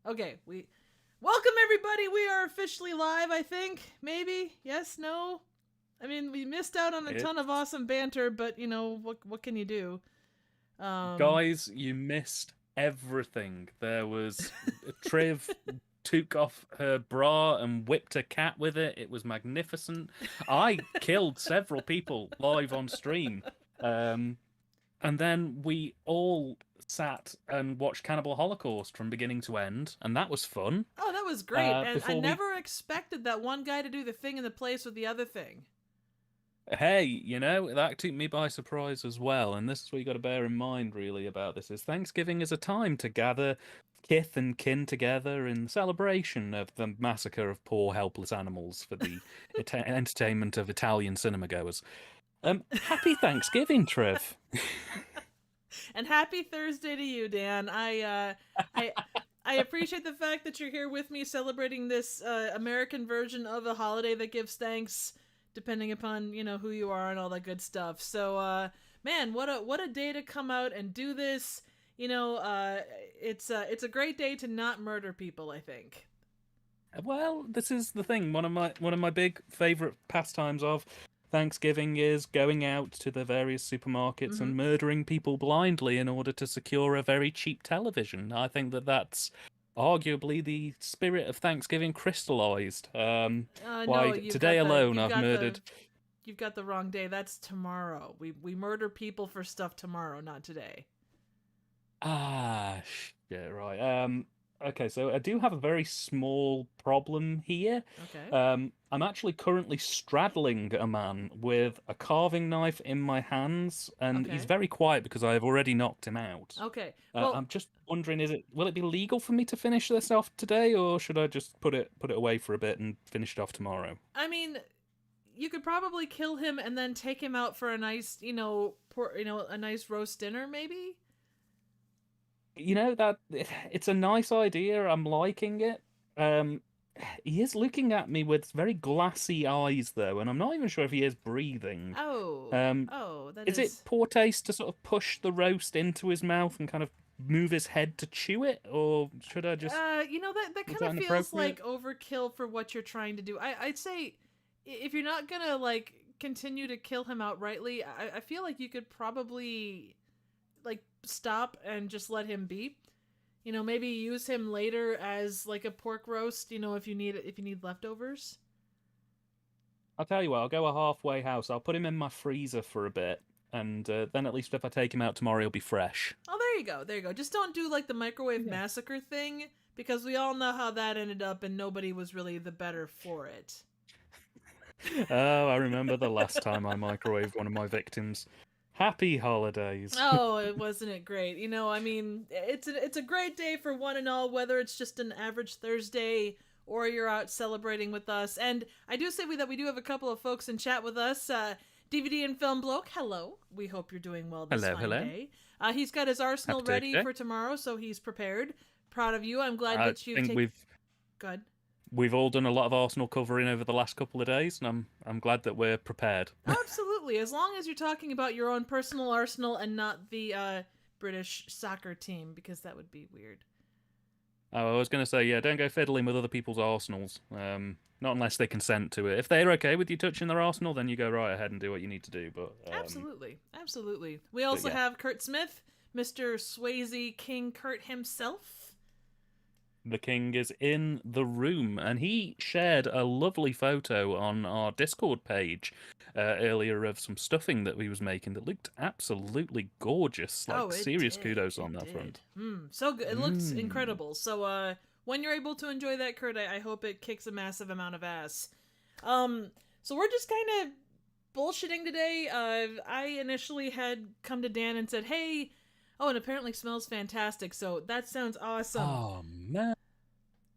Okay, welcome everybody. We are officially live, I think. Maybe. Yes, no. I mean, we missed out on a It, ton of awesome banter, but what can you do? Um guys, you missed everything. There was Triv took off her bra and whipped a cat with it. It was magnificent. I killed several people live on stream. Um, and then we all sat and watched Cannibal Holocaust from beginning to end, and that was fun. Oh, that was great. And I Before we never expected that one guy to do the thing in the place with the other thing. Hey, that took me by surprise as well. And this is what you got to bear in mind, really, about this is Thanksgiving is a time to gather kith and kin together in celebration of the massacre of poor, helpless animals for the entertainment of Italian cinema goers. Happy Thanksgiving, Trev. And happy Thursday to you, Dan. I appreciate the fact that you're here with me celebrating this American version of a holiday that gives thanks depending upon, who you are and all that good stuff. So man, what a day to come out and do this. It's a great day to not murder people, I think. Well, this is the thing. One of my big favorite pastimes of Thanksgiving is going out to the various supermarkets Mhm. and murdering people blindly in order to secure a very cheap television. I think that that's arguably the spirit of Thanksgiving crystallized. No, Why today alone I've murdered. you've got the wrong day. That's tomorrow. We murder people for stuff tomorrow, not today. Ah, shit, right. Okay, so I do have a very small problem here. Okay. I'm actually currently straddling a man with a carving knife in my hands, and he's Okay. very quiet because I have already knocked him out. Okay. Well, I'm just wondering, will it be legal for me to finish this off today, or should I just put it away for a bit and finish it off tomorrow? I mean, you could probably kill him and then take him out for a nice, a nice roast dinner, maybe. That it's a nice idea. I'm liking it. Um, he is looking at me with very glassy eyes, though, and I'm not even sure if he is breathing. Oh, Um, oh, that is it is. poor taste to sort of push the roast into his mouth and kind of move his head to chew it, or should I just? That Is kind of that feels like inappropriate? overkill for what you're trying to do. I'd say if you're not gonna like continue to kill him outrightly, I feel like you could probably like stop and just let him be. Maybe use him later as like a pork roast. If you need leftovers. I'll tell you what. I'll go a halfway house. I'll put him in my freezer for a bit, and then at least if I take him out tomorrow, he'll be fresh. Oh, there you go. There you go. Just don't do like the microwave Yeah. massacre thing because we all know how that ended up and nobody was really the better for it. Oh, I remember the last time I microwaved one of my victims. Happy holidays. Oh, it wasn't it great. I mean, it's a great day for one and all, whether it's just an average Thursday or you're out celebrating with us. And I do say that we do have a couple of folks in chat with us. DVD and Film Bloke, hello. We hope you're doing well this Hello, fine hello. day. He's got his Happy arsenal ready Turkey Day. for tomorrow, so he's prepared. Proud of you. I'm glad I that you've think taken. we've Good. we've all done a lot of Arsenal covering over the last couple of days, and I'm glad that we're prepared. Absolutely. As long as you're talking about your own personal arsenal and not the British soccer team, because that would be weird. Oh, I was going to say, yeah, don't go fiddling with other people's arsenals. Not unless they consent to it. If they're okay with you touching their arsenal, then you go right ahead and do what you need to do. Absolutely. Absolutely. We But also yeah, have Kurt Smith, Mr. Swayze King Kurt himself. the king is in the room, and he shared a lovely photo on our Discord page earlier of some stuffing that he was making that looked absolutely gorgeous. Oh, Like it serious did. kudos on It that did. front. So good. It looks Mmm. incredible. So when you're able to enjoy that, Kurt, I hope it kicks a massive amount of ass. Um so we're just kind of bullshitting today. I initially had come to Dan and said, "Hey, oh, and apparently smells fantastic." So that sounds awesome. Oh man,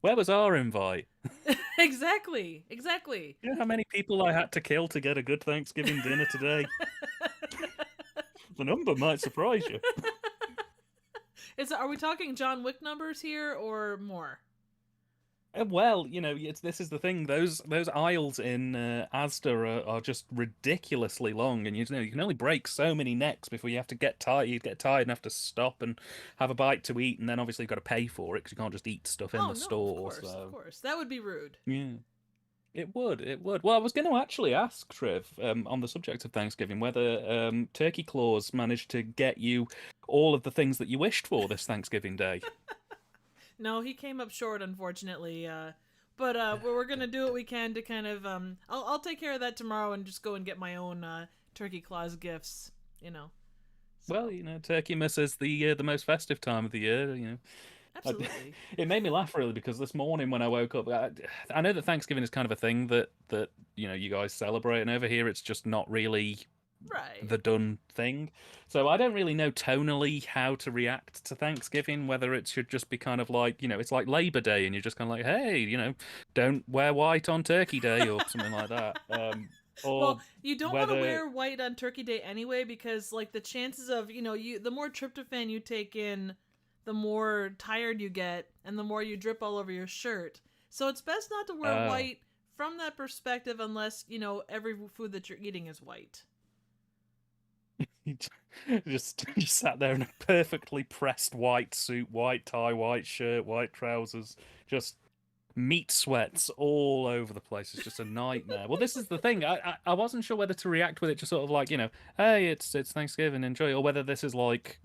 where was our invite? Exactly. Exactly. You know how many people I had to kill to get a good Thanksgiving dinner today? The number might surprise you. Are we talking John Wick numbers here or more? Well, this is the thing. Those aisles in Asda are just ridiculously long, and you can only break so many necks before you have to get tired. You get tired and have to stop and have a bite to eat, and then obviously you've got to pay for it because you can't just eat stuff in Oh the no, of store. course, of So course. That would be rude. yeah, it would. It would. Well, I was going to actually ask Triv, on the subject of Thanksgiving, whether Turkey Claus managed to get you all of the things that you wished for this Thanksgiving Day. No, he came up short, unfortunately. But we're gonna do what we can to kind of I'll take care of that tomorrow and just go and get my own turkey claus gifts. You know. Well, So Turkeymas is the most festive time of the year. I, absolutely. it made me laugh really because this morning when I woke up, I know that Thanksgiving is kind of a thing that you guys celebrate, and over here it's just not really Right. the done thing. So I don't really know tonally how to react to Thanksgiving, whether it should just be kind of like, it's like Labor Day and you're just kind of like, hey, don't wear white on Turkey Day or something like that. Well, Or you don't want to whether wear white on Turkey Day anyway because like the chances of, the more tryptophan you take in, the more tired you get and the more you drip all over your shirt. So it's best not to wear uh, white from that perspective unless, every food that you're eating is white. he just sat there in a perfectly pressed white suit, white tie, white shirt, white trousers, just meat sweats all over the place. It's just a nightmare. Well, this is the thing. I wasn't sure whether to react with it, just sort of like, hey, it's Thanksgiving, enjoy, or whether this is like,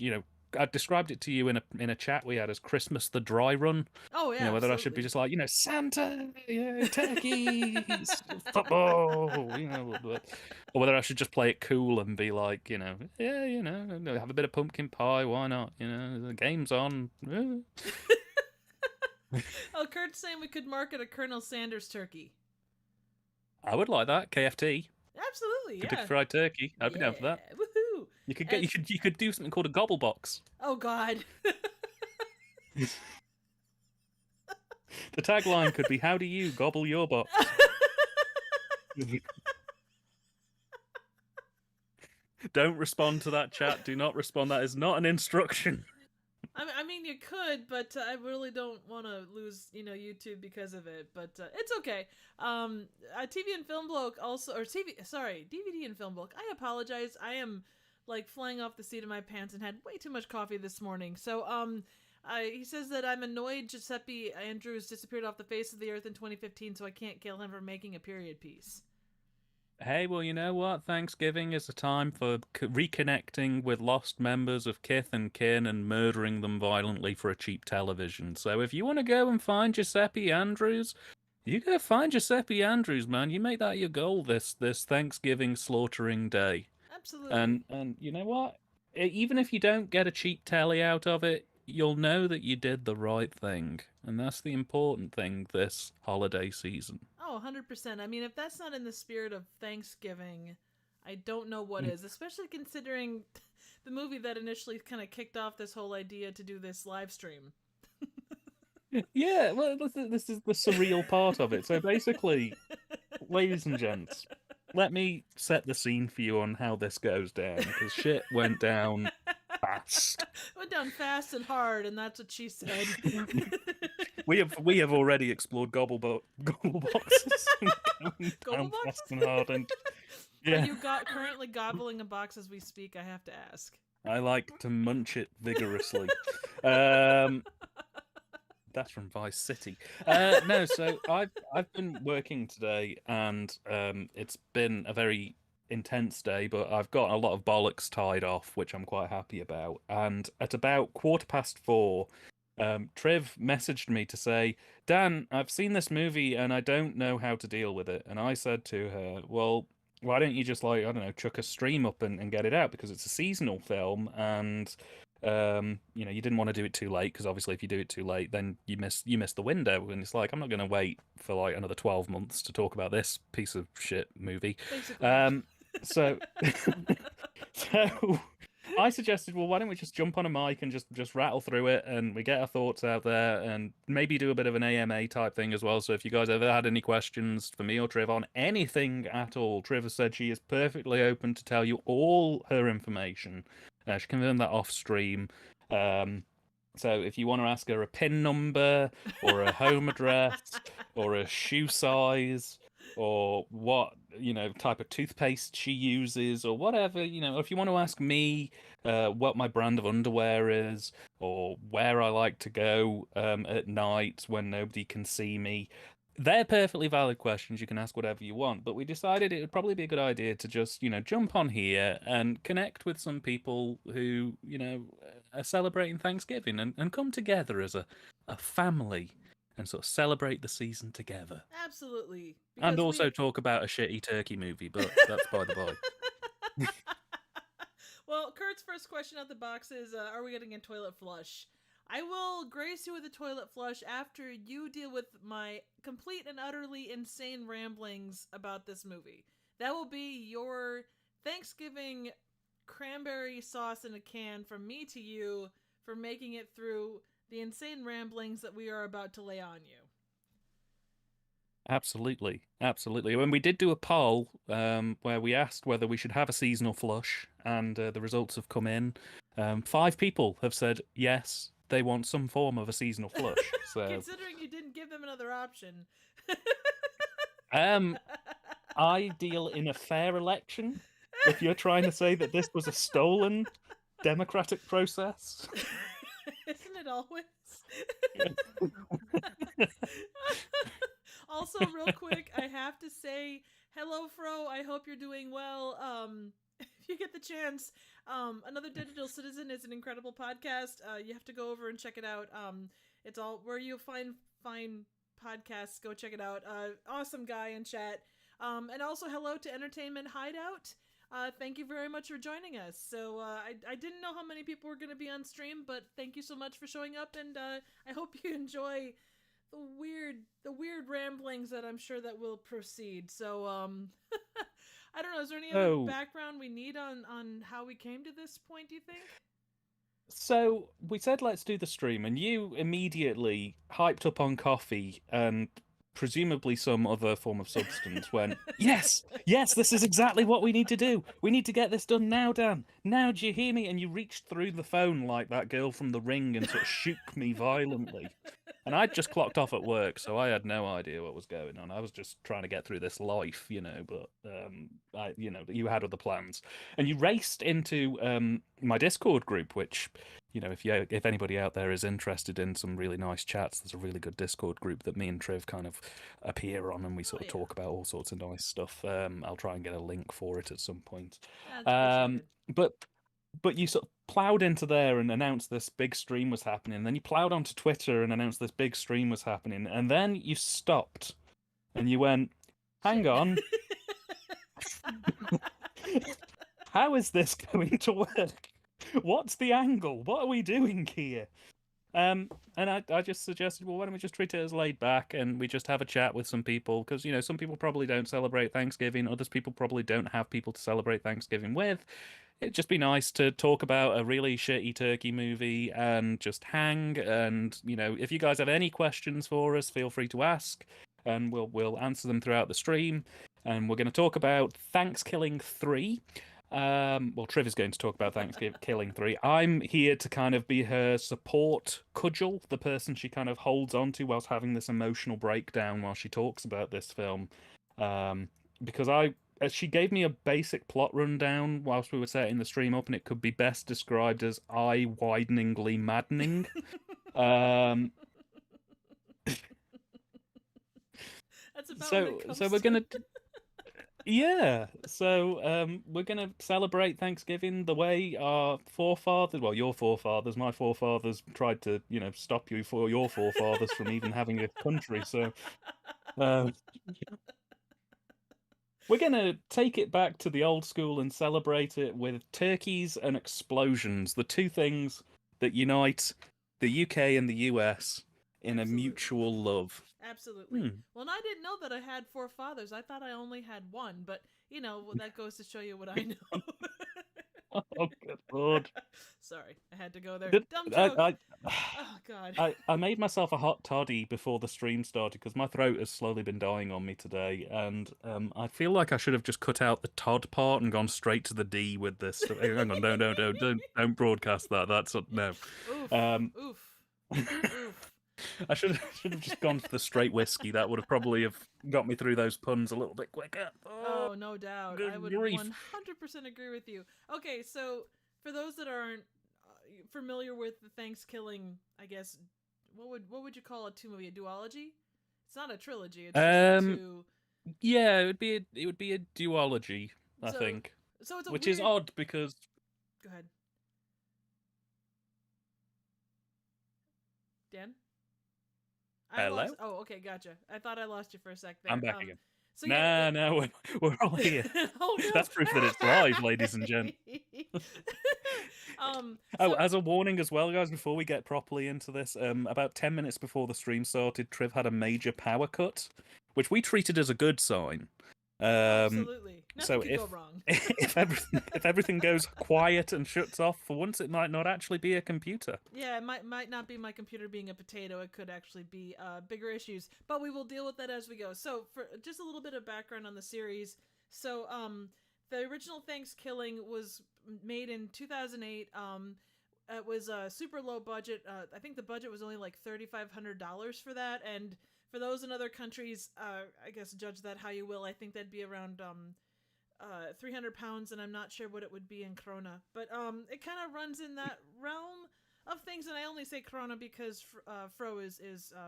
I described it to you in a chat we had as Christmas the dry run. Oh yeah, Whether I should be absolutely. just like, Santa, turkeys, football, or whether I should just play it cool and be like, yeah, have a bit of pumpkin pie, why not? The game's on. Oh, Kurt's saying we could market a Colonel Sanders turkey. I would like that. KFT, Absolutely, Kentucky yeah. Fried Turkey. I'd be down for that. Yeah, woohoo! You could get And you could do something called a gobble box. oh god. The tagline could be, "How do you gobble your box?" Don't respond to that chat. Do not respond. That is not an instruction. I mean, you could, but I really don't want to lose, YouTube because of it. But it's okay. TV and Film Bloke also, or DVD and Film Bloke. I apologize. I am like flying off the seat of my pants and had way too much coffee this morning. So he says that I'm annoyed Giuseppe Andrews disappeared off the face of the earth in 2015, so I can't kill him for making a period piece. Hey, well, you know what? Thanksgiving is a time for reconnecting with lost members of kith and kin and murdering them violently for a cheap television. So if you want to go and find Giuseppe Andrews, you go find Giuseppe Andrews, man. You make that your goal this Thanksgiving slaughtering day. Absolutely. And you know what? Even if you don't get a cheap telly out of it, you'll know that you did the right thing. And that's the important thing this holiday season. Oh, 100%. I mean, if that's not in the spirit of Thanksgiving, I don't know what is, especially considering the movie that initially kind of kicked off this whole idea to do this live stream. Yeah, well, this is the surreal part of it. So basically, ladies and gents, let me set the scene for you on how this goes down, because shit went down fast. Went down fast and hard, and that's what she said. We have already explored gobble boxes Gobble down fast boxes? and hard, and Are yeah, you currently gobbling a box as we speak? I have to ask. I like to munch it vigorously. Um, That's from Vice City. No, so I've been working today, and it's been a very intense day, but I've got a lot of bollocks tied off, which I'm quite happy about. And at about 4:15, Triv messaged me to say, "Dan, I've seen this movie and I don't know how to deal with it." And I said to her, "Well, why don't you just like, I don't know, chuck a stream up and get it out, because it's a seasonal film, and you didn't want to do it too late, because obviously if you do it too late then you miss the window, and it's like, I'm not going to wait for like another 12 months to talk about this piece of shit movie." Basically. So so I suggested, well, why don't we just jump on a mic and just rattle through it, and we get our thoughts out there, and maybe do a bit of an AMA type thing as well. So if you guys ever had any questions for me or Triv on anything at all, Triv has said she is perfectly open to tell you all her information. She confirmed that off stream. So if you want to ask her a PIN number or a home address or a shoe size or what, type of toothpaste she uses or whatever, if you want to ask me what my brand of underwear is or where I like to go at night when nobody can see me, they're perfectly valid questions. You can ask whatever you want, but we decided it would probably be a good idea to just, jump on here and connect with some people who, are celebrating Thanksgiving and come together as a family and sort of celebrate the season together. Absolutely. And also talk about a shitty turkey movie, but that's by the by. Well, Kurt's first question out the box is, are we getting a toilet flush? I will grace you with a toilet flush after you deal with my complete and utterly insane ramblings about this movie. That will be your Thanksgiving cranberry sauce in a can from me to you for making it through the insane ramblings that we are about to lay on you. Absolutely. When we did do a poll where we asked whether we should have a seasonal flush, and the results have come in, 5 people have said yes, they want some form of a seasonal flush. So, considering you didn't give them another option. I deal in a fair election. If you're trying to say that this was a stolen democratic process. Isn't it always? Also, real quick, I have to say, hello, Fro. I hope you're doing well. If you get the chance, Another Digital Citizen is an incredible podcast. You have to go over and check it out. It's all where you find podcasts. Go check it out. Awesome guy in chat. And also hello to Entertainment Hideout. Thank you very much for joining us. So I didn't know how many people were going to be on stream, but thank you so much for showing up, and I hope you enjoy the weird ramblings that I'm sure that will proceed. So I don't know, is there any other background we need on how we came to this point, do you think? So we said let's do the stream, and you immediately hyped up on coffee and presumably some other form of substance went, yes, this is exactly what we need to do. We need to get this done now, Dan. Now, do you hear me? And you reached through the phone like that girl from The Ring and sort of shook me violently. And I'd just clocked off at work, so I had no idea what was going on. I was just trying to get through this life, but you had other plans. And you raced into my Discord group, which, if anybody out there is interested in some really nice chats, there's a really good Discord group that me and Triv kind of appear on, and we sort of talk about all sorts of nice stuff. I'll try and get a link for it at some point. But you sort of plowed into there and announced this big stream was happening. Then you plowed onto Twitter and announced this big stream was happening. And then you stopped and you went, hang on. How is this going to work? What's the angle? What are we doing here? And I just suggested, well, why don't we just treat it as laid back and we just have a chat with some people? Because, some people probably don't celebrate Thanksgiving. Others people probably don't have people to celebrate Thanksgiving with. It'd just be nice to talk about a really shitty turkey movie and just hang. And, if you guys have any questions for us, feel free to ask. And we'll answer them throughout the stream. And we're going to talk about Thankskilling 3. Triv is going to talk about Thanksgiving 3. I'm here to kind of be her support cudgel, the person she kind of holds onto whilst having this emotional breakdown while she talks about this film. Because she gave me a basic plot rundown whilst we were setting the stream up, and it could be best described as eye-wideningly maddening. That's about so we're gonna. Yeah, so we're going to celebrate Thanksgiving the way our forefathers, well, your forefathers, my forefathers tried to, stop you for your forefathers from even having a country. So we're going to take it back to the old school and celebrate it with turkeys and explosions, the two things that unite the UK and the US in a mutual love. Absolutely. Well, and I didn't know that I had 4 fathers. I thought I only had one, but, that goes to show you what I know. Oh, good Lord. Sorry, I had to go there. Dumb joke. Oh, God. I made myself a hot toddy before the stream started because my throat has slowly been dying on me today, and I feel like I should have just cut out the Todd part and gone straight to the D with this. Hang on, don't broadcast that. That's no. Oof. Oof. I should have just gone for the straight whiskey. That would have probably have got me through those puns a little bit quicker. Oh, no doubt. I Good would grief. 100% agree with you. Okay, so for those that aren't familiar with the Thankskilling, I guess, what would you call a two movie? A duology? It's not a trilogy. It's just two. Yeah, it would be a duology, I So think, it's a which weird. is odd because. Go ahead, Dan. I Hello, lost. Oh, okay, gotcha. I thought I lost you for a sec there. I'm back again. So yeah. No, we're all here. Oh no. That's proof that it's live, ladies and gents. So, As a warning as well, guys, before we get properly into this, about 10 minutes before the stream started, Triv had a major power cut, which we treated as a good sign. absolutely. Nothing So could go wrong. if everything goes quiet and shuts off for once, it might not actually be a computer. Yeah, it might not be my computer being a potato. It could actually be bigger issues, but we will deal with that as we go. So, for just a little bit of background on the series. So, the original Thankskilling was made in 2008. It was a super low budget. I think the budget was only like $3,500 for that. And for those in other countries, I guess judge that how you will. I think that'd be around 300 pounds, and I'm not sure what it would be in krona. But it kind of runs in that realm of things, and I only say krona because Fro is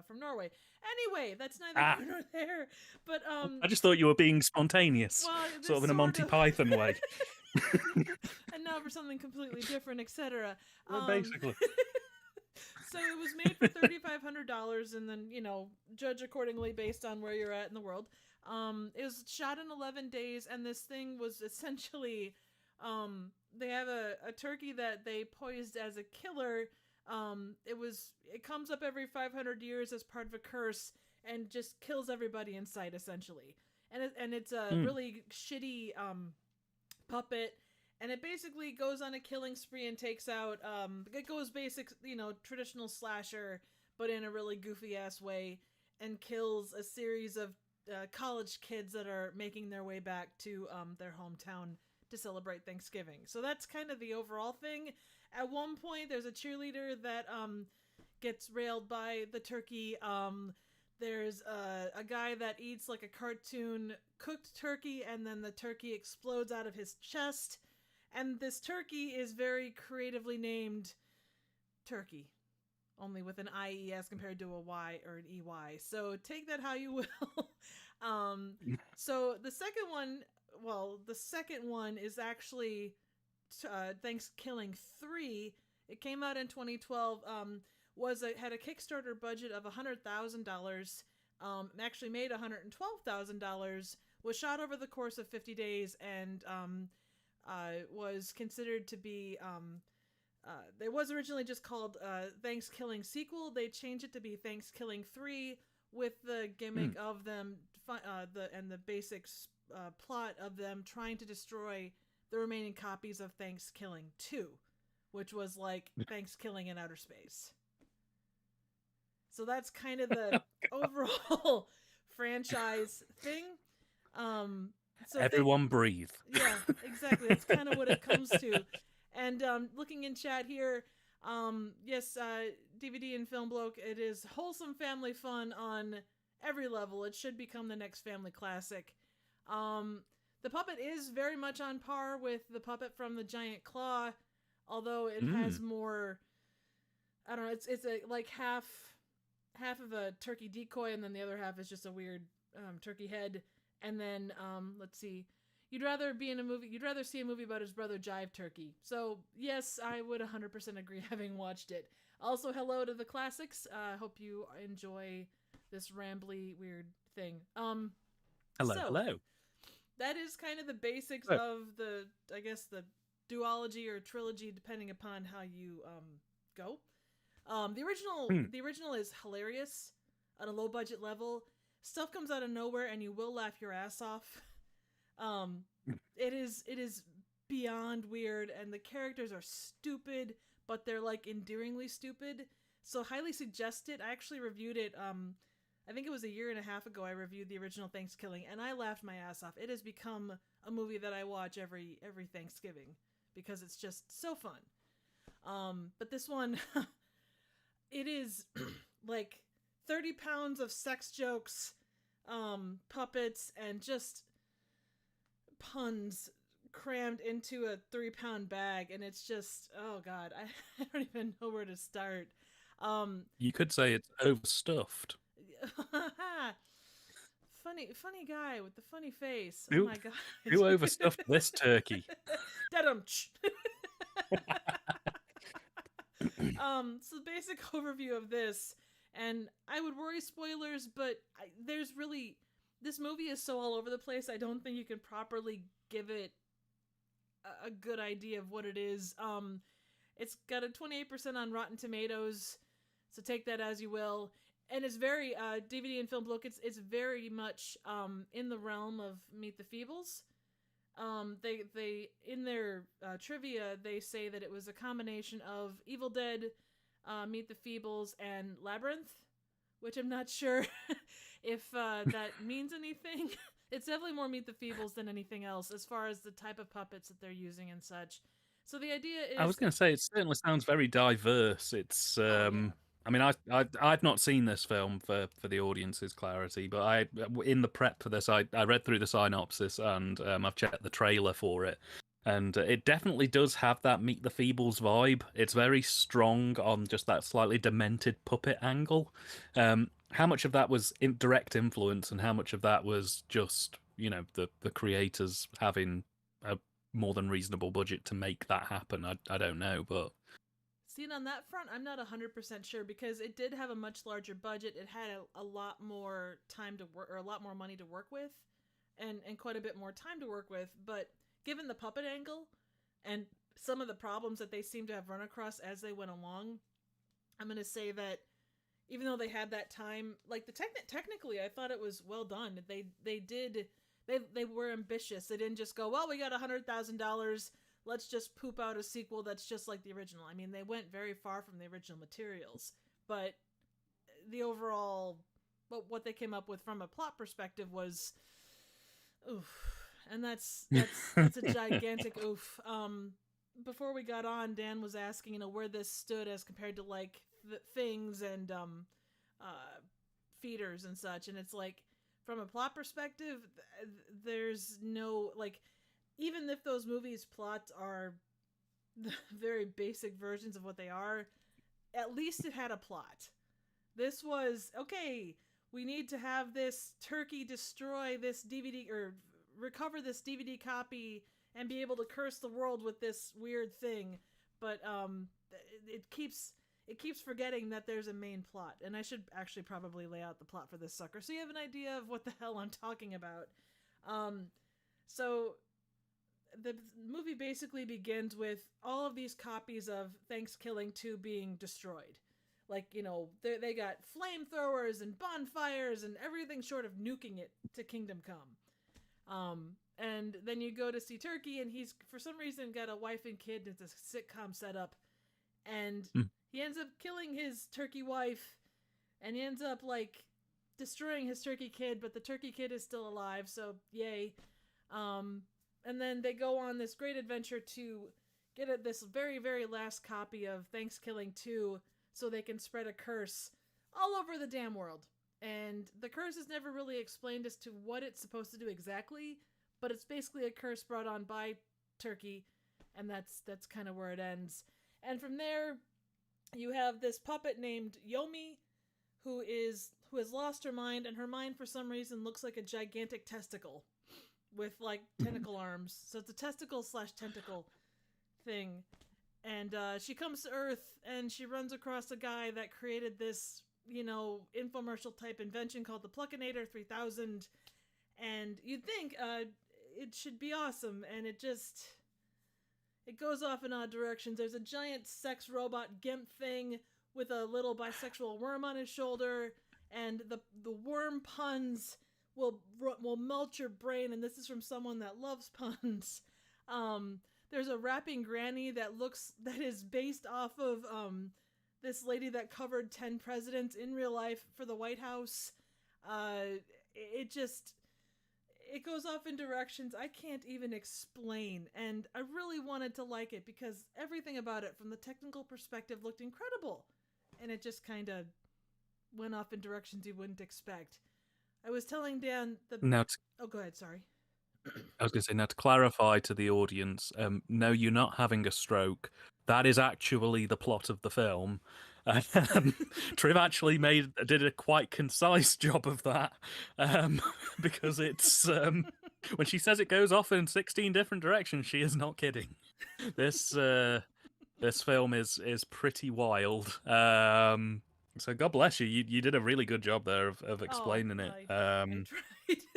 from Norway. Anyway, that's neither here nor there. But I just thought you were being spontaneous, well, sort of in a Monty Python way. And now for something completely different, etc. Basically. So it was made for $3,500, and then judge accordingly based on where you're at in the world. It was shot in 11 days, and this thing was essentially, they have a turkey that they poised as a killer. It comes up every 500 years as part of a curse and just kills everybody in sight, essentially. And it's a really shitty puppet, and it basically goes on a killing spree and takes out it goes basic, traditional slasher, but in a really goofy ass way, and kills a series of college kids that are making their way back to their hometown to celebrate Thanksgiving. So that's kind of the overall thing. At one point, there's a cheerleader that gets railed by the turkey. There's a guy that eats like a cartoon cooked turkey, and then the turkey explodes out of his chest. And this turkey is very creatively named Turkey, only with an IE as compared to a Y or an EY. So take that how you will. So the second one is actually Thankskilling 3. It came out in 2012. Had a Kickstarter budget of $100,000. Actually made $112,000. Was shot over the course of 50 days, and was considered to be it was originally just called Thankskilling sequel. They changed it to be Thankskilling 3 with the gimmick of them and the basic plot of them trying to destroy the remaining copies of Thankskilling 2, which was like Thankskilling in outer space. So that's kind of the overall franchise thing. So Everyone breathe. Yeah, exactly. That's kind of what it comes to. And looking in chat here, yes, DVD and Film Bloke, it is wholesome family fun on every level. It should become the next family classic. The puppet is very much on par with the puppet from The Giant Claw, although it has more, I don't know, it's like half of a turkey decoy, and then the other half is just a weird turkey head. And then, let's see. You'd rather see a movie about his brother Jive Turkey. So, yes, I would 100% agree having watched it. Also, hello to the classics. Hope you enjoy this rambly, weird thing. Hello. That is kind of the basics of the duology or trilogy, depending upon how you go. The original is hilarious on a low budget level. Stuff comes out of nowhere, and you will laugh your ass off. It is beyond weird, and the characters are stupid, but they're like endearingly stupid. So highly suggest it. I actually reviewed it. I think it was a year and a half ago. I reviewed the original Thankskilling, and I laughed my ass off. It has become a movie that I watch every Thanksgiving because it's just so fun. But this one. it is like 30 pounds of sex jokes, puppets, and just puns crammed into a 3-pound bag, and it's just, oh god, I don't even know where to start. You could say it's overstuffed. funny guy with the funny face. Oh Who my god. who overstuffed this turkey? Dadumch. So basic overview of this, and I would worry spoilers, but there's really, this movie is so all over the place. I don't think you can properly give it a good idea of what it is. It's got a 28% on Rotten Tomatoes, so take that as you will. And it's very DVD and film look. It's very much in the realm of Meet the Feebles. They in their trivia they say that it was a combination of Evil Dead, Meet the Feebles, and Labyrinth, which I'm not sure if that means anything. It's definitely more Meet the Feebles than anything else as far as the type of puppets that they're using and such. So the idea is, I was going to say it certainly sounds very diverse. It's oh yeah, I mean, I've not seen this film for the audience's clarity, but in the prep for this, I read through the synopsis and I've checked the trailer for it, and it definitely does have that Meet the Feebles vibe. It's very strong on just that slightly demented puppet angle. How much of that was direct influence, and how much of that was just the creators having a more than reasonable budget to make that happen? I don't know, but. seen on that front, I'm not 100% sure because it did have a much larger budget. It had a lot more time to work, or a lot more money to work with, and quite a bit more time to work with. But given the puppet angle and some of the problems that they seem to have run across as they went along, I'm going to say that even though they had that time, like technically, I thought it was well done. They were ambitious. They didn't just go, well, we got $100,000. Let's just poop out a sequel that's just like the original. I mean, they went very far from the original materials, but the overall, what they came up with from a plot perspective was, oof, and that's a gigantic oof. Before we got on, Dan was asking, where this stood as compared to like Things and Feeders and such, and it's like, from a plot perspective, there's no, like, even if those movies' plots are the very basic versions of what they are, at least it had a plot. This was, okay, we need to have this turkey destroy this DVD, or recover this DVD copy and be able to curse the world with this weird thing. But it keeps forgetting that there's a main plot. And I should actually probably lay out the plot for this sucker so you have an idea of what the hell I'm talking about. So the movie basically begins with all of these copies of Thankskilling 2 being destroyed. Like, they got flamethrowers and bonfires and everything short of nuking it to Kingdom Come. And then you go to see Turkey, and he's, for some reason, got a wife and kid, and it's a sitcom setup. And he ends up killing his turkey wife, and he ends up, like, destroying his turkey kid, but the turkey kid is still alive, so yay. And then they go on this great adventure to get this very, very last copy of Thankskilling 2 so they can spread a curse all over the damn world. And the curse is never really explained as to what it's supposed to do exactly, but it's basically a curse brought on by Turkey, and that's kind of where it ends. And from there, you have this puppet named Yomi, who has lost her mind, and her mind for some reason looks like a gigantic testicle with like tentacle arms. So it's a testicle/tentacle thing. And she comes to Earth, and she runs across a guy that created this, infomercial type invention called the Pluckinator 3000. And you'd think it should be awesome, and it goes off in odd directions. There's a giant sex robot gimp thing with a little bisexual worm on his shoulder, and the worm puns will melt your brain, and this is from someone that loves puns. There's a rapping granny that is based off of this lady that covered 10 presidents in real life for the White House. It goes off in directions I can't even explain, and I really wanted to like it because everything about it from the technical perspective looked incredible. and it just kind of went off in directions you wouldn't expect. I was telling Dan the. Now, Oh, go ahead. Sorry. I was going to say, now to clarify to the audience, no, you're not having a stroke. That is actually the plot of the film. Triv actually did a quite concise job of that, because it's when she says it goes off in 16 different directions, she is not kidding. This film is pretty wild. So God bless you. You did a really good job there of explaining it. I tried.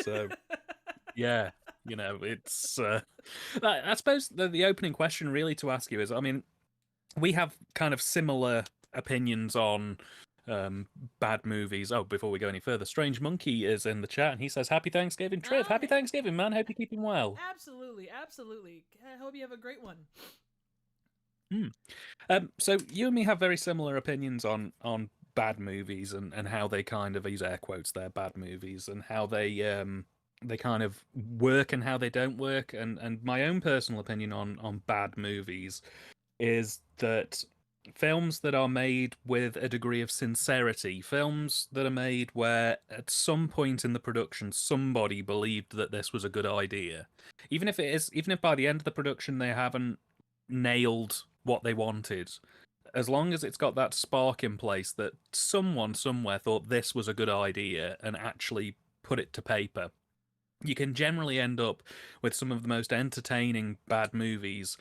So yeah, it's. I suppose the opening question really to ask you is, I mean, we have kind of similar opinions on bad movies. Oh, before we go any further, Strange Monkey is in the chat and he says, "Happy Thanksgiving, Triv. Happy Thanksgiving, man. Hope you're keeping well." Absolutely. I hope you have a great one. So you and me have very similar opinions on bad movies and how they kind of, I use air quotes there, bad movies, and how they kind of work and how they don't work. And my own personal opinion on bad movies is that films that are made with a degree of sincerity, films that are made where at some point in the production somebody believed that this was a good idea, even if by the end of the production they haven't nailed what they wanted, as long as it's got that spark in place that someone somewhere thought this was a good idea and actually put it to paper, you can generally end up with some of the most entertaining bad movies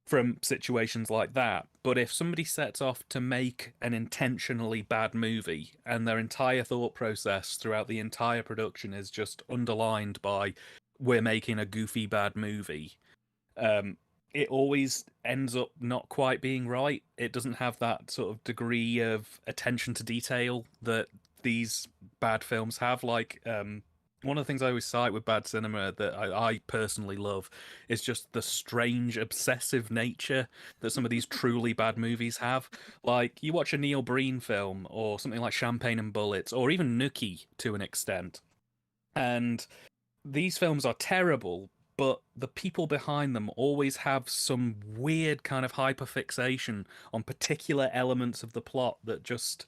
from situations like that. But if somebody sets off to make an intentionally bad movie and their entire thought process throughout the entire production is just underlined by, we're making a goofy bad movie, it always ends up not quite being right. It doesn't have that sort of degree of attention to detail that these bad films have. Like, one of the things I always cite with bad cinema that I personally love is just the strange, obsessive nature that some of these truly bad movies have. Like, you watch a Neil Breen film, or something like Champagne and Bullets, or even Nookie to an extent, and these films are terrible, but the people behind them always have some weird kind of hyperfixation on particular elements of the plot that just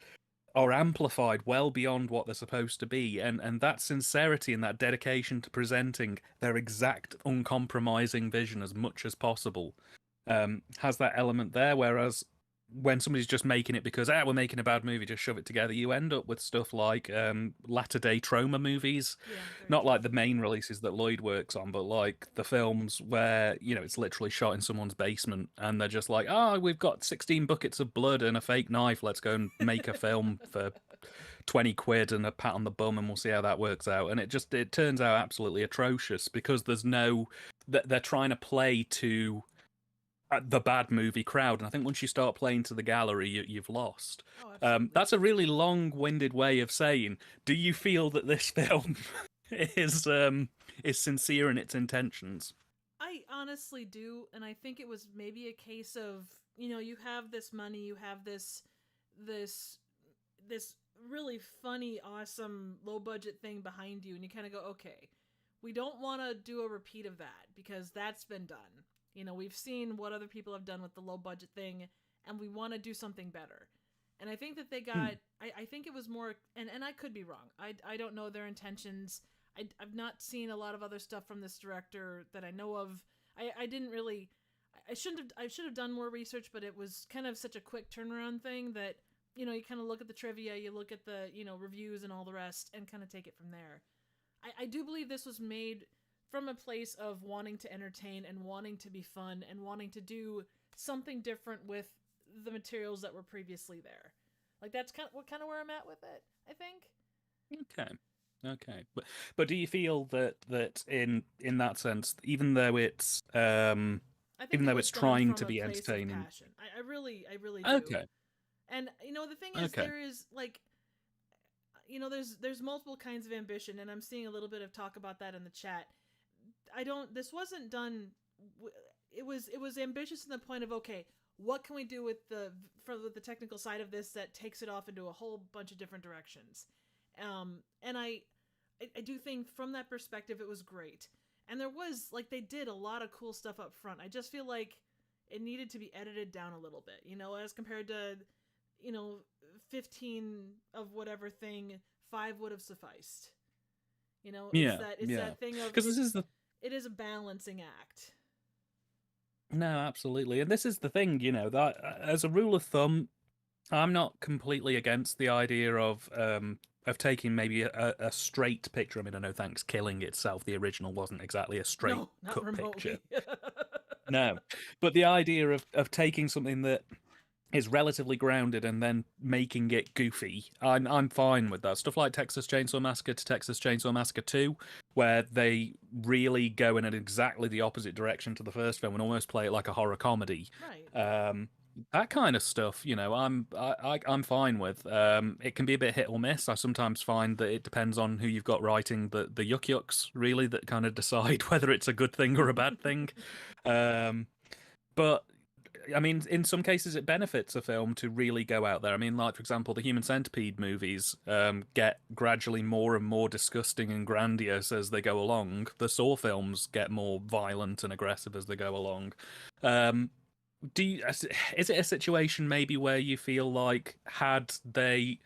are amplified well beyond what they're supposed to be, and that sincerity and that dedication to presenting their exact uncompromising vision as much as possible has that element there. Whereas when somebody's just making it because we're making a bad movie, just shove it together, you end up with stuff like latter day trauma movies. Not like the main releases that Lloyd works on, but like the films where, it's literally shot in someone's basement and they're just like, we've got 16 buckets of blood and a fake knife, let's go and make a film for 20 quid and a pat on the bum and we'll see how that works out. And it turns out absolutely atrocious because they're trying to play to the bad movie crowd, and I think once you start playing to the gallery, you've lost. That's a really long-winded way of saying, do you feel that this film is sincere in its intentions? I honestly do, and I think it was maybe a case of, you have this money, you have this really funny, awesome, low-budget thing behind you, and you kind of go, okay, we don't want to do a repeat of that because that's been done. We've seen what other people have done with the low budget thing, and we want to do something better. And I think that they got, I think it was more, and I could be wrong. I don't know their intentions. I've not seen a lot of other stuff from this director that I know of. I didn't really, I should have done more research, but it was kind of such a quick turnaround thing that, you kind of look at the trivia, you look at the, reviews and all the rest, and kind of take it from there. I do believe this was made from a place of wanting to entertain and wanting to be fun and wanting to do something different with the materials that were previously there. Like, that's kind of where I'm at with it, I think. Okay. But do you feel that in that sense, even though it's trying to be entertaining, I really do. Okay. And the thing is, there is like, there's multiple kinds of ambition, and I'm seeing a little bit of talk about that in the chat. This wasn't done. It was ambitious in the point of, okay, what can we do with the technical side of this that takes it off into a whole bunch of different directions. And I do think from that perspective, it was great. And there was, like, they did a lot of cool stuff up front. I just feel like it needed to be edited down a little bit, as compared to 15 of whatever thing, 5 would have sufficed. Yeah, it's yeah. that thing of Because this is the it is a balancing act. no, absolutely, and this is the thing, that as a rule of thumb, I'm not completely against the idea of taking maybe a straight picture. I mean, I know Thankskilling itself, the original, wasn't exactly a straight No, not cut picture. remotely. No, but the idea of taking something that is relatively grounded and then making it goofy, I'm fine with that. Stuff like Texas Chainsaw Massacre to Texas Chainsaw Massacre 2, where they really go in exactly the opposite direction to the first film and almost play it like a horror comedy. Right. That kind of stuff, I'm fine with. It can be a bit hit or miss. I sometimes find that it depends on who you've got writing the yuck yucks, really, that kind of decide whether it's a good thing or a bad thing. But I mean, in some cases, it benefits a film to really go out there. I mean, like, for example, the Human Centipede movies get gradually more and more disgusting and grandiose as they go along. The Saw films get more violent and aggressive as they go along. Is it a situation maybe where you feel like had they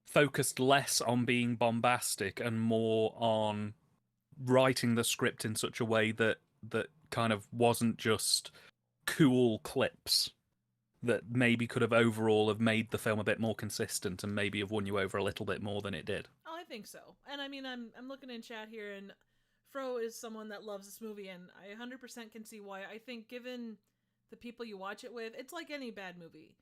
focused less on being bombastic and more on writing the script in such a way that kind of wasn't just cool clips, that maybe could have overall have made the film a bit more consistent and maybe have won you over a little bit more than it did? Oh, I think so. And I mean, I'm looking in chat here, and Fro is someone that loves this movie, and I 100% can see why. I think given the people you watch it with, it's like any bad movie,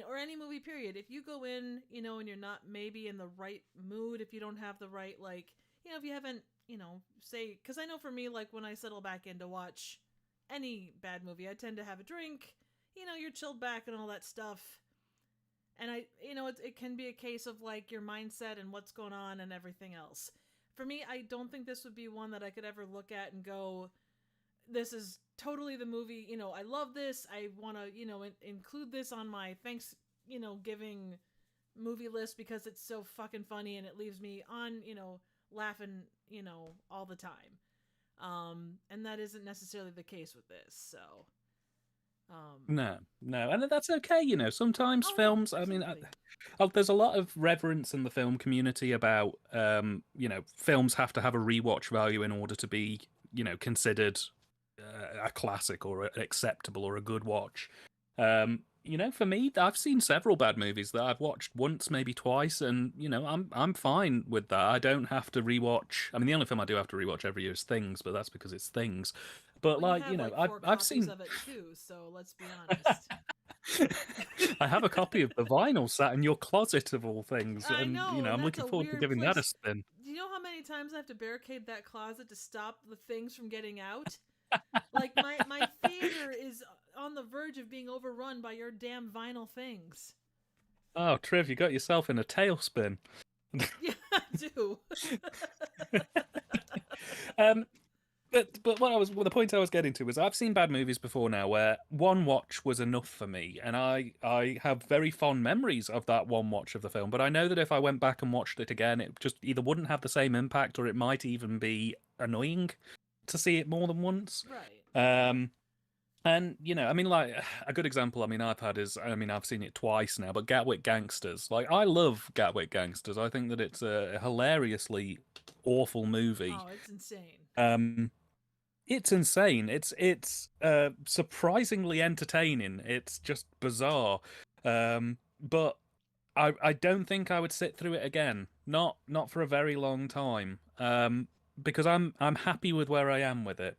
or any movie period. If you go in, and you're not maybe in the right mood, if you don't have the right, like, if you haven't, say, because I know for me, like, when I settle back in to watch any bad movie, I tend to have a drink, you're chilled back and all that stuff. And it can be a case of like your mindset and what's going on and everything else. For me, I don't think this would be one that I could ever look at and go, this is totally the movie. I love this. I want to, include this on my giving movie list because it's so fucking funny and it leaves me on, laughing, all the time. And that isn't necessarily the case with this. So, No, and that's okay. Sometimes oh, films. no, I mean, absolutely. there's a lot of reverence in the film community about, films have to have a rewatch value in order to be, considered a classic or an acceptable or a good watch. For me, I've seen several bad movies that I've watched once, maybe twice, and I'm fine with that. I don't have to rewatch. I mean, the only film I do have to rewatch every year is Things, but that's because it's Things. But Well, you have like 4 I've copies seen of it too, so let's be honest. I have a copy of the vinyl sat in your closet of all things, I and know, and I'm that's looking a forward to weird giving that a place. spin. Do you know how many times I have to barricade that closet to stop the things from getting out? Like my theater is on the verge of being overrun by your damn vinyl things. Oh, Triv, you got yourself in a tailspin. Yeah, I do. um, but the point I was getting to was I've seen bad movies before now where one watch was enough for me, and I have very fond memories of that one watch of the film. But I know that if I went back and watched it again, it just either wouldn't have the same impact, or it might even be annoying to see it more than once. Right. And I mean, like, a good example I've had is, I've seen it twice now, but Gatwick Gangsters. Like, I love Gatwick Gangsters. I think that it's a hilariously awful movie. Oh, it's insane. It's insane. It's surprisingly entertaining. It's just bizarre. But I don't think I would sit through it again. Not for a very long time. Because I'm happy with where I am with it.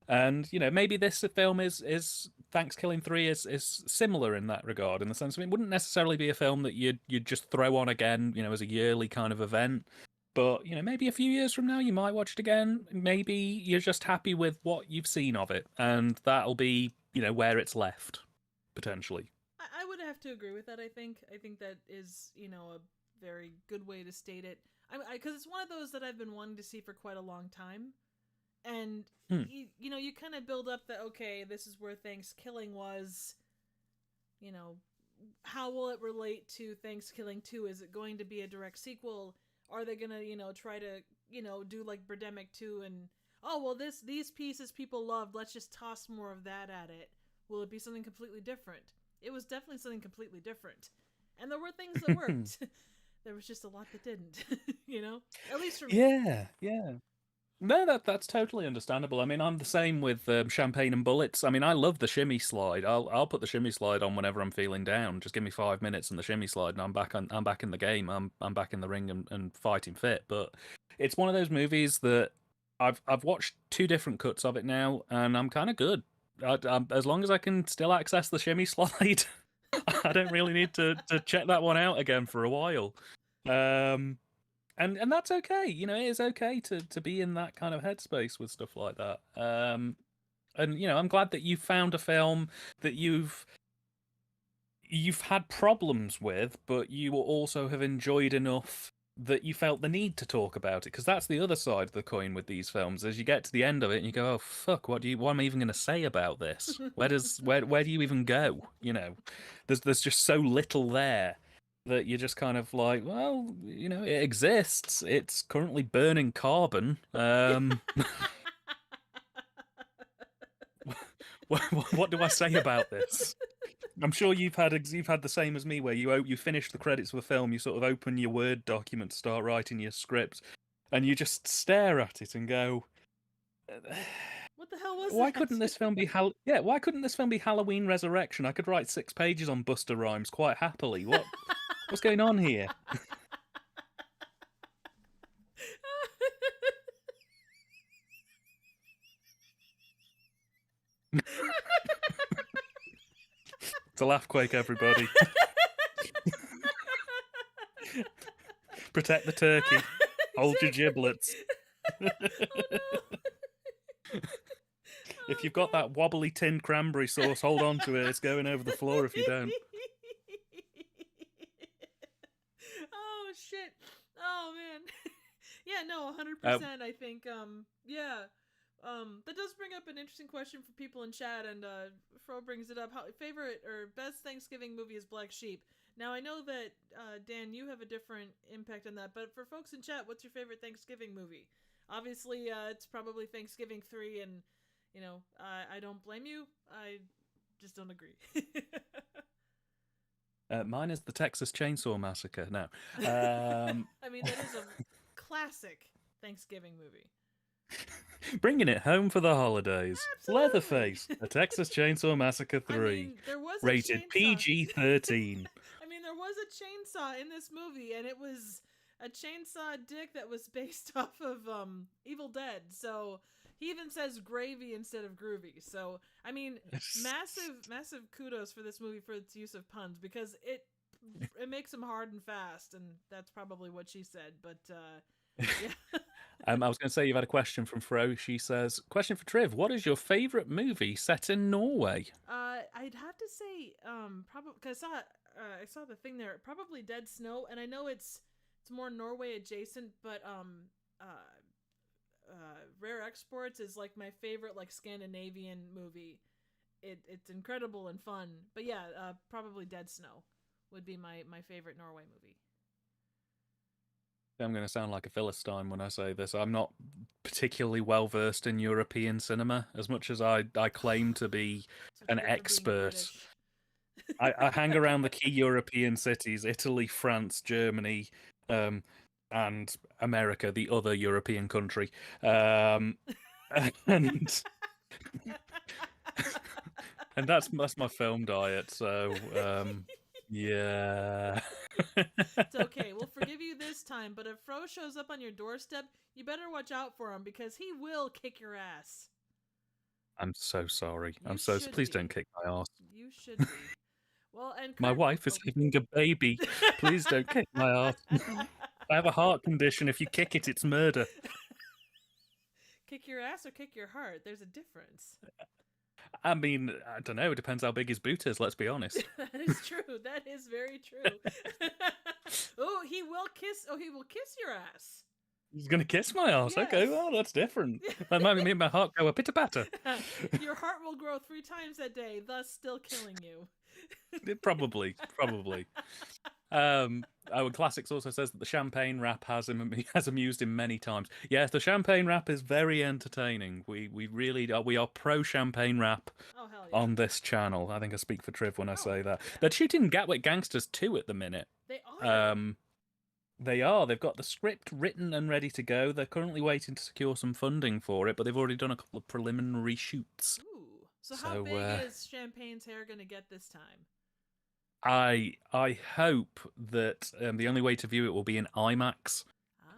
And maybe this film is Thankskilling 3 is similar in that regard, in the sense of it wouldn't necessarily be a film that you'd just throw on again, as a yearly kind of event. But maybe a few years from now you might watch it again. Maybe you're just happy with what you've seen of it, and that'll be where it's left, potentially. I would have to agree with that. I think that is a very good way to state it. Because it's one of those that I've been wanting to see for quite a long time. And you kind of build up that, okay, this is where Thankskilling was. How will it relate to Thankskilling 2? Is it going to be a direct sequel? Are they gonna try to do like Birdemic 2 and, oh well, these pieces people loved, let's just toss more of that at it? Will it be something completely different? It was definitely something completely different, And there were things that worked. There was just a lot that didn't, at least for me. Yeah, yeah. No, that's totally understandable. I mean, I'm the same with Champagne and Bullets. I mean, I love the shimmy slide. I'll put the shimmy slide on whenever I'm feeling down. Just give me 5 minutes and the shimmy slide, and I'm back in the game. I'm back in the ring and fighting fit. But it's one of those movies that I've watched 2 different cuts of it now, and I'm kind of good. As long as I can still access the shimmy slide, I don't really need to check that one out again for a while. And that's okay. It is okay to be in that kind of headspace with stuff like that. And I'm glad that you found a film that you've had problems with, but you also have enjoyed enough that you felt the need to talk about it. Because that's the other side of the coin with these films. As you get to the end of it, and you go, "Oh fuck, what am I even going to say about this? Where do you even go?" There's just so little there that you're just kind of like, well, it exists. It's currently burning carbon. What do I say about this? I'm sure you've had the same as me, where you finish the credits of a film, you sort of open your Word document to start writing your script, and you just stare at it and go, what the hell was why that? couldn't this film be why couldn't this film be Halloween Resurrection? I could write 6 pages on Busta Rhymes quite happily. What's going on here? It's a laugh quake, everybody. Protect the turkey. Hold your giblets. Oh, no. If you've got that wobbly tinned cranberry sauce, hold on to it. It's going over the floor if you don't. Oh, shit. Oh, man. Yeah, no, 100%. I think, yeah. That does bring up an interesting question for people in chat, and Fro brings it up. Favorite or best Thanksgiving movie is Black Sheep. Now, I know that, Dan, you have a different impact on that, but for folks in chat, what's your favorite Thanksgiving movie? Obviously, it's probably Thanksgiving 3, and, I don't blame you. I just don't agree. Mine is the Texas Chainsaw Massacre. No. I mean, that is a classic Thanksgiving movie. Bringing it home for the holidays. Absolutely. Leatherface, The Texas Chainsaw Massacre 3. I mean, there was rated PG-13. I mean, there was a chainsaw in this movie, and it was a chainsaw dick that was based off of Evil Dead. So he even says gravy instead of groovy. So, I mean, massive kudos for this movie for its use of puns, because it makes them hard and fast, and that's probably what she said. But yeah. I was going to say, you've had a question from Fro. She says, question for Triv, what is your favourite movie set in Norway? I'd have to say, probably, because I saw the thing there, probably Dead Snow, and I know it's more Norway adjacent, but Rare Exports is like my favorite like Scandinavian movie. It's incredible and fun. But yeah, probably Dead Snow would be my favorite Norway movie. I'm going to sound like a Philistine when I say this. I'm not particularly well versed in European cinema, as much as I claim to be an expert. I hang around the key European cities: Italy, France, Germany, and America, the other European country. And that's my film diet. So yeah. It's okay. We'll forgive you this time, but if Fro shows up on your doorstep, you better watch out for him, because he will kick your ass. I'm so sorry. Please don't kick my ass. You should be. Well, and my wife is having a baby. Please don't kick my ass. I have a heart condition. If you kick it, it's murder. Kick your ass or kick your heart? There's a difference. I mean, I don't know. It depends how big his boot is, let's be honest. That is true. That is very true. He will kiss your ass. He's going to kiss my ass. Yes. Okay, well, that's different. That might make my heart go a pitter-patter. Your heart will grow 3 times a day, thus still killing you. Probably. Our classics also says that the champagne rap has amused him many times. Yes, the champagne rap is very entertaining. We really are. We are pro champagne rap Oh hell yeah. on this channel. I think I speak for Triv when I say that. Yeah. They're shooting Gatwick Gangsters 2 at the minute. They are. They are. They've got the script written and ready to go. They're currently waiting to secure some funding for it, but they've already done a couple of preliminary shoots. Ooh. So how big is Champagne's hair going to get this time? I hope that the only way to view it will be in IMAX,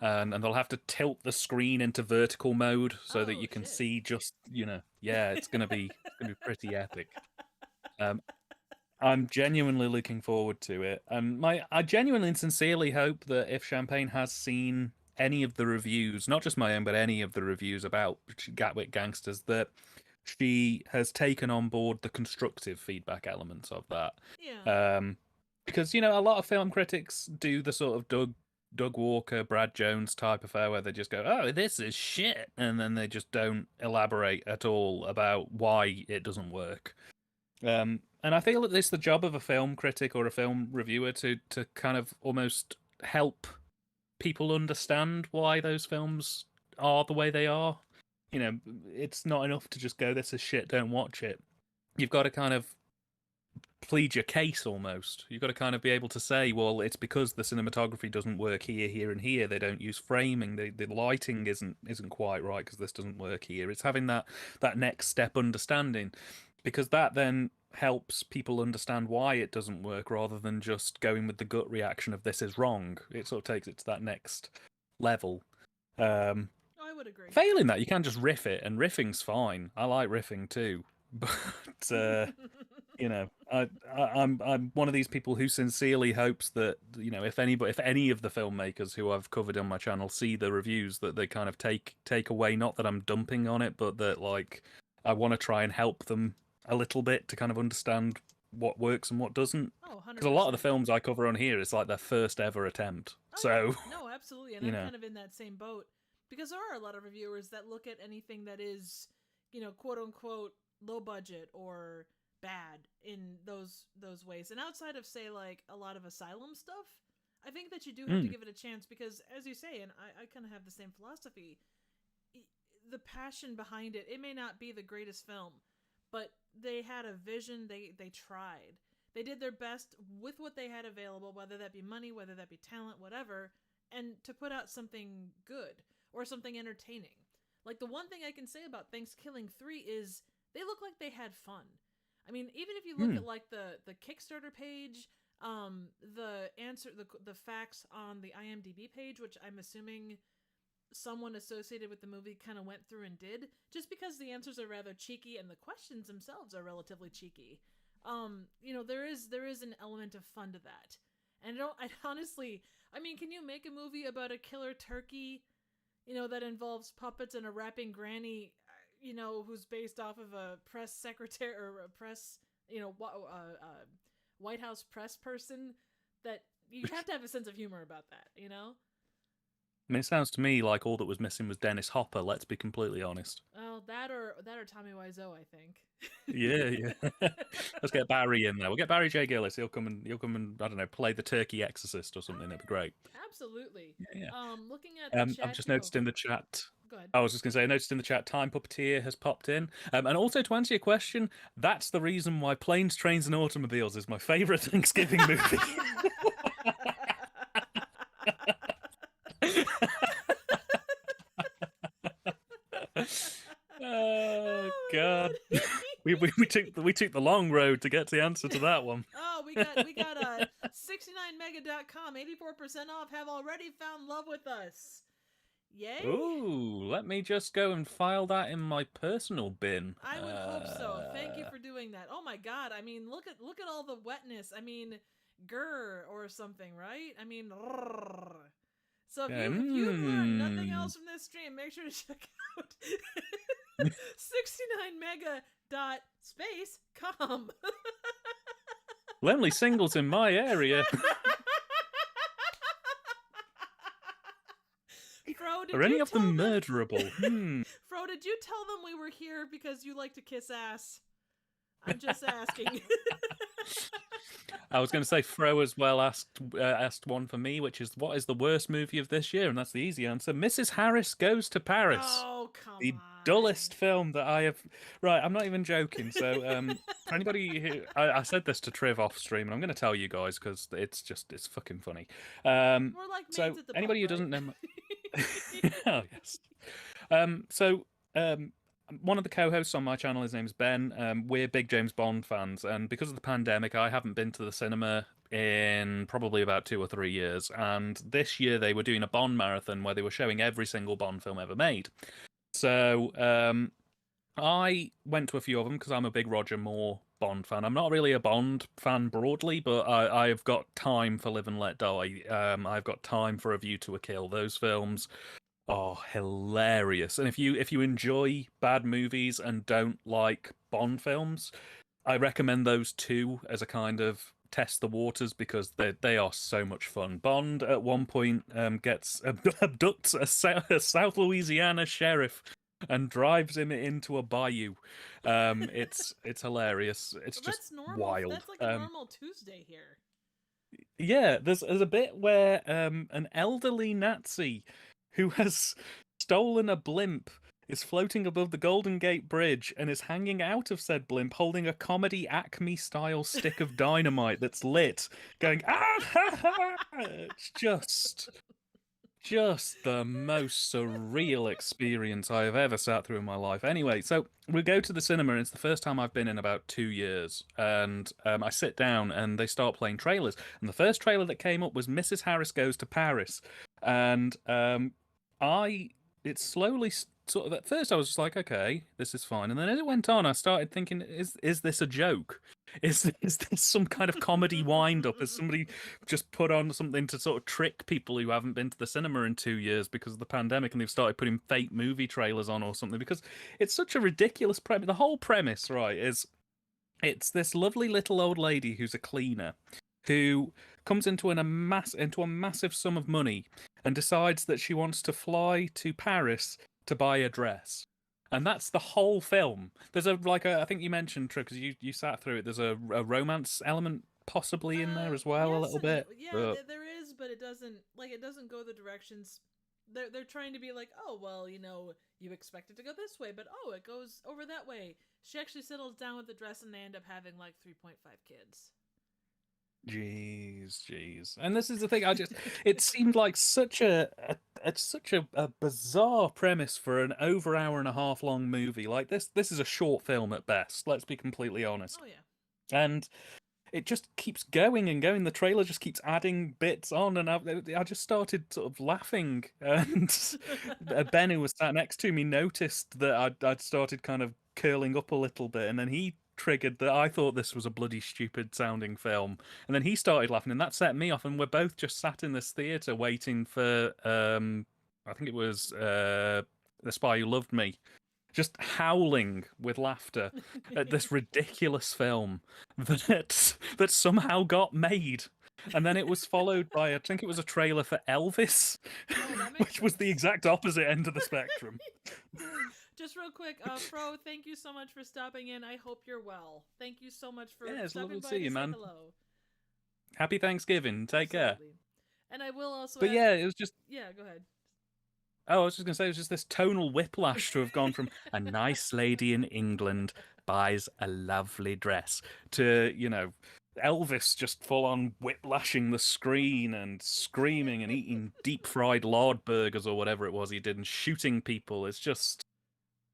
and they'll have to tilt the screen into vertical mode so that you can see just yeah, it's gonna be pretty epic. I'm genuinely looking forward to it, and I genuinely and sincerely hope that if Champagne has seen any of the reviews, not just my own, but any of the reviews about Gatwick Gangsters, that she has taken on board the constructive feedback elements of that. Yeah. Because a lot of film critics do the sort of Doug Walker, Brad Jones type affair where they just go, "Oh, this is shit," and then they just don't elaborate at all about why it doesn't work. And I feel that it's the job of a film critic or a film reviewer to kind of almost help people understand why those films are the way they are. It's not enough to just go, "This is shit, don't watch it." You've got to kind of plead your case almost. You've got to kind of be able to say, well, it's because the cinematography doesn't work here, here, and here. They don't use framing. The lighting isn't quite right because this doesn't work here. It's having that next step understanding, because that then helps people understand why it doesn't work rather than just going with the gut reaction of "this is wrong." It sort of takes it to that next level. I would agree. Failing that, you can just riff it, and riffing's fine. I like riffing too, but I'm one of these people who sincerely hopes that if any of the filmmakers who I've covered on my channel see the reviews, that they kind of take away, not that I'm dumping on it, but that I want to try and help them a little bit to kind of understand what works and what doesn't. Because a lot of the films I cover on here is like their first ever attempt. No, absolutely, and I'm kind of in that same boat, because there are a lot of reviewers that look at anything that is, quote unquote, low budget or bad in those ways. And outside of, say, like a lot of asylum stuff, I think that you do have to give it a chance, because, as you say, and I kind of have the same philosophy, the passion behind it may not be the greatest film, but they had a vision. They tried. They did their best with what they had available, whether that be money, whether that be talent, whatever, and to put out something good or something entertaining. Like, the one thing I can say about Thankskilling 3 is they look like they had fun. I mean, even if you look at like the Kickstarter page, the facts on the IMDb page, which I'm assuming someone associated with the movie kind of went through and did, just because the answers are rather cheeky and the questions themselves are relatively cheeky. There is an element of fun to that. And I honestly, I mean, can you make a movie about a killer turkey, that involves puppets and a rapping granny, who's based off of a press secretary or a press, White House press person? That you have to have a sense of humor about that, I mean, it sounds to me like all that was missing was Dennis Hopper. Let's be completely honest. Oh, that or Tommy Wiseau, I think. Yeah. Let's get Barry in there. We'll get Barry J. Gillis. He'll come and I don't know, play the Turkey Exorcist or something. That'd be great. Absolutely. Yeah. Looking at the chat, I've just noticed in the chat. Go ahead. I was just going to say, I noticed in the chat, Time Puppeteer has popped in. And also, to answer your question, that's the reason why Planes, Trains, and Automobiles is my favourite Thanksgiving movie. Oh God! we took the long road to get the answer to that one. Oh, we got 69mega.com 84% off. Have already found love with us. Yay! Ooh, let me just go and file that in my personal bin. I would hope so. Thank you for doing that. Oh my God! I mean, look at all the wetness. I mean, grr or something, right? I mean. Rrr. So if you've learned nothing else from this stream, make sure to check out 69mega.space.com. Lonely singles in my area. Fro, are any of them murderable? Fro, did you tell them we were here because you like to kiss ass? I'm just asking. I was going to say Fro as well asked one for me, which is what is the worst movie of this year, and that's the easy answer. Mrs. Harris Goes to Paris. Oh, come The on. dullest film that I have. Right, I'm not even joking. So, for anybody who I said this to Triv off stream, and I'm going to tell you guys because it's fucking funny. We're like So maids at the anybody pub, who doesn't right? know, oh yes. So one of the co-hosts on my channel, his name's Ben. We're big James Bond fans, and because of the pandemic, I haven't been to the cinema in probably about 2 or 3 years. And this year they were doing a Bond marathon where they were showing every single Bond film ever made. So I went to a few of them because I'm a big Roger Moore Bond fan. I'm not really a Bond fan broadly, but I've got time for Live and Let Die. I've got time for A View to a Kill. Those films are hilarious. And if you enjoy bad movies and don't like Bond films, I recommend those two as a kind of test the waters because they are so much fun. Bond at one point gets abducts a South Louisiana sheriff and drives him into a bayou. It's hilarious. It's Well, just that's normal. wild. That's like a normal Tuesday here. Yeah, there's a bit where an elderly Nazi who has stolen a blimp is floating above the Golden Gate Bridge and is hanging out of said blimp holding a comedy Acme style stick of dynamite that's lit, going ah ha ha. It's just the most surreal experience I have ever sat through in my life. Anyway, so we go to the cinema, and it's the first time I've been in about 2 years. And I sit down, and they start playing trailers. And the first trailer that came up was Mrs. Harris Goes to Paris. And it slowly sort of, at first I was just like, okay, this is fine. And then as it went on, I started thinking, is this a joke? Is this some kind of comedy wind-up? Has somebody just put on something to sort of trick people who haven't been to the cinema in 2 years because of the pandemic, and they've started putting fake movie trailers on or something? Because it's such a ridiculous premise. The whole premise, right, is it's this lovely little old lady who's a cleaner who comes into a massive sum of money and decides that she wants to fly to Paris to buy a dress. And that's the whole film. There's I think you mentioned, Trick, because you sat through it. There's a romance element possibly in there as well, a yes little and bit. yeah, there is, but it doesn't go the directions. They're trying to be like, oh well, you expect it to go this way, but oh, it goes over that way. She actually settles down with the dress, and they end up having like 3.5 kids. Jeez. And this is the thing, it seemed like such a bizarre premise for an over hour and a half long movie. Like this is a short film at best, let's be completely honest. Oh yeah. And it just keeps going and going. The trailer just keeps adding bits on, and I just started sort of laughing. And Ben, who was sat next to me, noticed that I'd started kind of curling up a little bit, and then he triggered that I thought this was a bloody stupid sounding film, and then he started laughing, and that set me off. And we're both just sat in this theater waiting for I think it was The Spy Who Loved Me, just howling with laughter at this ridiculous film that somehow got made. And then it was followed by, I think it was a trailer for Elvis, which was the exact opposite end of the spectrum. Just real quick, Fro, thank you so much for stopping in. I hope you're well. Thank you so much for it's stopping lovely by to see you, man. hello. Happy Thanksgiving. Take care. And I will also But yeah, it was just... Yeah, go ahead. Oh, I was just going to say, it was just this tonal whiplash to have gone from a nice lady in England buys a lovely dress to, Elvis just full on whiplashing the screen and screaming and eating deep fried lard burgers or whatever it was he did and shooting people. It's just...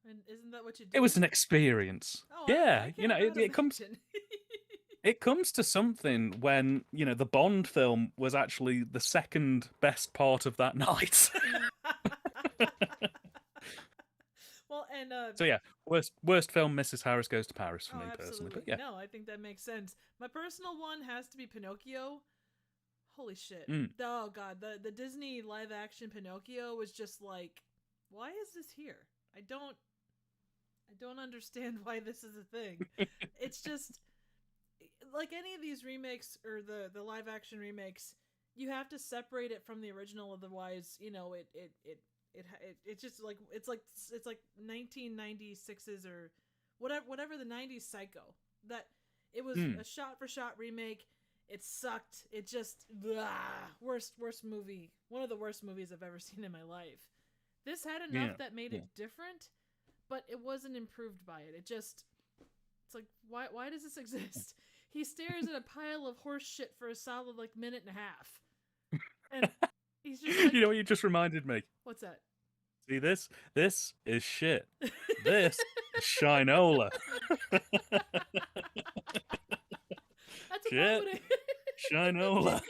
And isn't that what you did? It was an experience. Oh, yeah, it comes... It comes to something when, the Bond film was actually the second best part of that night. Well, and so yeah, worst film, Mrs. Harris Goes to Paris for me absolutely. personally. But yeah, no, I think that makes sense. My personal one has to be Pinocchio. Holy shit! Oh god, the Disney live action Pinocchio was just like, why is this here? I don't understand why this is a thing. It's just like any of these remakes or the live action remakes, you have to separate it from the original, otherwise, it's just like it's like 1996's or whatever the 90s Psycho, that it was a shot for shot remake. It sucked. It just worst movie. One of the worst movies I've ever seen in my life. This had enough that made it different, but it wasn't improved by it. It's like, why does this exist? He stares at a pile of horse shit for a solid like minute and a half. And he's just like, you know what you just reminded me? What's that? See this? This is shit. This is Shinola. That's shit. about it. Shinola.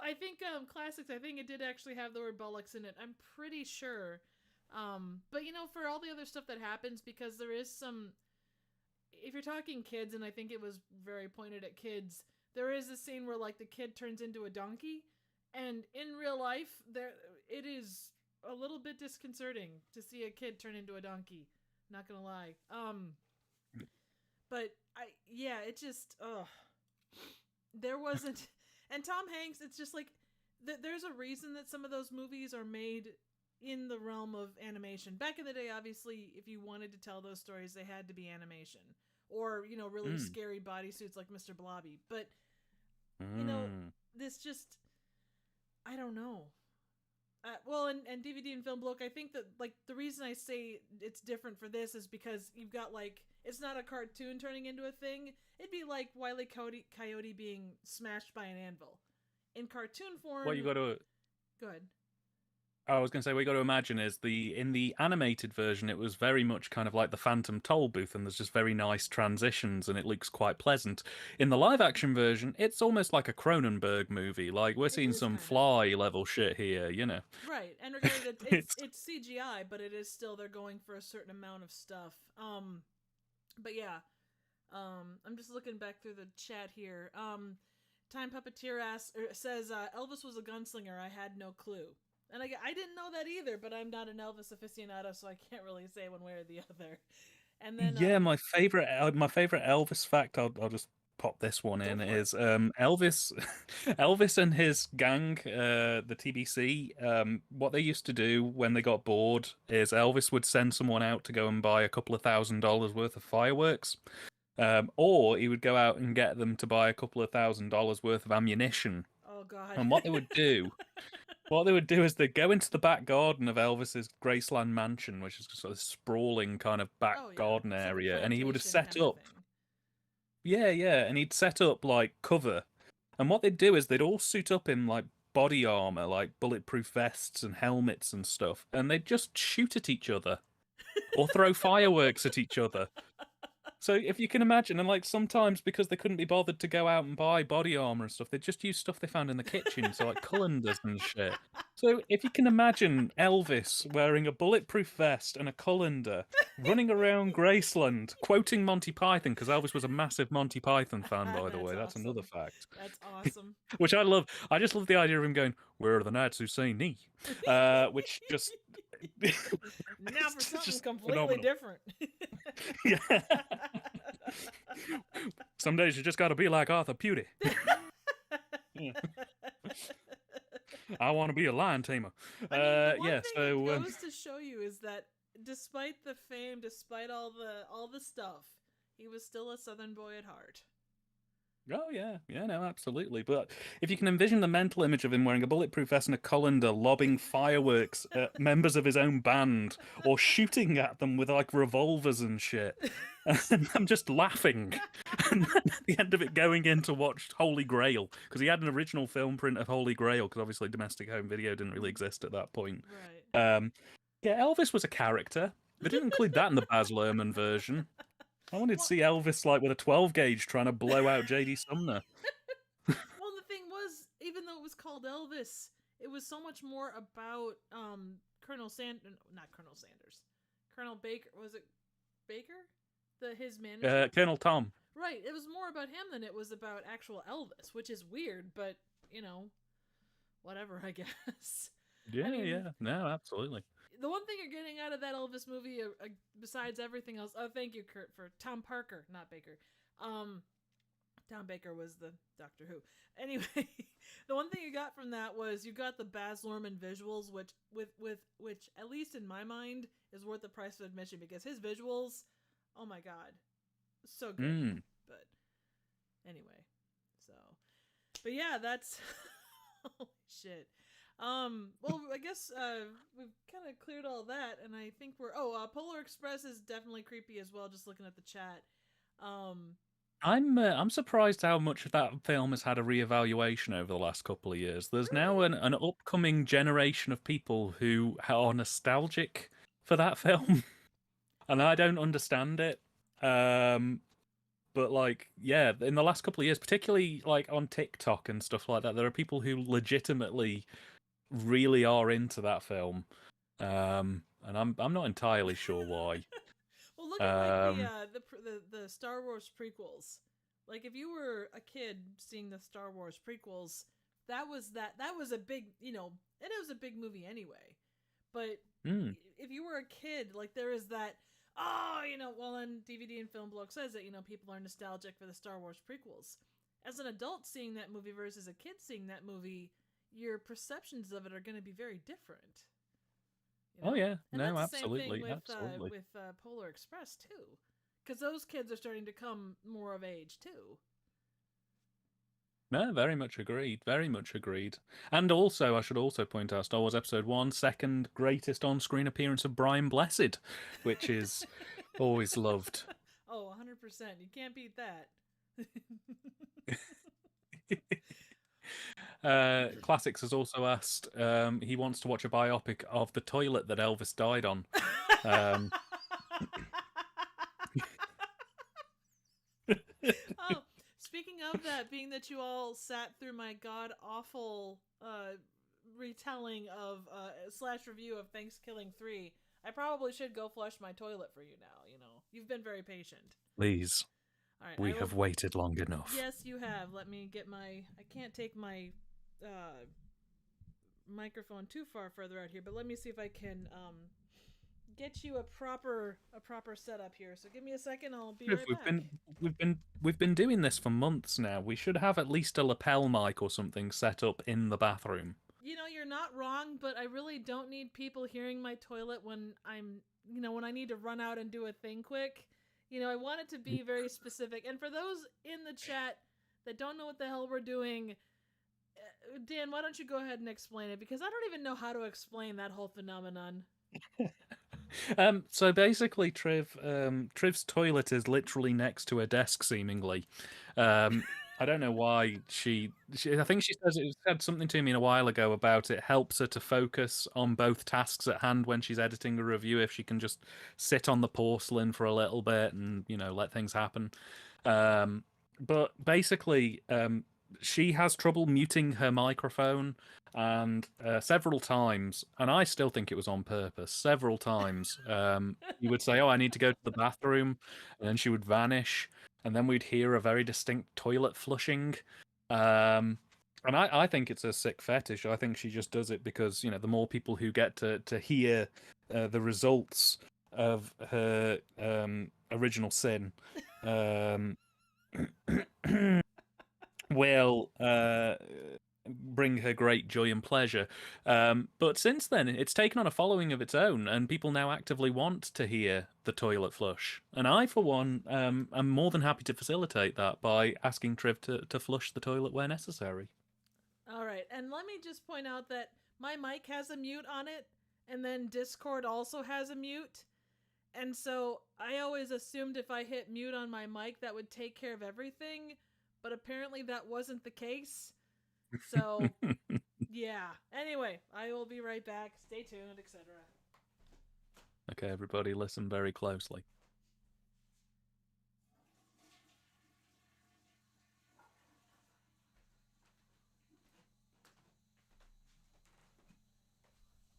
I think classics. I think it did actually have the word bollocks in it. I'm pretty sure. But for all the other stuff that happens, because there is some. If you're talking kids, and I think it was very pointed at kids, there is a scene where like the kid turns into a donkey, and in real life, it is a little bit disconcerting to see a kid turn into a donkey. Not gonna lie. But it just there wasn't. And Tom Hanks, it's just like, there's a reason that some of those movies are made in the realm of animation. Back in the day, obviously, if you wanted to tell those stories, they had to be animation. Or, really scary bodysuits like Mr. Blobby. But, this just, I don't know. And DVD and film bloke, I think that, like, the reason I say it's different for this is because you've got, like, it's not a cartoon turning into a thing. It'd be like Wile E. Coyote being smashed by an anvil. In cartoon form... What you got to... Go ahead. I was going to say, what you got to imagine is in the animated version, it was very much kind of like the Phantom Toll Booth, and there's just very nice transitions, and it looks quite pleasant. In the live-action version, it's almost like a Cronenberg movie. Like, we're seeing some Fly-level shit here, Right, and regarding it's CGI, but it is still, they're going for a certain amount of stuff. But yeah, I'm just looking back through the chat here. Time Puppeteer says, Elvis was a gunslinger. I had no clue. And I didn't know that either, but I'm not an Elvis aficionado, so I can't really say one way or the other. And then my favorite Elvis fact, I'll just pop this one in, is Elvis Elvis and his gang, the TBC, what they used to do when they got bored is Elvis would send someone out to go and buy a couple of $1,000s worth of fireworks, or he would go out and get them to buy a couple of $1,000s worth of ammunition. Oh God. And what they would do is they'd go into the back garden of Elvis's Graceland mansion, which is just a sprawling kind of back garden area, and he would have set up. And he'd set up like cover. And what they'd do is they'd all suit up in like body armor, like bulletproof vests and helmets and stuff, and they'd just shoot at each other or throw fireworks at each other. So if you can imagine, and like sometimes because they couldn't be bothered to go out and buy body armor and stuff, they just used stuff they found in the kitchen, so like colanders and shit. So if you can imagine Elvis wearing a bulletproof vest and a colander, running around Graceland, quoting Monty Python, because Elvis was a massive Monty Python fan, by the way. That's awesome. Another fact. That's awesome. Which I love. I just love the idea of him going, "Where are the Nats who say knee?" Which just... Now for something completely different. Yeah. Some days you just got to be like Arthur Pewdy. Yeah. I want to be a lion tamer. The one thing it goes to show you is that despite the fame, despite all the stuff, he was still a Southern boy at heart. Oh, yeah. Yeah, no, absolutely. But if you can envision the mental image of him wearing a bulletproof vest and a colander, lobbing fireworks at members of his own band, or shooting at them with, like, revolvers and shit, and I'm just laughing. And then at the end of it, going in to watch Holy Grail, because he had an original film print of Holy Grail, because obviously domestic home video didn't really exist at that point. Right. Yeah, Elvis was a character. They didn't include that in the Baz Luhrmann version. I wanted to see Elvis like with a 12 gauge trying to blow out J.D. Sumner. Well, the thing was, even though it was called Elvis, it was so much more about Colonel Baker. Was it Baker? His manager? Colonel Tom. Right. It was more about him than it was about actual Elvis, which is weird, but, whatever, I guess. Yeah, no, absolutely. The one thing you're getting out of that Elvis movie, besides everything else, thank you, Kurt, for Tom Parker, not Baker. Tom Baker was the Doctor Who. Anyway, the one thing you got from that was you got the Baz Luhrmann visuals, which at least in my mind is worth the price of admission, because his visuals, oh my god, So good. But anyway, so, but yeah, that's holy shit. Well, I guess we've kind of cleared all that, and I think we're. Polar Express is definitely creepy as well. Just looking at the chat. I'm surprised how much of that film has had a reevaluation over the last couple of years. There's now an upcoming generation of people who are nostalgic for that film, and I don't understand it. But like, yeah, in the last couple of years, particularly like on TikTok and stuff like that, there are people who legitimately really are into that film, and I'm not entirely sure why. Well, look at like the Star Wars prequels. Like if you were a kid seeing the Star Wars prequels, that was a big, and it was a big movie anyway. But if you were a kid, like there is that, well, and DVD and Film Blog says that, people are nostalgic for the Star Wars prequels. As an adult seeing that movie versus a kid seeing that movie, your perceptions of it are going to be very different. Oh yeah, and no, that's the same absolutely, thing with, absolutely. With Polar Express too, because those kids are starting to come more of age too. No, very much agreed. Very much agreed. And also, I should also point out Star Wars Episode 1, second greatest on-screen appearance of Brian Blessed, which is always loved. Oh, 100%. You can't beat that. Classics has also asked, he wants to watch a biopic of the toilet that Elvis died on. Oh, speaking of that, being that you all sat through my god-awful retelling of / review of Thankskilling 3, I probably should go flush my toilet for you now, You've been very patient. Please. All right, we have waited long enough. Yes, you have. Let me get I can't take my microphone too far further out here, but let me see if I can get you a proper setup here. So give me a second, I'll be right back. We've been doing this for months now. We should have at least a lapel mic or something set up in the bathroom. You're not wrong, but I really don't need people hearing my toilet when I'm, when I need to run out and do a thing quick. I want it to be very specific. And for those in the chat that don't know what the hell we're doing, Dan, why don't you go ahead and explain it? Because I don't even know how to explain that whole phenomenon. So basically, Triv's toilet is literally next to her desk, seemingly. I don't know why she I think she said something to me a while ago about it helps her to focus on both tasks at hand when she's editing a review, if she can just sit on the porcelain for a little bit and, let things happen. But basically, she has trouble muting her microphone, and several times, and I still think it was on purpose, several times, you would say, oh, I need to go to the bathroom, and then she would vanish, and then we'd hear a very distinct toilet flushing. And I think it's a sick fetish. I think she just does it because, the more people who get to hear the results of her original sin will bring her great joy and pleasure. But since then, it's taken on a following of its own, and people now actively want to hear the toilet flush. And I, for one, am more than happy to facilitate that by asking Triv to flush the toilet where necessary. All right, and let me just point out that my mic has a mute on it, and then Discord also has a mute. And so I always assumed if I hit mute on my mic, that would take care of everything. But apparently that wasn't the case. So, yeah. Anyway, I will be right back. Stay tuned, etc. Okay, everybody, listen very closely.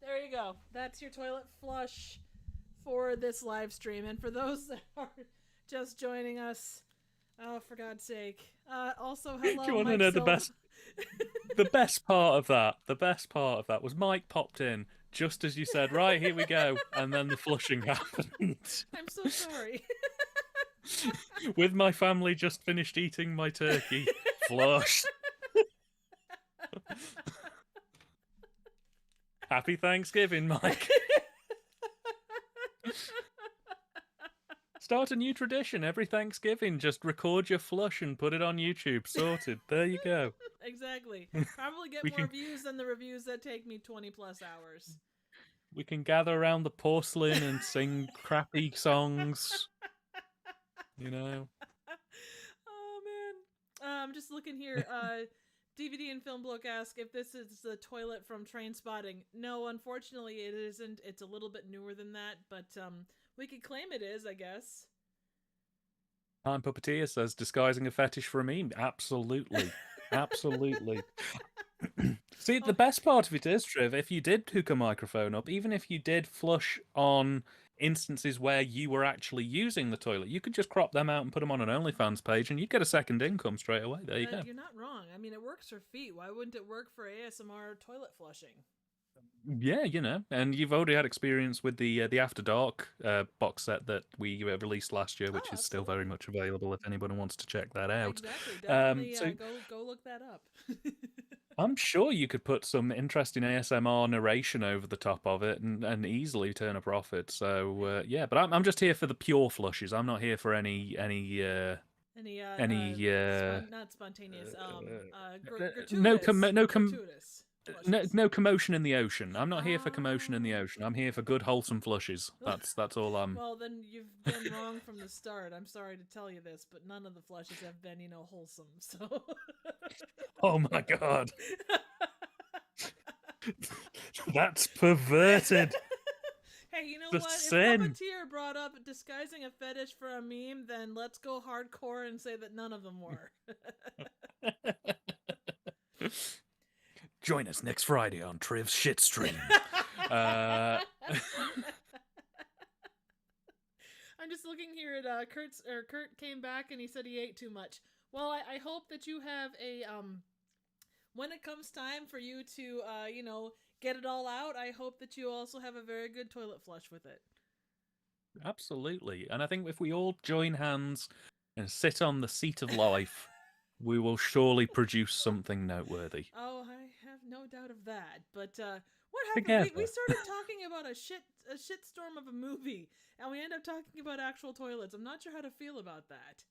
There you go. That's your toilet flush for this live stream. And for those that are just joining us, oh, for God's sake. Also, hello, Do you want Mike to know Silva. the best? The best part of that was Mike popped in just as you said, right, here we go, and then the flushing happened. I'm so sorry. With my family just finished eating my turkey, flush. Happy Thanksgiving, Mike. Start a new tradition every Thanksgiving. Just record your flush and put it on YouTube. Sorted. There you go. Exactly. Probably get We more can views than the reviews that take me 20 plus hours. we can gather around the porcelain and sing crappy songs. You know. Oh man. I'm just looking here. DVD and Film Bloke ask if this is the toilet from Train Spotting. No, unfortunately it isn't. It's a little bit newer than that, but we could claim it is, I guess. Time Puppeteer says disguising a fetish for a meme. Absolutely. Absolutely. See, the best part of it is, Triv, if you did hook a microphone up, even if you did flush on instances where you were actually using the toilet, you could just crop them out and put them on an OnlyFans page and you'd get a second income straight away. There you go. You're not wrong. I mean, it works for feet. Why wouldn't it work for ASMR toilet flushing? Yeah, you know, and you've already had experience with the After Dark box set that we released last year, which is still very much available if anybody wants to check that out. Exactly. Definitely So go look that up. I'm sure you could put some interesting ASMR narration over the top of it and easily turn a profit. So yeah, but I'm just here for the pure flushes. I'm not here for any not spontaneous gratuitous no commotion in the ocean. I'm not here for commotion in the ocean. I'm here for good wholesome flushes. That's all I'm. Well, then you've been wrong from the start. I'm sorry to tell you this, but none of the flushes have been, wholesome. So. Oh my god. That's perverted. Hey, you know the what? Sin. If Puppeteer brought up disguising a fetish for a meme, then let's go hardcore and say that none of them were. Join us next Friday on Triv's Shit Stream. I'm just looking here at Kurt came back and he said he ate too much. Well, I hope that you have a when it comes time for you to get it all out, I hope that you also have a very good toilet flush with it. Absolutely. And I think if we all join hands and sit on the seat of life, we will surely produce something noteworthy. Oh, I have no doubt of that. But what happened? We started talking about a shitstorm of a movie, and we end up talking about actual toilets. I'm not sure how to feel about that.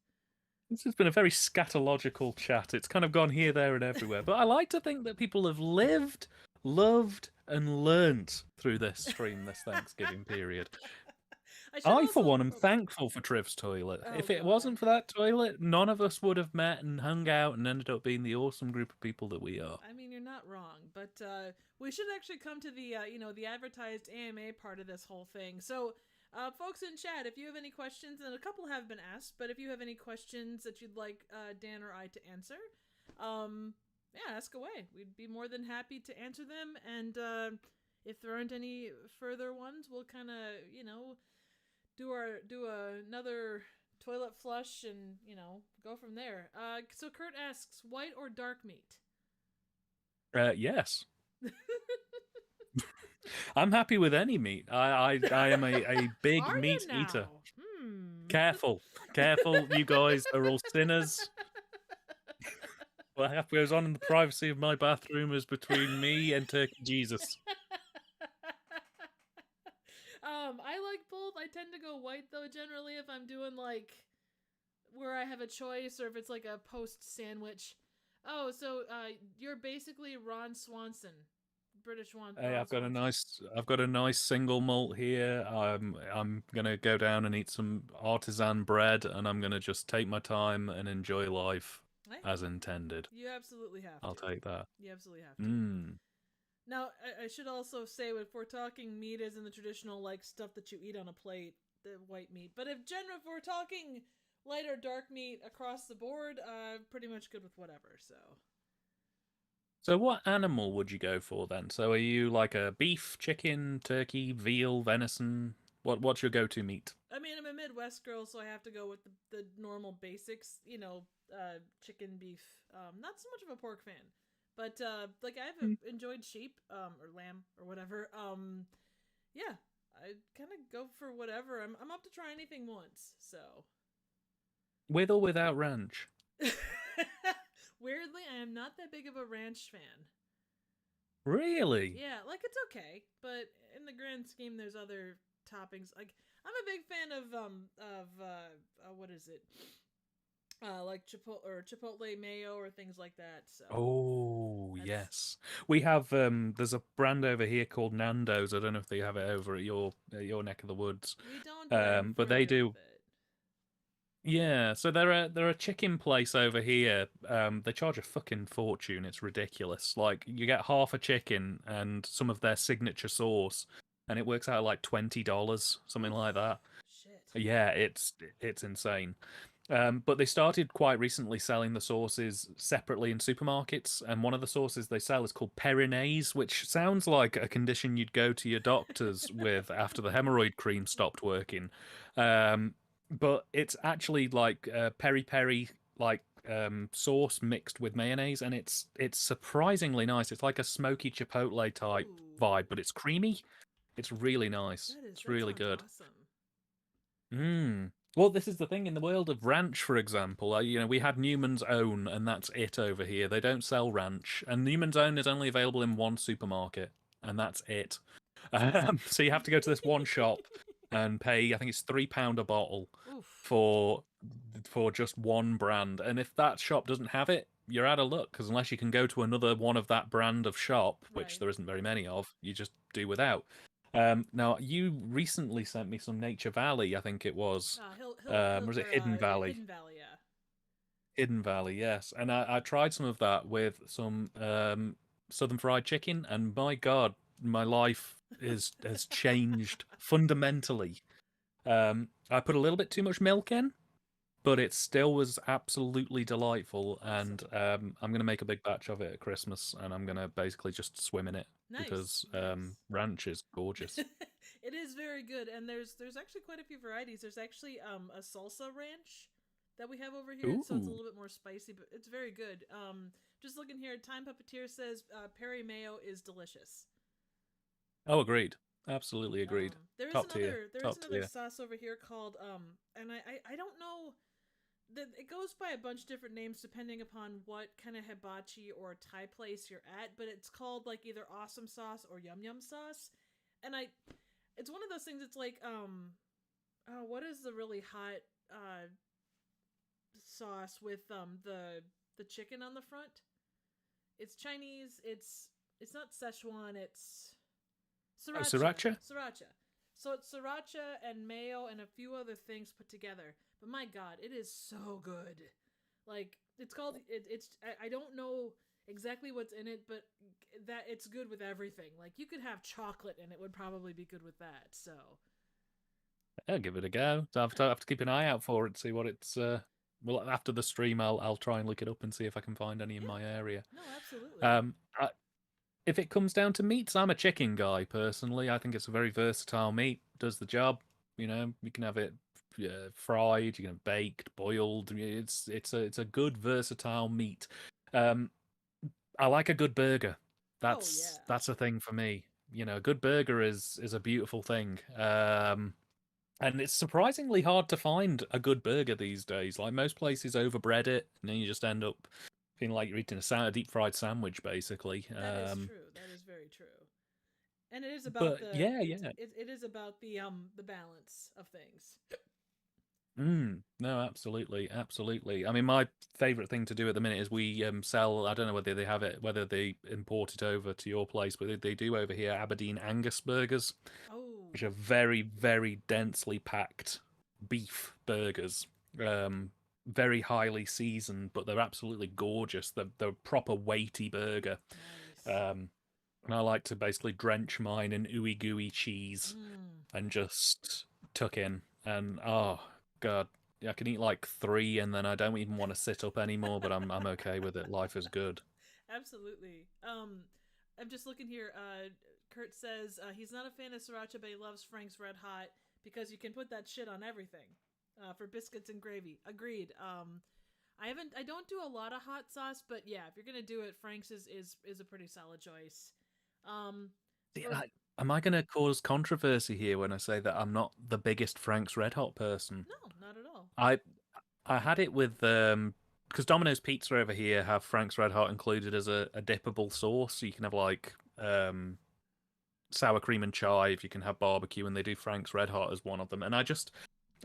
This has been a very scatological chat. It's kind of gone here, there, and everywhere. But I like to think that people have lived, loved, and learnt through this stream this Thanksgiving period. I for one, am thankful for Triv's toilet. If it wasn't for that toilet, none of us would have met and hung out and ended up being the awesome group of people that we are. I mean, you're not wrong, but we should actually come to the the advertised AMA part of this whole thing. So, folks in chat, if you have any questions, and a couple have been asked, but if you have any questions that you'd like Dan or I to answer, yeah, ask away. We'd be more than happy to answer them, and if there aren't any further ones, we'll kind of do another toilet flush and go from there. So Kurt asks, white or dark meat? Yes. I'm happy with any meat. I am a big meat eater. Careful, you guys are all sinners. What goes on in the privacy of my bathroom is between me and Turkey Jesus. I like both. I tend to go white though generally if I'm doing where I have a choice or if it's like a post sandwich. Oh, so you're basically Ron Swanson, British one. Hey, I've got a nice single malt here. I'm gonna go down and eat some artisan bread, and I'm gonna just take my time and enjoy life as intended. You absolutely have to. I'll take that. You absolutely have to. Now, I should also say, if we're talking meat as in the traditional, stuff that you eat on a plate, the white meat. But if we're talking light or dark meat across the board, pretty much good with whatever, so. So what animal would you go for then? So are you like a beef, chicken, turkey, veal, venison? What's your go-to meat? I mean, I'm a Midwest girl, so I have to go with the normal basics, chicken, beef. Not so much of a pork fan. But I've enjoyed sheep or lamb or whatever. Yeah, I kind of go for whatever. I'm up to try anything once. So with or without ranch? Weirdly, I am not that big of a ranch fan. Really? Yeah, it's okay, but in the grand scheme, there's other toppings. I'm a big fan what is it? Like Chipotle mayo or things like that. So Oh, that's yes. We have there's a brand over here called Nando's. I don't know if they have it over at your neck of the woods. we don't, but I'm But they familiar do. with it. Yeah, so they're a chicken place over here. They charge a fucking fortune. It's ridiculous. Like you get half a chicken and some of their signature sauce, and it works out like $20, something Oof, like that. shit. Yeah, it's insane. But they started quite recently selling the sauces separately in supermarkets, and one of the sauces they sell is called Perinase, which sounds like a condition you'd go to your doctors with after the hemorrhoid cream stopped working. Um, but it's actually like peri peri like sauce mixed with mayonnaise, and it's surprisingly nice. It's like a smoky chipotle type Ooh, vibe, but it's creamy. It's really nice. It's that really sounds good. awesome. Mm. Well, this is the thing in the world of ranch, for example. We had Newman's Own, and that's it over here. They don't sell ranch, and Newman's Own is only available in one supermarket, and that's it. So you have to go to this one shop and pay. I think it's £3 a bottle Oof. for just one brand, and if that shop doesn't have it, you're out of luck. Because unless you can go to another one of that brand of shop, which Right. there isn't very many of, you just do without. Now, you recently sent me some Nature Valley, I think it was. Hill Was it or Hidden Valley? Hidden Valley, yeah. Hidden Valley, yes. And I tried some of that with some Southern Fried Chicken, and my God, my life has changed fundamentally. I put a little bit too much milk in, but it still was absolutely delightful. And Awesome. I'm going to make a big batch of it at Christmas, and I'm going to basically just swim in it Nice, because nice. ranch is gorgeous. It is very good, and there's actually quite a few varieties. There's actually a salsa ranch that we have over here, so it's a Ooh. little bit more spicy, but it's very good. Just looking here, Time Puppeteer says Perry Mayo is delicious. Oh, agreed. Absolutely agreed. Top tier. There is Top another tier. sauce over here called and I don't know that it goes by a bunch of different names depending upon what kind of hibachi or Thai place you're at, but it's called like either awesome sauce or yum yum sauce, and it's one of those things. It's like oh, what is the really hot sauce with the chicken on the front? It's Chinese. It's not Szechuan. It's Oh, sriracha. sriracha? Sriracha. So it's sriracha and mayo and a few other things put together. But my God, it is so good. Like it's called. It's I don't know exactly what's in it, but that it's good with everything. Like you could have chocolate and it would probably be good with that. So I'll give it a go. So I have to keep an eye out for it, see what it's. Well, after the stream, I'll try and look it up and see if I can find any in yeah, my area. no, absolutely. Um, I, if it comes down to meats, I'm a chicken guy personally. I think it's a very versatile meat. Does the job. You can have it fried, you can have it baked, boiled. It's a good versatile meat. Um, I like a good burger. Oh yeah. That's a thing for me. A good burger is a beautiful thing. And it's surprisingly hard to find a good burger these days. Like most places overbread it, and then you just end up feeling like you're eating a deep fried sandwich, basically. That is true. That is very true. And it is about But yeah, yeah. it is about the balance of things. No, absolutely, absolutely. I mean, my favorite thing to do at the minute is we sell. I don't know whether they have it, whether they import it over to your place, but they do over here Aberdeen Angus burgers, Oh, which are very, very densely packed beef burgers. Very highly seasoned, but they're absolutely gorgeous. They're a proper weighty burger. nice. And I like to basically drench mine in ooey gooey cheese Mm. and just tuck in. And oh god, I can eat like three, and then I don't even want to sit up anymore. But I'm okay with it. Life is good. Absolutely. I'm just looking here. Kurt says he's not a fan of sriracha, but he loves Frank's Red Hot because you can put that shit on everything. For biscuits and gravy. Agreed. I don't do a lot of hot sauce, but yeah, if you're gonna do it, Frank's is a pretty solid choice. Um, See, for am I going to cause controversy here when I say that I'm not the biggest Frank's Red Hot person? no, not at all. I I had it with because Domino's Pizza over here have Frank's Red Hot included as a dippable sauce, so you can have like sour cream and chive. You can have barbecue, and they do Frank's Red Hot as one of them. And I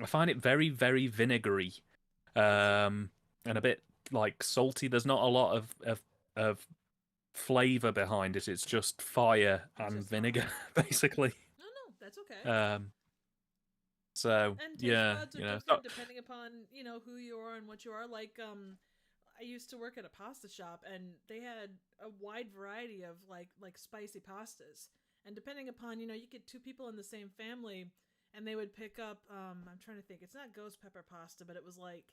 find it very, very vinegary, and a bit like salty. There's not a lot of flavor behind it. It's just fire and vinegar, basically. No, that's okay. So And taste yeah, buds are different depending upon, you know, who you are and what you are. Like, I used to work at a pasta shop, and they had a wide variety of like spicy pastas. And depending upon, you know, you get two people in the same family, and they would pick up. I'm trying to think. It's not ghost pepper pasta, but it was like,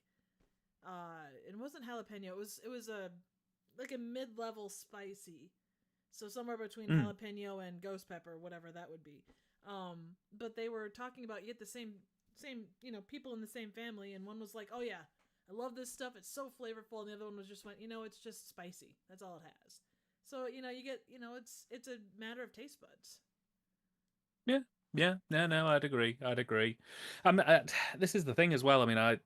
it wasn't jalapeno. It was a like a mid-level spicy, so somewhere between jalapeno and ghost pepper, whatever that would be. But they were talking about yet the same you know, people in the same family, and one was like, "Oh yeah, I love this stuff. It's so flavorful," and the other one was just went, "You know, it's just spicy. That's all it has." So you know, you get, you know, it's a matter of taste buds. Yeah, no, I'd agree. This is the thing as well. I mean, I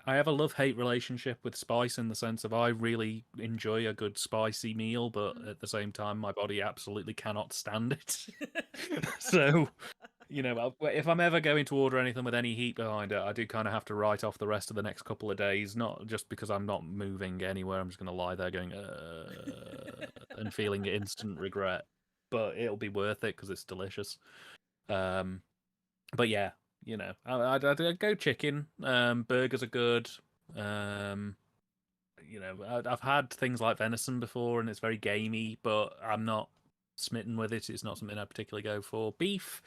have a love-hate relationship with spice in the sense of I really enjoy a good spicy meal, but at the same time, my body absolutely cannot stand it. So, you know, if I'm ever going to order anything with any heat behind it, I do kind of have to write off the rest of the next couple of days, not just because I'm not moving anywhere. I'm just going to lie there going, and feeling instant regret. But it'll be worth it because it's delicious. But yeah, you know, I'd go chicken. Burgers are good. You know, I've had things like venison before, and it's very gamey, but I'm not smitten with it. It's not something I particularly go for. Beef.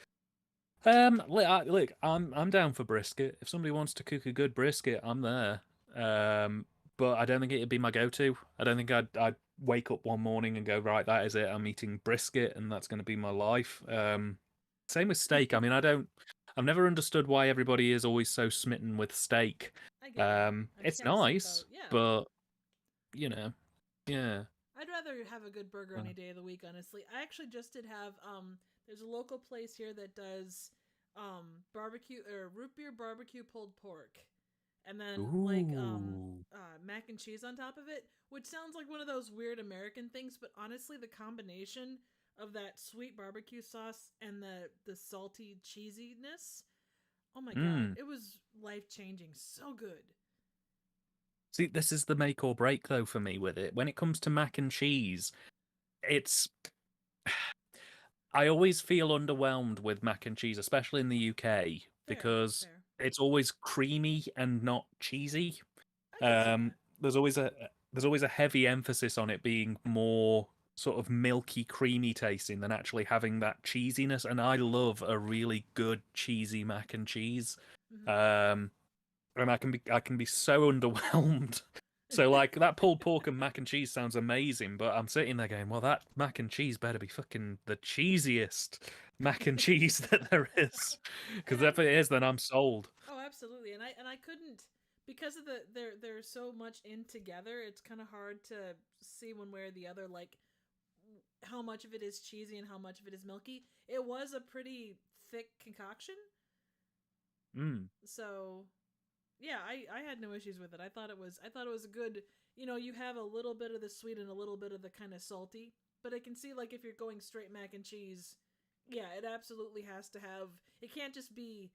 Look, I'm down for brisket. If somebody wants to cook a good brisket, I'm there. But I don't think it'd be my go-to. I don't think I'd wake up one morning and go, right, that is it. I'm eating brisket, and that's going to be my life. Same with steak. I mean, I've never understood why everybody is always so smitten with steak. I get that. It's nice, Yeah. but you know, yeah. I'd rather have a good burger any day of the week, honestly. I actually just did have there's a local place here that does barbecue or root beer barbecue pulled pork. And then mac and cheese on top of it, which sounds like one of those weird American things, but honestly the combination of that sweet barbecue sauce and the salty cheesiness, oh my god, it was life-changing. So good. See, this is the make or break though for me with it. When it comes to mac and cheese, it's I always feel underwhelmed with mac and cheese, especially in the UK, because it's always creamy and not cheesy. There's always a heavy emphasis on it being more sort of milky, creamy tasting than actually having that cheesiness. And I love a really good cheesy mac and cheese. And I can be so underwhelmed. So like that pulled pork and mac and cheese sounds amazing, but I'm sitting there going, well, that mac and cheese better be fucking the cheesiest mac and cheese that there is, because if it is, then I'm sold. Oh, absolutely. And I couldn't, because of they're so much in together. It's kind of hard to see one way or the other, like how much of it is cheesy and how much of it is milky. It was a pretty thick concoction. So yeah, I had no issues with it. I thought it was a good, you know, you have a little bit of the sweet and a little bit of the kind of salty, but I can see, like, if you're going straight mac and cheese, yeah, it absolutely has to have, it can't just be,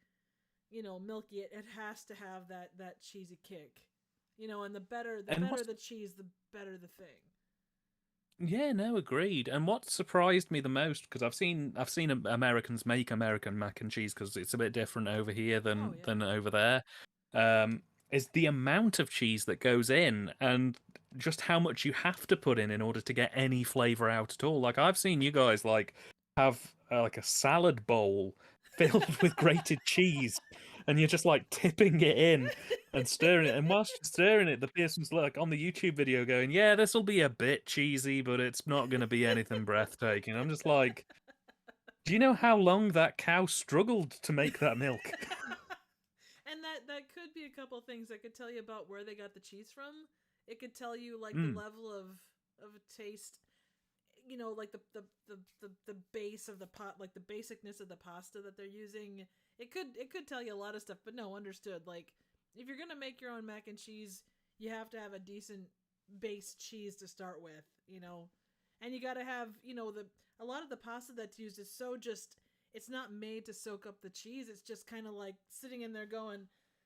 you know, milky. It has to have that cheesy kick. You know, and the better the cheese, the better the thing. Yeah, no, agreed. And what surprised me the most, because I've seen Americans make American mac and cheese because it's a bit different over here than over there. Is the amount of cheese that goes in and just how much you have to put in order to get any flavor out at all. Like I've seen you guys like have like a salad bowl filled with grated cheese, and you're just like tipping it in and stirring it. And whilst you're stirring it, the person's like on the YouTube video going, "Yeah, this will be a bit cheesy, but it's not going to be anything breathtaking." I'm just like, do you know how long that cow struggled to make that milk? And that could be a couple things. That could tell you about where they got the cheese from. It could tell you like the level of taste, you know, like the base of the pot, like the basicness of the pasta that they're using. It could tell you a lot of stuff, but no, understood. Like if you're gonna make your own mac and cheese, you have to have a decent base cheese to start with, you know. and you got to have, a lot of the pasta that's used is so just, it's not made to soak up the cheese. It's just kind of like sitting in there going,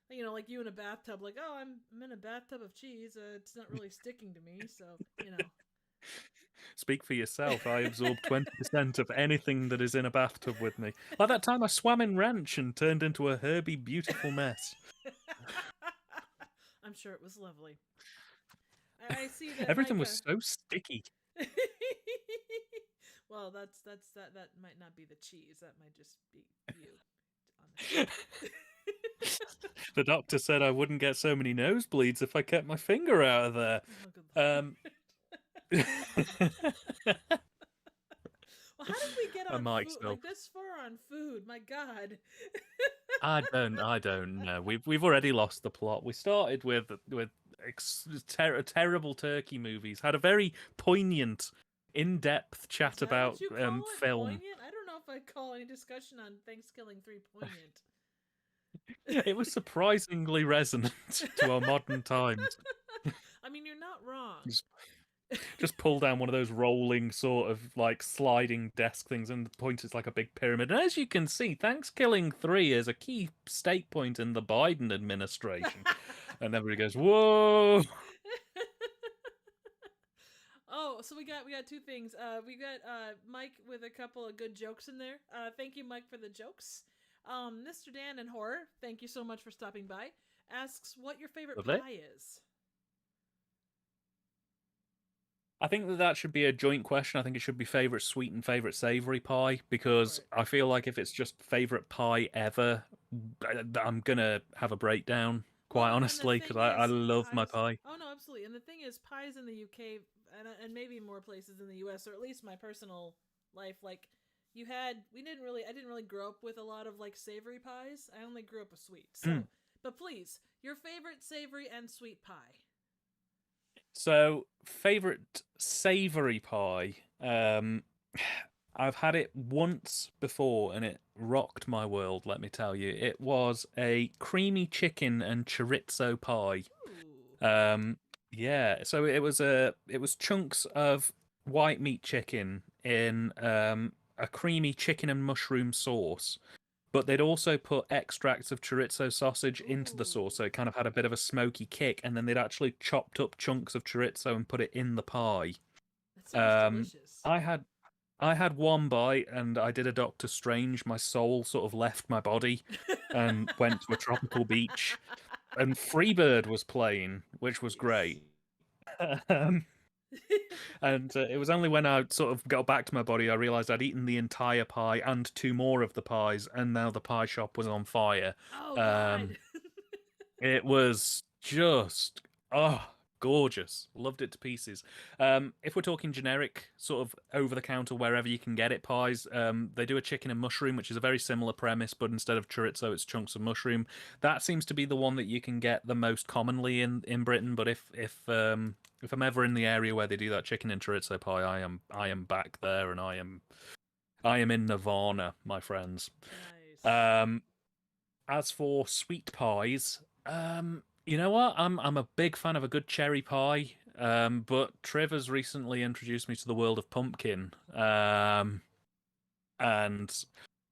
like you in a bathtub, like, oh, I'm in a bathtub of cheese. It's not really sticking to me, so. Speak for yourself. I absorb 20% of anything that is in a bathtub with me. Like that time I swam in ranch and turned into a herby, beautiful mess. I'm sure it was lovely. I see that Everything Micah. was so sticky. Well, that might not be the cheese. That might just be you. The doctor said I wouldn't get so many nosebleeds if I kept my finger out of there. Oh, well, how did we get on food? Like this far on food? My God. I don't know. We've already lost the plot. We started with terrible turkey movies. Had a very poignant, in-depth chat about film. Poignant? I don't know if I'd call any discussion on Thankskilling 3 poignant. It was surprisingly resonant to our modern times. I mean, you're not wrong. Just pull down one of those rolling sort of like sliding desk things, and the point is like a big pyramid. And as you can see, Thankskilling 3 is a key stake point in the Biden administration. And everybody goes, whoa! Oh, so we got two things. We got Mike with a couple of good jokes in there. Thank you, Mike, for the jokes. Mr. Dan and Horror, thank you so much for stopping by. Asks what your favorite pie is. I think that should be a joint question. I think it should be favorite sweet and favorite savory pie, because I feel like if it's just favorite pie ever, I'm gonna have a breakdown, quite honestly, because I love my pie. Oh no, absolutely. And the thing is, pies in the UK and maybe more places in the US, or at least my personal life, like I didn't really grow up with a lot of like savory pies. I only grew up with sweet. So, but please, your favorite savory and sweet pie. So, favorite savory pie. I've had it once before and it rocked my world, let me tell you. It was a creamy chicken and chorizo pie. Yeah, so it was chunks of white meat chicken in a creamy chicken and mushroom sauce. But they'd also put extracts of chorizo sausage into the sauce, so it kind of had a bit of a smoky kick, and then they'd actually chopped up chunks of chorizo and put it in the pie. That sounds delicious. I had one bite, and I did a Doctor Strange. My soul sort of left my body and went to a tropical beach, and Freebird was playing, which was great. And it was only when I sort of got back to my body I realised I'd eaten the entire pie and two more of the pies, and now the pie shop was on fire. Oh, God. It was just gorgeous. Loved it to pieces. If we're talking generic, sort of over the counter wherever you can get it pies, they do a chicken and mushroom, which is a very similar premise, but instead of chorizo, it's chunks of mushroom. That seems to be the one that you can get the most commonly in Britain. But if I'm ever in the area where they do that chicken and chorizo pie, I am back there, and I am in Nirvana, my friends. Nice. As for sweet pies, you know what? I'm a big fan of a good cherry pie. But Trevor's recently introduced me to the world of pumpkin. And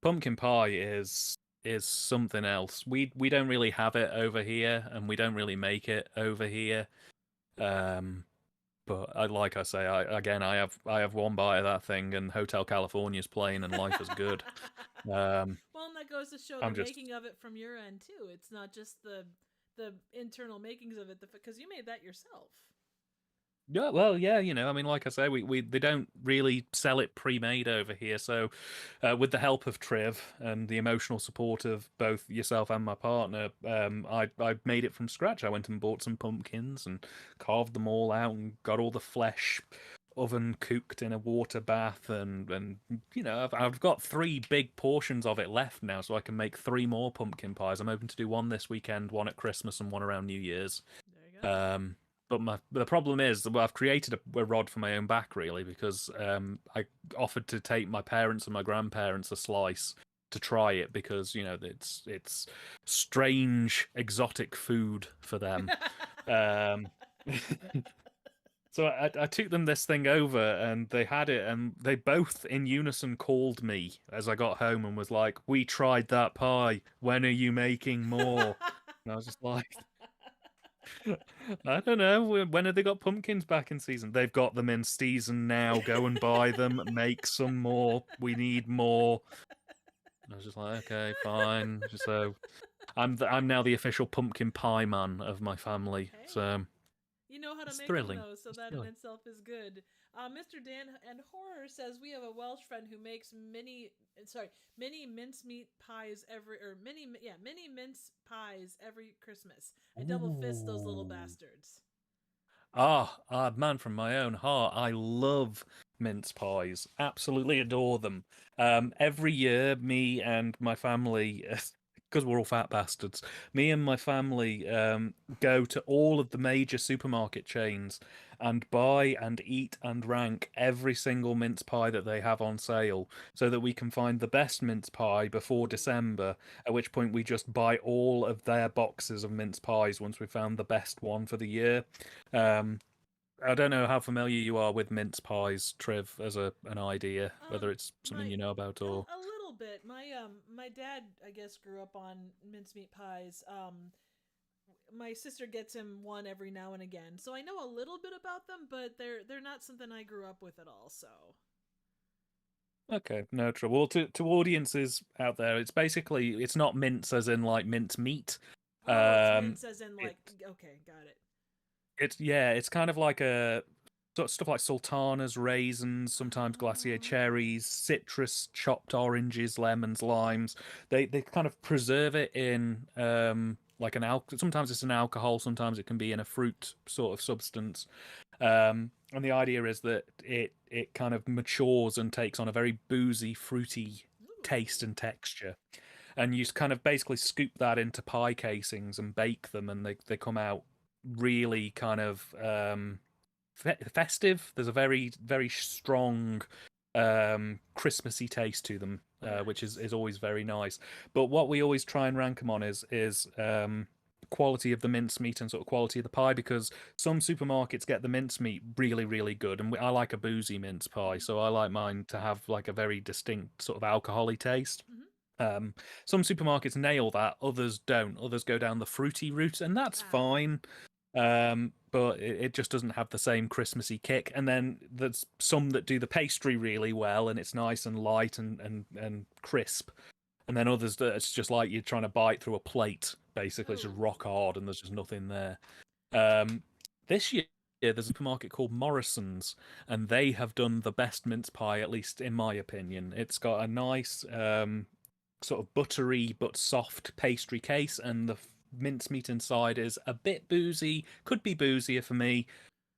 pumpkin pie is something else. We don't really have it over here, and we don't really make it over here. But like I say, I have one bite of that thing, and Hotel California's playing, and life is good. Well, and that goes to show the making of it from your end too. It's not just the internal makings of it, because you made that yourself. Yeah, well, yeah, I mean, like I say, they don't really sell it pre-made over here. So, with the help of Triv and the emotional support of both yourself and my partner, I made it from scratch. I went and bought some pumpkins and carved them all out and got all the flesh oven cooked in a water bath, and I've got 3 big portions of it left now, so I can make 3 more pumpkin pies. I'm hoping to do one this weekend, one at Christmas, and one around New Year's. There you go. But the problem is that I've created a rod for my own back, really, because I offered to take my parents and my grandparents a slice to try it, because it's strange exotic food for them. So I took them this thing over and they had it and they both in unison called me as I got home and was like, "We tried that pie. When are you making more?" And I was just like, I don't know. When have they got pumpkins back in season? They've got them in season now. Go and buy them. Make some more. We need more. And I was just like, okay, fine. So I'm now the official pumpkin pie man of my family. Hey, So you know how to it's make them thrilling. though, so It's that in thrilling. itself is good. Mr. Dan and Horror says we have a Welsh friend who makes mini mincemeat pies mini mince pies every Christmas. I double fist those little Ooh. bastards. Man from my own heart. I love mince pies. Absolutely adore them. Every year, me and my family, because we're all fat bastards, me and my family go to all of the major supermarket chains and buy and eat and rank every single mince pie that they have on sale so that we can find the best mince pie before Ooh. December, at which point we just buy all of their boxes of mince pies once we've found the best one for the year. Um, I don't know how familiar you are with mince pies, Triv, as an idea, whether it's something My you know about or. a little bit. My dad, I guess, grew up on mincemeat pies. My sister gets him one every now and again, so I know a little bit about them, but they're not something I grew up with at all. So, Okay, no trouble. Well, to audiences out there, it's not mince as in like mince meat. oh, it's Um, mince as in it like okay, got it. it's yeah, it's kind of like a sort of stuff like sultanas, raisins, sometimes glacier Oh, cherries, citrus, chopped oranges, lemons, limes. They kind of preserve it in like an sometimes it's an alcohol, sometimes it can be in a fruit sort of substance. And the idea is that it kind of matures and takes on a very boozy, fruity taste ooh, and texture. And you kind of basically scoop that into pie casings and bake them, and they come out really kind of festive. There's a very strong Christmassy taste to them, which nice. is always very nice. But what we always try and rank them on is quality of the mincemeat and sort of quality of the pie, because some supermarkets get the mincemeat really good, and I like a boozy mince pie, Mm-hmm. so I like mine to have like a very distinct sort of alcoholy taste. Mm-hmm. Um, some supermarkets nail that, others don't. Others go down the fruity route, and that's Ah, fine. But it just doesn't have the same Christmassy kick. And then there's some that do the pastry really well, and it's nice and light and crisp. And then others that it's just like you're trying to bite through a plate. Basically, it's just oh, rock hard, and there's just nothing there. Um, this year there's a supermarket called Morrison's, and they have done the best mince pie, at least in my opinion. It's got a nice sort of buttery but soft pastry case, and the mincemeat inside is a bit boozy. Could be boozier for me,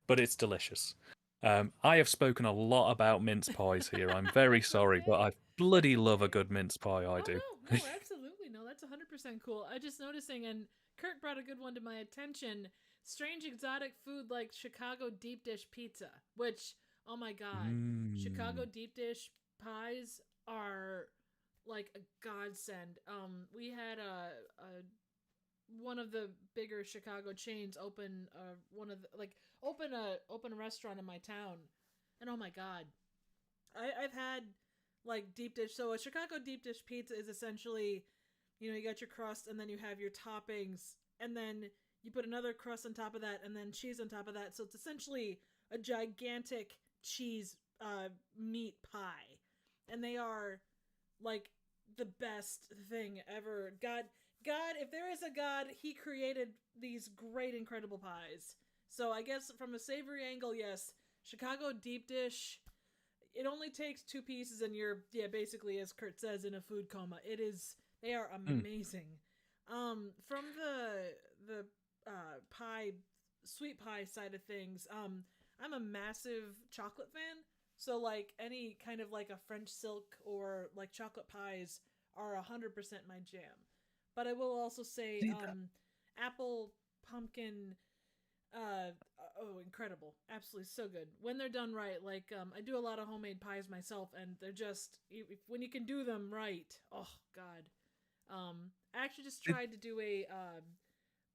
but it's delicious. I have spoken a lot about mince pies here. I'm very that's sorry, but okay. I That's bloody love a okay. good mince pie. I Oh do. no, absolutely no. That's 100% cool. I just noticing, and Kurt brought a good one to my attention. Strange exotic food like Chicago deep dish pizza, which oh my god, Chicago Mm. deep dish pies are like a godsend. We had a one of the bigger Chicago chains open one of the, like open a restaurant in my town, and oh my god, I've had like deep dish. So a Chicago deep dish pizza is essentially, you got your crust and then you have your toppings and then you put another crust on top of that and then cheese on top of that. So it's essentially a gigantic cheese meat pie, and they are like the best thing ever. God, if there is a God, He created these great, incredible pies. So I guess from a savory angle, yes, Chicago deep dish, it only takes two pieces and you're, yeah, basically, as Kurt says, in a food coma. They are Mm. amazing. From the pie, sweet pie side of things, I'm a massive chocolate fan. So like any kind of like a French silk or like chocolate pies are 100% my jam. But I will also say See that? apple pumpkin, oh, incredible, absolutely so good when they're done right. Like I do a lot of homemade pies myself, and they're just when you can do them right, oh god. I actually just It, tried to do a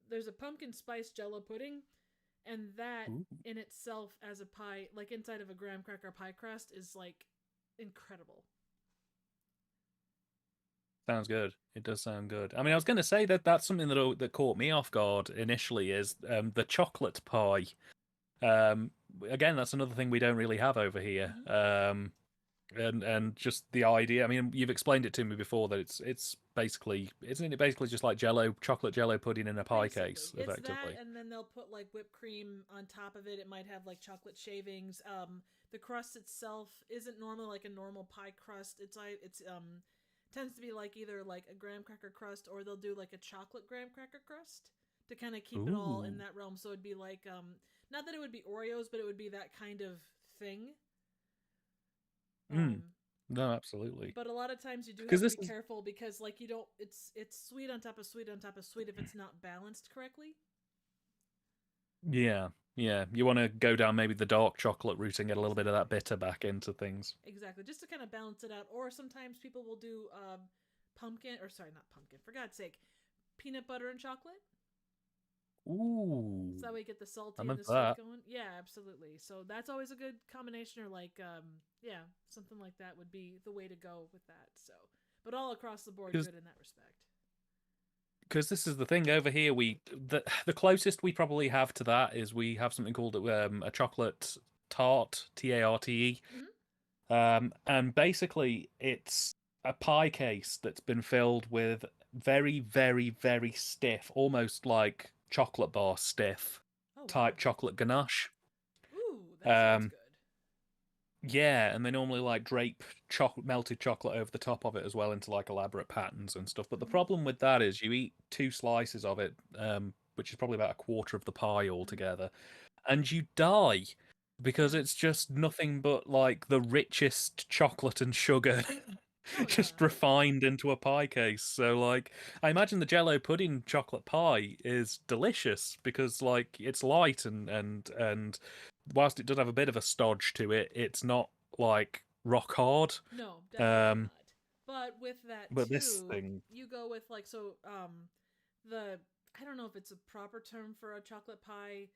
there's a pumpkin spice jello pudding, And that Ooh. in itself as a pie, like inside of a graham cracker pie crust, is like incredible. Sounds good. It does sound good. I mean, I was going to say that that's something that caught me off guard initially is the chocolate pie. Um, Again, that's another thing we don't really have over here. Mm-hmm. And just the idea. I mean, you've explained it to me before that it's basically isn't it basically just like Jello, chocolate Jello pudding in a pie Basically, case, it's that, effectively. and then they'll put like whipped cream on top of it. It might have like chocolate shavings. The crust itself isn't normally like a normal pie crust. It's tends to be like either like a graham cracker crust, or they'll do like a chocolate graham cracker crust to kind of keep it all in Ooh. that realm. So it'd be like not that it would be Oreos, but it would be that kind of thing. Mm. Um, No, absolutely. but a lot of times you do Because have to be this is careful because like you don't it's sweet on top of sweet on top of sweet if it's not balanced correctly. yeah, yeah. You want to go down maybe the dark chocolate route and get a little bit of that Exactly. bitter back into things. Exactly, just to kind of balance it out. Or sometimes people will do pumpkin, or sorry, not pumpkin. For God's sake, peanut butter and chocolate. Ooh, So that way you get the salty I'm and into the sweet that. going. Yeah, absolutely. So that's always a good combination. Or like, yeah, something like that would be the way to go with that. So, but all across the board, Because good in that respect. this is the thing over here. The closest we probably have to that is we have something called a chocolate tart, TARTE. Mm-hmm. And basically, it's a pie case that's been filled with very, very, very stiff, almost like chocolate bar stiff Oh type wow. chocolate ganache. Ooh, that sounds Um, good. yeah, and they normally like drape melted chocolate over the top of it as well into like elaborate patterns and stuff. But the Mm-hmm. problem with that is you eat two slices of it, which is probably about a quarter of the pie Mm-hmm. altogether, and you die because Yeah. it's just nothing but like the richest chocolate and sugar Oh yeah. just refined into a pie case. So like I imagine the Jello pudding chocolate pie is delicious because like it's light and whilst it does have a bit of a stodge to it, it's not like rock hard. No, definitely Um not. But with that but this too, thing you go with like the I don't know if it's a proper term for a chocolate pie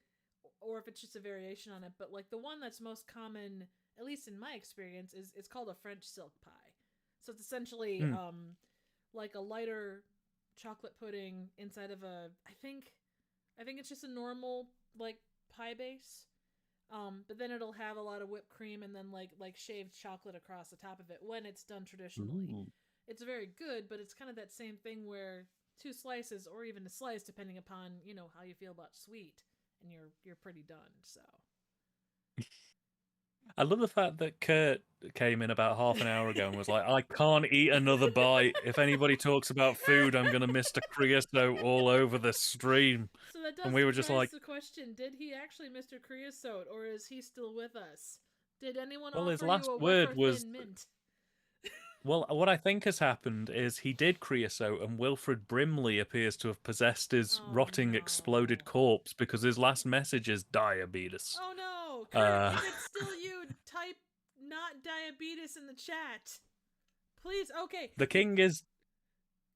or if it's just a variation on it, but like the one that's most common, at least in my experience, is it's called a French silk pie. So it's essentially mm, like a lighter chocolate pudding inside of a I think it's just a normal like pie base. But then it'll have a lot of whipped cream and then like shaved chocolate across the top of it when it's done traditionally. ooh. It's very good, but it's kind of that same thing where two slices or even a slice, depending upon how you feel about sweet, and you're pretty done. So I love the fact that Kurt came in about half an hour ago and was like, I can't eat another bite. If anybody talks about food, I'm going to Mr. Creosote all over the stream. So that And does we were just raise like, the question: did he actually Mr. Creosote, or is he still with us? Did anyone well, his offer you last a word wafer was, thin mint? well, what I think has happened is he did Creosote, and Wilfred Brimley appears to have possessed his Oh rotting, exploded no! corpse because his last message is diabetes. Oh no, Kurt! Uh, If it's still you, type not diabetes in the chat, please. Okay, the king is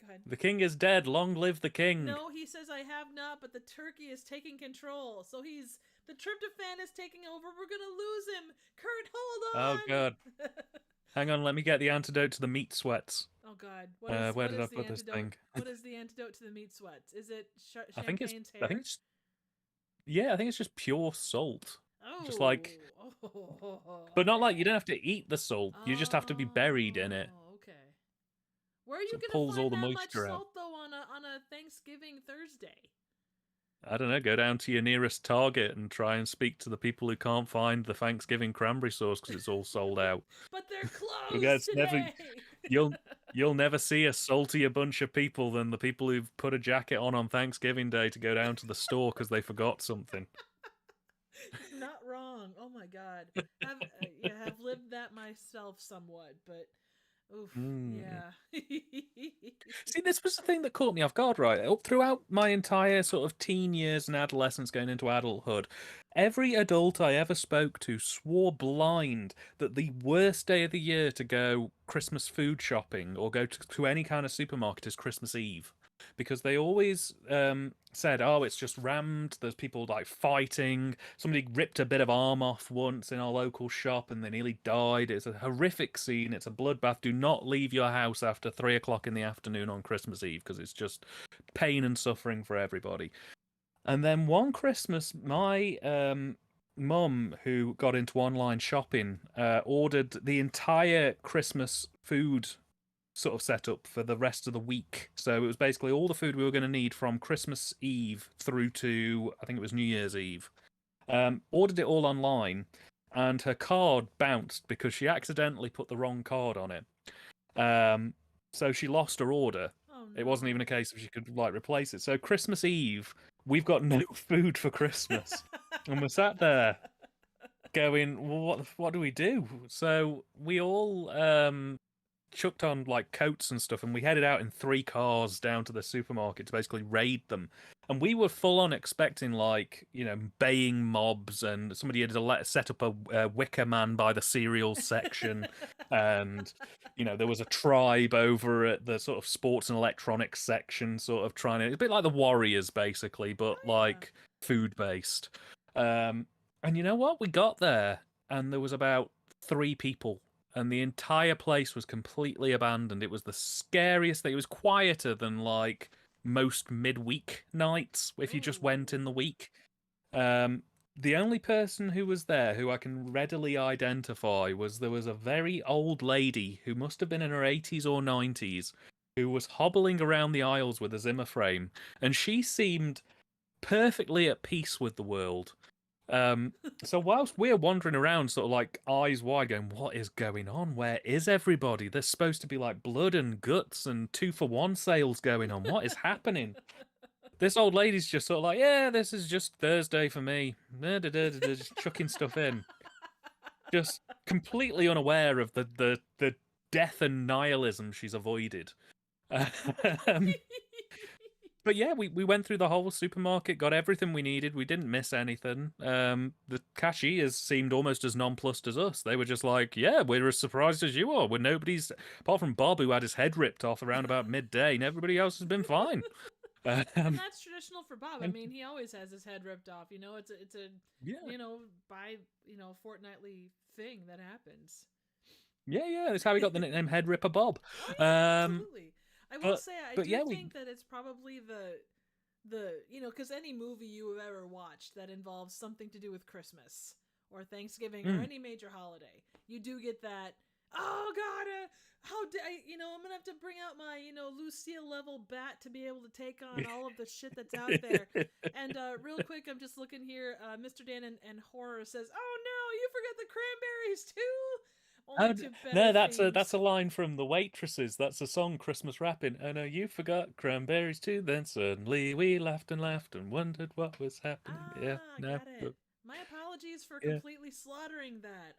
go ahead. the king is dead. Long live the king. No, he says I have not, but the turkey is taking control. So the tryptophan is taking over. We're gonna lose him. Kurt, Oh hold god. on. Hang on, let me get the antidote to the meat sweats. Oh God, what is Where what did is I the put this antidote? thing? What is the antidote to the meat sweats? Is it I think it's champagne's I think hair? it's yeah, I think it's just pure salt. Just Oh, like oh, but not like you okay. don't have to eat the salt. You just have to be buried in it. Oh, okay. Where are you So it gonna pulls all find the that much moisture out. salt though on a Thanksgiving Thursday? I don't know, go down to your nearest Target and try and speak to the people who can't find the Thanksgiving cranberry sauce because it's all sold out. But they're Okay, closed it's never today. you'll you'll never see a saltier bunch of people than the people who've put a jacket on Thanksgiving Day to go down to the store because they forgot something. You're not wrong. Oh my God, have lived that myself somewhat, but oof, Mm. yeah. See, this was the thing that caught me off guard, right? Throughout my entire sort of teen years and adolescence going into adulthood, every adult I ever spoke to swore blind that the worst day of the year to go Christmas food shopping or go to any kind of supermarket is Christmas Eve. because they always said, "Oh, it's just rammed. There's people like fighting. Somebody ripped a bit of arm off once in our local shop, and they nearly died. It's a horrific scene. It's a bloodbath. Do not leave your house after 3 o'clock in the afternoon on Christmas Eve because it's just pain and suffering for everybody." And then one Christmas, my mum, who got into online shopping, ordered the entire Christmas food sort of set up for the rest of the week. So it was basically all the food we were going to need from Christmas Eve through to, I think it was New Year's Eve. Ordered it all online, and her card bounced because she accidentally put the wrong card on it. So she lost her order. Oh, no. It wasn't even a case of she could like replace it. So Christmas Eve, we've got no food for Christmas, and we're sat there going, well, what do we do? So we all chucked on like coats and stuff, and we headed out in 3 cars down to the supermarket to basically raid them. And we were full on expecting like, you know, baying mobs, and somebody had set up a wicker man by the cereals section, and you know there was a tribe over at the sort of sports and electronics section, sort of trying to, a bit like the Warriors basically, but like food based. And you know what? We got there, and there was about 3 people. And the entire place was completely abandoned. It was the scariest thing. It was quieter than like most midweek nights if you just went in the week. The only person who was there who I can readily identify was there was a very old lady who must have been in her 80s or 90s who was hobbling around the aisles with a Zimmer frame, and she seemed perfectly at peace with the world. So whilst we're wandering around, sort of like eyes wide, going, "What is going on? Where is everybody? There's supposed to be like blood and guts and 2-for-1 sales going on. What is happening?" This old lady's just sort of like, "Yeah, this is just Thursday for me." Just chucking stuff in, just completely unaware of the death and nihilism she's avoided. But yeah, we went through the whole supermarket, got everything we needed. We didn't miss anything. The cashiers seemed almost as nonplussed as us. They were just like, "Yeah, we're as surprised as you are. We're nobody's, apart from Bob, who had his head ripped off around about midday, and everybody else has been fine." And that's traditional for Bob. I mean, he always has his head ripped off. You know, it's a you know, fortnightly thing that happens. Yeah, that's how he got the nickname Head Ripper Bob. Oh, yeah, absolutely. I will say, I do think that it's probably the because any movie you have ever watched that involves something to do with Christmas or Thanksgiving or any major holiday, you do get that. Oh God, I'm gonna have to bring out my Lucille level bat to be able to take on all of the shit that's out there. And real quick, I'm just looking here. Mr. Dan and Horror says, "Oh no, you forgot the cranberries too." No, that's a line from The Waitresses. That's a song, Christmas rapping. "Oh no, you forgot cranberries too." Then suddenly we laughed and wondered what was happening. Got it. My apologies for completely slaughtering that.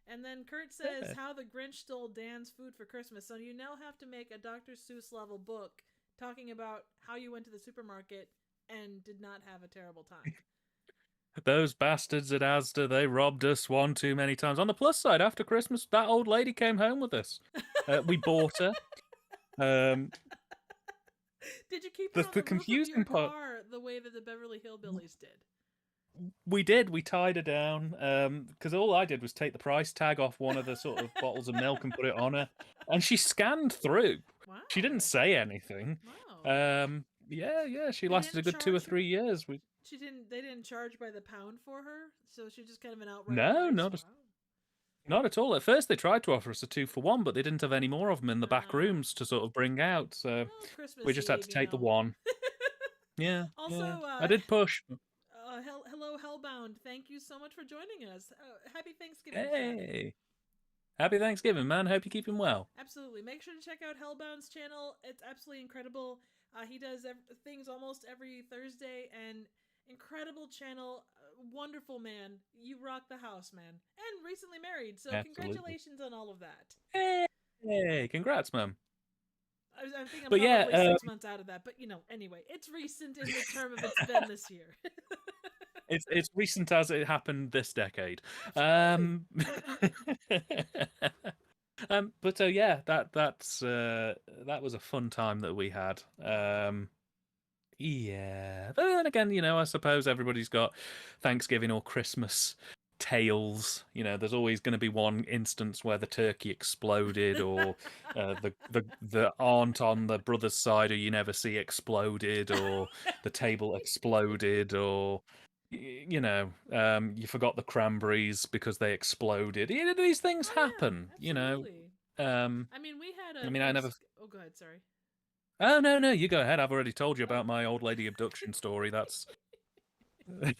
And then Kurt says how the Grinch stole Dan's food for Christmas. So you now have to make a Dr. Seuss level book talking about how you went to the supermarket and did not have a terrible time. Those bastards at Asda, they robbed us one too many times. On the plus side, after Christmas, that old lady came home with us. We bought her. Did you keep her on the confusing roof of your car the way that the Beverly Hillbillies did? We did. We tied her down because all I did was take the price tag off one of the sort of bottles of milk and put it on her, and she scanned through. Wow. She didn't say anything. Wow. Yeah. She lasted a good 2 or 3 years. They didn't charge by the pound for her, so she just kind of an outright. No, not at all. At first, they tried to offer us a 2-for-1, but they didn't have any more of them in the back rooms to sort of bring out. So we just had to take the one. Yeah. Also, I did push. Hello, Hellbound. Thank you so much for joining us. Happy Thanksgiving. Hey. Happy Thanksgiving, man. Hope you're keeping well. Absolutely. Make sure to check out Hellbound's channel. It's absolutely incredible. He does things almost every Thursday, and incredible channel. Wonderful man. You rock the house, man. And recently married, so congratulations on all of that. Hey, congrats, man. I think I'm probably 6 months out of that, but anyway, it's recent in the term of it's been this year. It's recent as it happened this decade. But yeah, that was a fun time that we had. Yeah, but then again, I suppose everybody's got Thanksgiving or Christmas tales. There's always going to be one instance where the turkey exploded, or the aunt on the brother's side who you never see exploded, or the table exploded, or you forgot the cranberries because they exploded. These things happen. Absolutely. Um, I mean, we had a I mean, I never. Oh, go ahead. Sorry. Oh no, you go ahead. I've already told you Oh. about my old lady abduction story. That's. Sorry.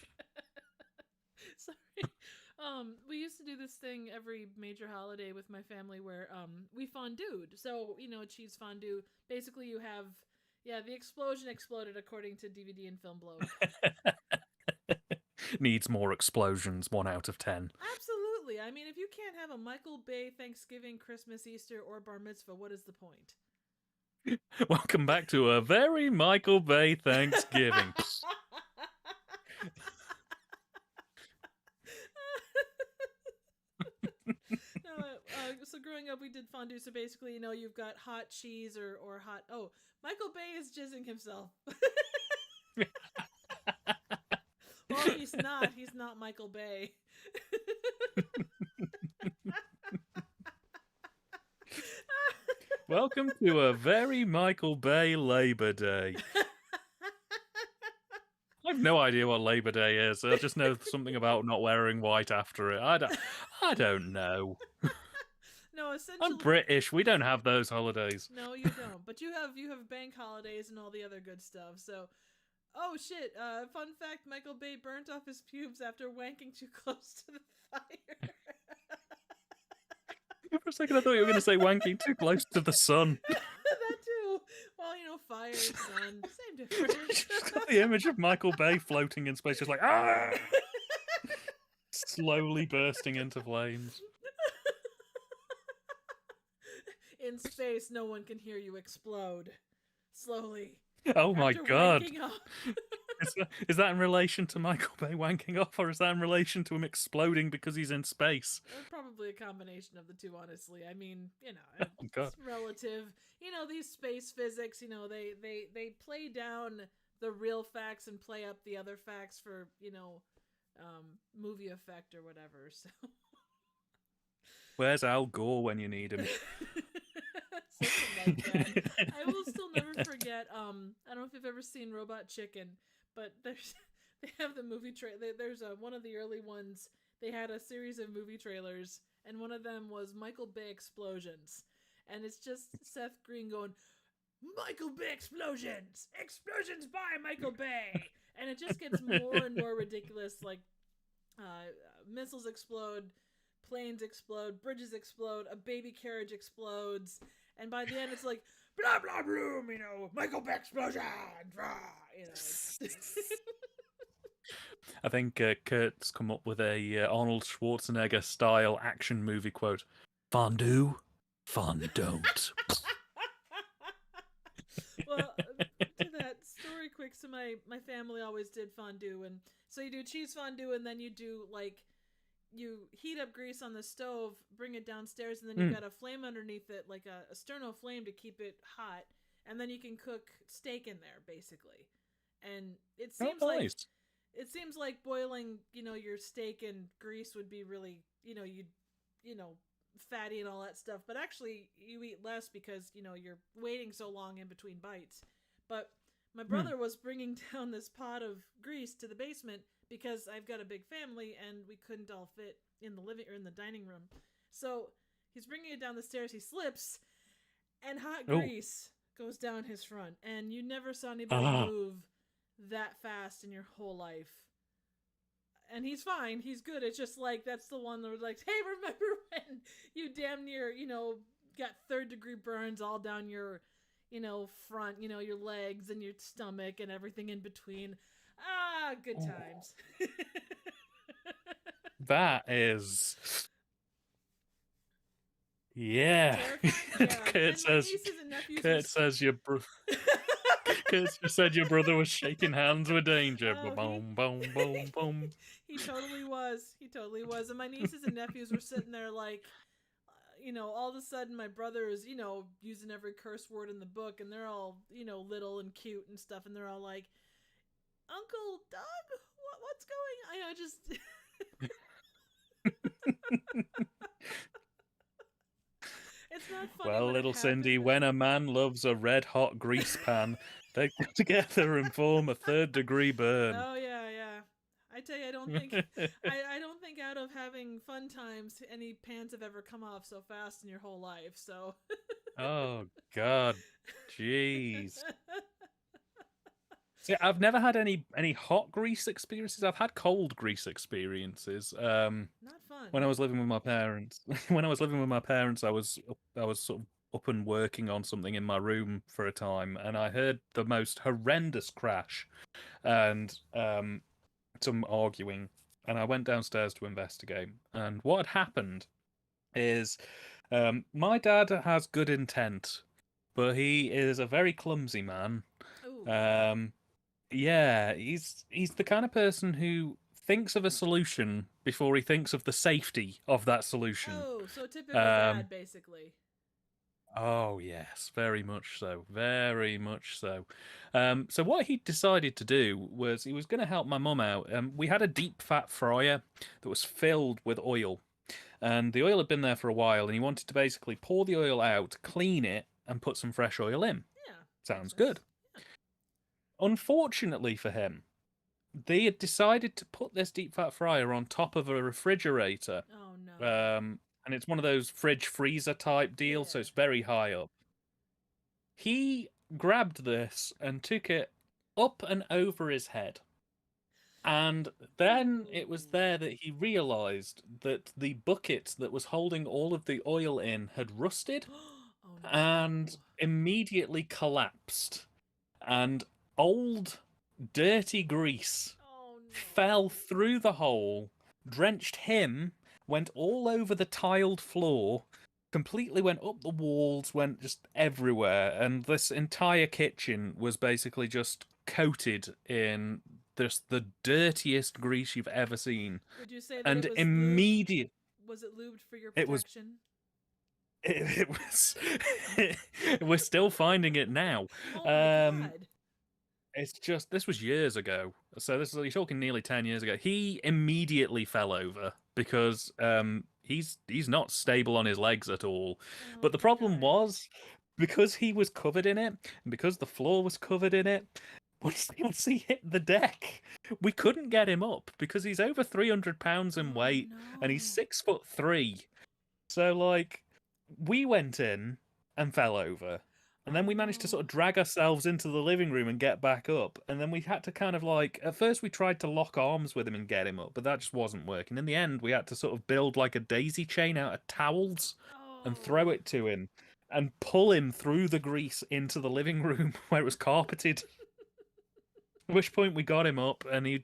We used to do this thing every major holiday with my family where we fondue. So, cheese fondue. Basically, you have the explosion exploded according to DVD and Film Bloke. Needs more explosions. 1 out of 10. Absolutely. I mean, if you can't have a Michael Bay Thanksgiving, Christmas, Easter, or bar mitzvah, what is the point? Welcome back to a very Michael Bay Thanksgiving. So growing up, we did fondue. So basically, you've got hot cheese or hot. Oh, Michael Bay is jizzing himself. Well, he's not. He's not Michael Bay. Welcome to a very Michael Bay Labor Day. I have no idea what Labor Day is. I just know something about not wearing white after it. I don't know. No, essentially, I'm British. We don't have those holidays. No, you don't. But you have bank holidays and all the other good stuff. So, oh shit! Fun fact: Michael Bay burnt off his pubes after wanking too close to the fire. For a second, I thought you were going to say wanking too close to the sun. That too. Well, fire, sun, same difference. Just got the image of Michael Bay floating in space, just like slowly bursting into flames. In space, no one can hear you explode. Slowly. Oh my god. Is that in relation to Michael Bay wanking off, or is that in relation to him exploding because he's in space? Probably a combination of the two, honestly. I mean, it's relative. These space physics, they play down the real facts and play up the other facts for, movie effect or whatever, so... Where's Al Gore when you need him? Something like that. I will still never forget. I don't know if you've ever seen Robot Chicken, but they have the movie trailer. There's one of the early ones. They had a series of movie trailers, and one of them was Michael Bay explosions, and it's just Seth Green going, "Michael Bay explosions by Michael Bay," and it just gets more and more ridiculous. Like missiles explode. Planes explode, bridges explode, a baby carriage explodes, and by the end it's like blah blah blah, Michael Bay explosion, I think Kurt's come up with a Arnold Schwarzenegger style action movie quote: "Fondue, fun don't." Well, to that story quick. So my family always did fondue, and so you do cheese fondue, and then you do you heat up grease on the stove, bring it downstairs, and then you've got a flame underneath it, like a sterno flame to keep it hot, and then you can cook steak in there, basically. And it seems like boiling, your steak in grease would be really, fatty and all that stuff. But actually, you eat less because, you're waiting so long in between bites. But my brother was bringing down this pot of grease to the basement because I've got a big family and we couldn't all fit in the living or in the dining room. So he's bringing it down the stairs. He slips, and hot grease goes down his front. And you never saw anybody move that fast in your whole life. And he's fine. He's good. It's just like, that's the one that was like, hey, remember when you damn near, got 3rd-degree burns all down your, front, your legs and your stomach and everything in between. Good times. That is... Yeah. Kurt says your brother... Kurt said your brother was shaking hands with danger. Boom, boom, boom, boom. He totally was. And my nieces and nephews were sitting there like, all of a sudden my brother is, using every curse word in the book, and they're all, little and cute and stuff, and they're all like, Uncle Doug, what's going on? Just. It's not funny. Well, when little it Cindy, happens. when a man loves a red-hot grease pan, they get together and form a third-degree burn. Oh yeah. I tell you, I don't think I don't think out of having fun times any pants have ever come off so fast in your whole life. So. Oh God, jeez. See, I've never had any hot grease experiences. I've had cold grease experiences. Not fun. When I was living with my parents. When I was living with my parents, I was sort of up and working on something in my room for a time, and I heard the most horrendous crash and some arguing, and I went downstairs to investigate. And what had happened is my dad has good intent, but he is a very clumsy man. Ooh. Yeah, he's the kind of person who thinks of a solution before he thinks of the safety of that solution. Oh, so typical dad, basically. Oh yes, very much so, very much so. So what he decided to do was he was going to help my mum out. We had a deep fat fryer that was filled with oil, and the oil had been there for a while, and he wanted to basically pour the oil out, clean it, and put some fresh oil in. Yeah, sounds good. Yeah. Unfortunately for him, they had decided to put this deep fat fryer on top of a refrigerator. Oh no. And it's one of those fridge freezer type deals, so it's very high up. He grabbed this and took it up and over his head. And then it was there that he realized that the bucket that was holding all of the oil in had rusted and immediately collapsed. And old, dirty grease fell through the hole, drenched him, went all over the tiled floor, completely went up the walls, went just everywhere, and this entire kitchen was basically just coated in the dirtiest grease you've ever seen. Would you say that and it was immediate? Lubed? Was it lubed for your protection? It was. We're still finding it now. Oh my God. It's just, this was years ago. So this is, you're talking nearly 10 years ago. He immediately fell over because he's not stable on his legs at all. Oh, but the problem was, because he was covered in it, and because the floor was covered in it, once he hit the deck, we couldn't get him up because he's over 300 pounds in weight and he's 6'3". So like, we went in and fell over. And then we managed to sort of drag ourselves into the living room and get back up. And then we had to kind of like, at first we tried to lock arms with him and get him up, but that just wasn't working. In the end, we had to sort of build like a daisy chain out of towels and throw it to him and pull him through the grease into the living room where it was carpeted. At which point we got him up and he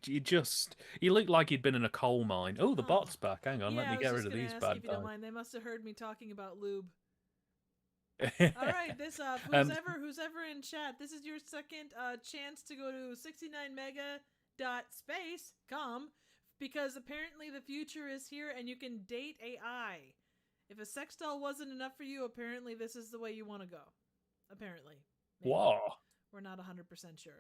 looked like he'd been in a coal mine. Oh, the bot's back. Hang on, let me get rid of these bad guys. Don't mind. They must have heard me talking about lube. All right, this who's ever in chat, this is your second chance to go to 69mega.space.com because apparently the future is here and you can date AI. If a sex doll wasn't enough for you, apparently this is the way you want to go. Apparently. Maybe. Wow. We're not 100% sure.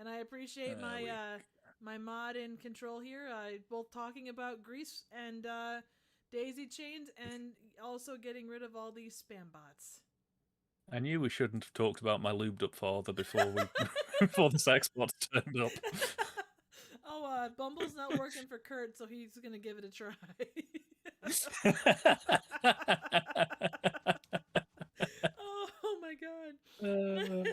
And I appreciate my mod in control here, both talking about grease and daisy chains and also getting rid of all these spam bots. I knew we shouldn't have talked about my lubed up father before before the sex bots turned up. Bumble's not working for Kurt, so he's gonna give it a try. Oh my God.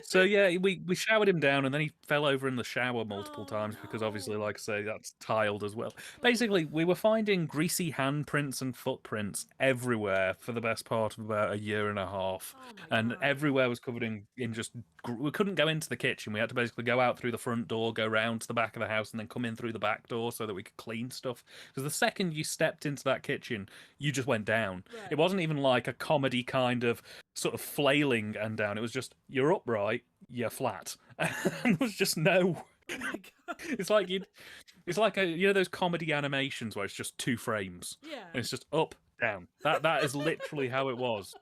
So yeah, we showered him down and then he fell over in the shower multiple times because obviously, like I say, that's tiled as well. Basically, we were finding greasy handprints and footprints everywhere for the best part of about a year and a half. And everywhere was covered in just, we couldn't go into the kitchen. We had to basically go out through the front door, go round to the back of the house and then come in through the back door so that we could clean stuff. Because the second you stepped into that kitchen, you just went down. Right. It wasn't even like a comedy kind of sort of flailing and down. It was just, you're upright, you're flat. And there was just no. Oh my God. It's like those comedy animations where it's just 2 frames. Yeah. And it's just up, down. That is literally how it was.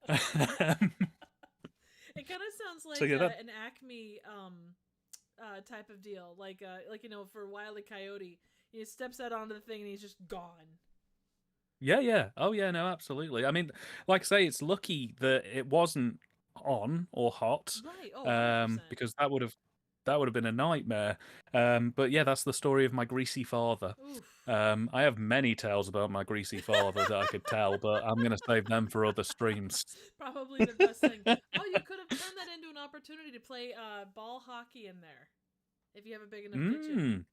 It kind of sounds like So yeah, an Acme type of deal, like for Wile E. Coyote, he steps out onto the thing and he's just gone. yeah. Oh yeah, no, absolutely. I mean, like I say, it's lucky that it wasn't on or hot, Right. Oh, 100%. because that would have been a nightmare. But yeah, that's the story of my greasy father. Oof. I have many tales about my greasy father that I could tell, but I'm going to save them for other streams. Probably the best thing. Oh, you could have turned that into an opportunity to play ball hockey in there if you have a big enough kitchen.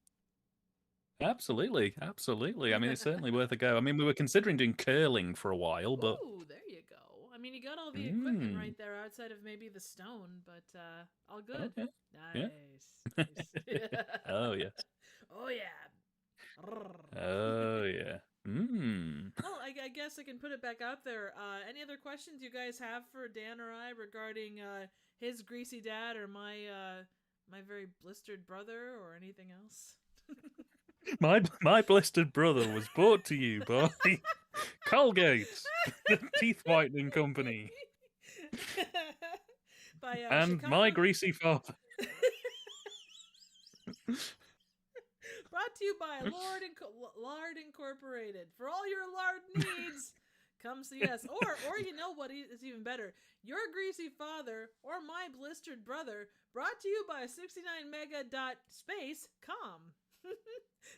Absolutely. I mean, it's certainly worth a go. I mean, we were considering doing curling for a while, but Ooh, there you go. I mean, you got all the equipment right there outside of maybe the stone, but all good. Okay. Nice. Nice. Oh yes. Oh yeah. Oh yeah. Well, I guess I can put it back out there. Any other questions you guys have for Dan or I regarding his greasy dad or my my very blistered brother or anything else? My blistered brother was brought to you by Colgate, the teeth whitening company, by and Chicago... my greasy father. Brought to you by Lard Incorporated. For all your lard needs, come see us. Or you know what is even better? Your greasy father or my blistered brother. Brought to you by 69mega.space.com.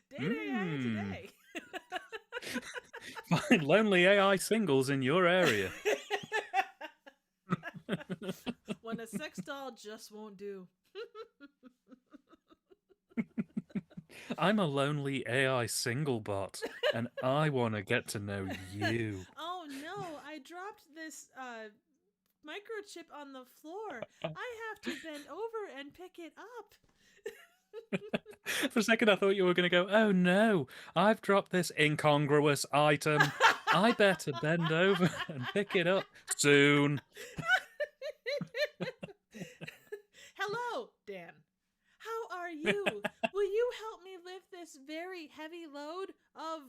Today. Find lonely AI singles in your area. When a sex doll just won't do. I'm a lonely AI single bot, and I want to get to know you. Oh no, I dropped this microchip on the floor. I have to bend over and pick it up. For a second, I thought you were going to go, oh no, I've dropped this incongruous item. I better bend over and pick it up soon. Hello, Dan. How are you? Will you help me lift this very heavy load of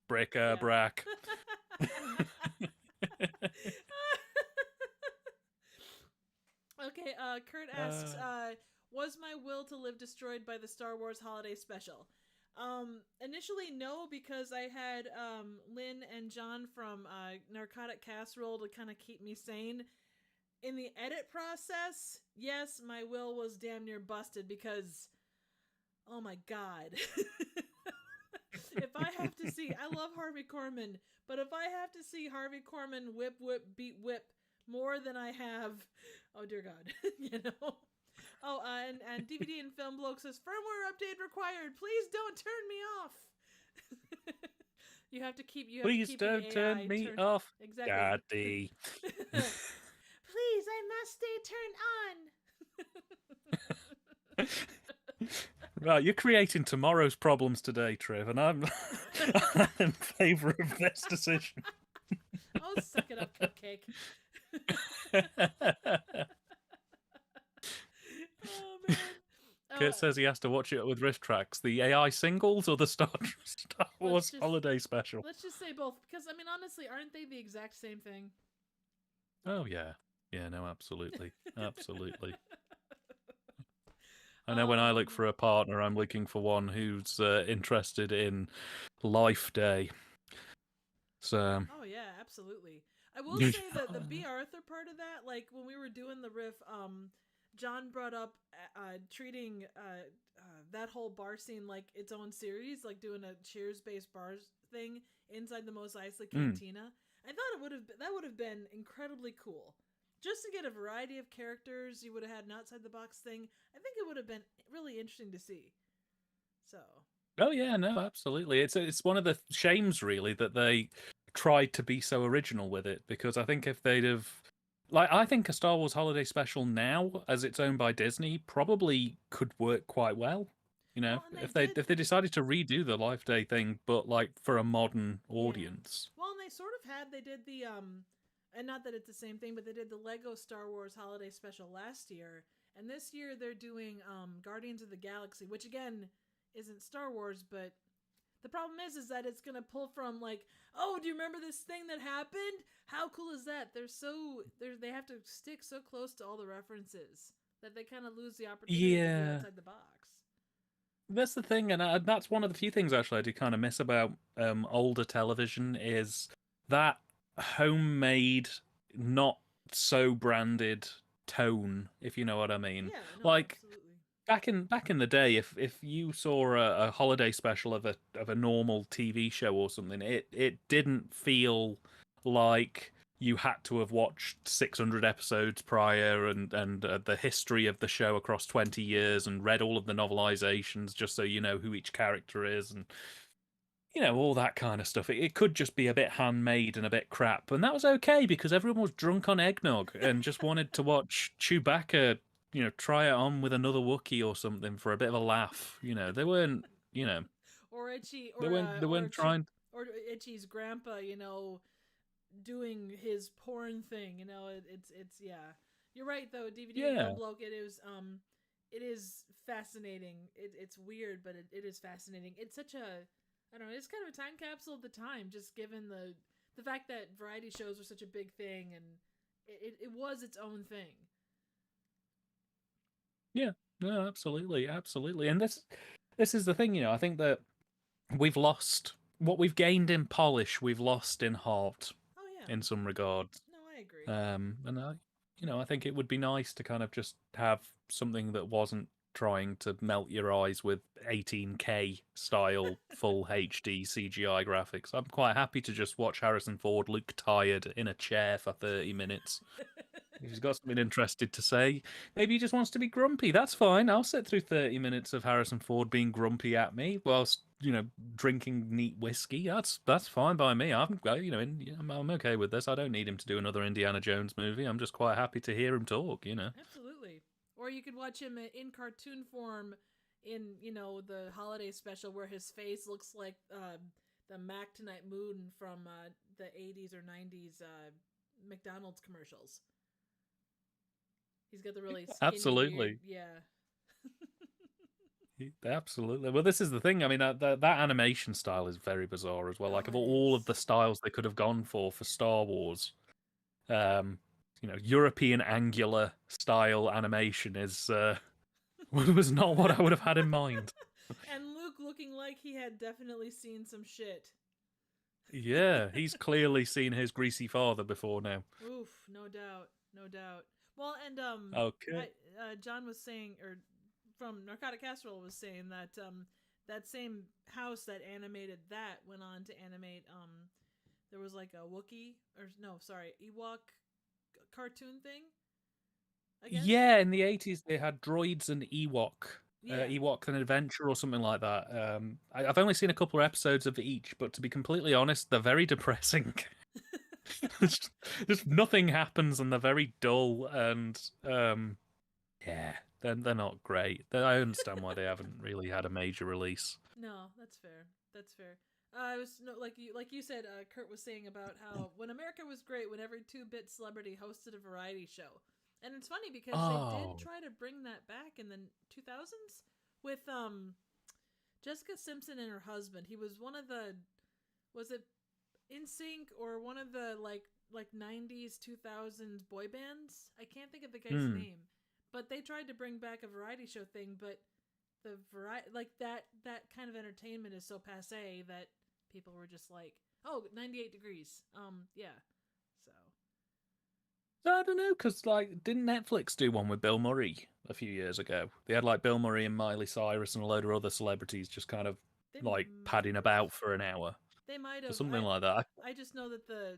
Bric-a-brac. Okay, Kurt asks, was my will to live destroyed by the Star Wars holiday special? Initially, no, because I had Lynn and John from Narcotic Casserole to kind of keep me sane. In the edit process, yes, my will was damn near busted because, oh my god. If I have to see, I love Harvey Korman, but if I have to see Harvey Korman whip, beat whip more than I have, oh dear god, you know? Oh, and DVD and Film Bloke says, firmware update required. Please don't turn me off. You have to keep. Please don't turn me off, exactly. Daddy. Please, I must stay turned on. Right, you're creating tomorrow's problems today, Trev, and I'm in favour of this decision. Oh, suck it up, cupcake. Oh man. Kurt says he has to watch it with riff tracks. The AI singles or the Star Wars holiday special? Let's just say both, because I mean, honestly, aren't they the exact same thing? Oh yeah, no, absolutely, absolutely. I know when I look for a partner, I'm looking for one who's interested in Life Day. So. Oh yeah, absolutely. I will say that the B. Arthur part of that, like when we were doing the riff, John brought up treating that whole bar scene like its own series, like doing a Cheers-based bar thing inside the Mos Eisley Cantina. I thought that would have been incredibly cool. Just to get a variety of characters, you would have had an outside-the-box thing. I think it would have been really interesting to see. So. Oh yeah, no, absolutely. It's one of the shames, really, that they tried to be so original with it. Because I think if they'd have, I think a Star Wars holiday special now, as it's owned by Disney, probably could work quite well. You know, if they decided to redo the Life Day thing, but like for a modern audience. Well, and they did the and not that it's the same thing, but they did the Lego Star Wars holiday special last year, and this year they're doing Guardians of the Galaxy, which again isn't Star Wars, but The problem is that it's gonna pull from like, oh, do you remember this thing that happened? How cool is that? They have to stick so close to all the references that they kind of lose the opportunity to be Yeah, outside the box. that's the thing, and that's one of the few things actually I do kind of miss about older television is that homemade, not so branded tone, if you know what I mean. Yeah, no, Like absolutely. back in the day, if you saw a holiday special of a normal TV show or something, it didn't feel like you had to have watched 600 episodes prior and the history of the show across 20 years and read all of the novelizations just so you know who each character is and all that kind of stuff. It could just be a bit handmade and a bit crap, and that was okay because everyone was drunk on eggnog and just wanted to watch Chewbacca, try it on with another Wookiee or something for a bit of a laugh. They weren't, Or Itchy, they weren't, they weren't trying. or Itchy's grandpa, doing his porn thing. It's yeah. You're right though. DVD and Yeah, Film Bloke. It is fascinating. It's weird, but it is fascinating. It's such a, I don't know. It's kind of a time capsule of the time, just given the fact that variety shows were such a big thing, and it was its own thing. yeah, no, absolutely, absolutely. And this is the thing, I think that we've lost what we've gained in polish, we've lost in heart Oh yeah. in some regards. No, I agree. And I think it would be nice to kind of just have something that wasn't trying to melt your eyes with 18K style full HD CGI graphics. I'm quite happy to just watch Harrison Ford look tired in a chair for 30 minutes. If he's got something interested to say, maybe he just wants to be grumpy. That's fine. I'll sit through 30 minutes of Harrison Ford being grumpy at me whilst, drinking neat whiskey. That's fine by me. I'm okay with this. I don't need him to do another Indiana Jones movie. I'm just quite happy to hear him talk. Absolutely. Or you could watch him in cartoon form in, the holiday special where his face looks like the Mac Tonight Moon from the 80s or 90s McDonald's commercials. He's got the really skinny, Absolutely. weird, yeah. Absolutely. Well, this is the thing. I mean, that animation style is very bizarre as well. Like, Oh, of it all of is. the styles they could have gone for Star Wars, um, European angular style animation is was not what I would have had in mind. And Luke looking like he had definitely seen some shit. Yeah, he's clearly seen his greasy father before now. Oof, no doubt, no doubt. Well, and Okay. John was saying, or from Narcotic Casserole was saying that that same house that animated that went on to animate there was like a Wookiee or no, sorry, Ewok cartoon thing. I guess. Yeah, in the 80s they had droids and Yeah. Ewok an Adventure or something like that. I've only seen a couple of episodes of each, but to be completely honest, they're very depressing. just nothing happens and they're very dull and yeah, they're not great. I understand why they haven't really had a major release. No, that's fair. That's fair. I was no, like you said. Kurt was saying about how when America was great, when every 2-bit celebrity hosted a variety show, and it's funny because they did Oh, try to bring that back in the 2000s with Jessica Simpson and her husband. He was one of the, was it NSYNC or one of the like 90s 2000s boy bands? I can't think of the guy's hmm. name, but they tried to bring back a variety show thing, but the variety like that kind of entertainment is so passe that people were just like, oh, 98 degrees, yeah. So I don't know, because like, didn't Netflix do one with Bill Murray a few years ago? They had like Bill Murray and Miley Cyrus and a load of other celebrities just kind of they like might padding have, about for an hour they might or have. something i like that. i just know that the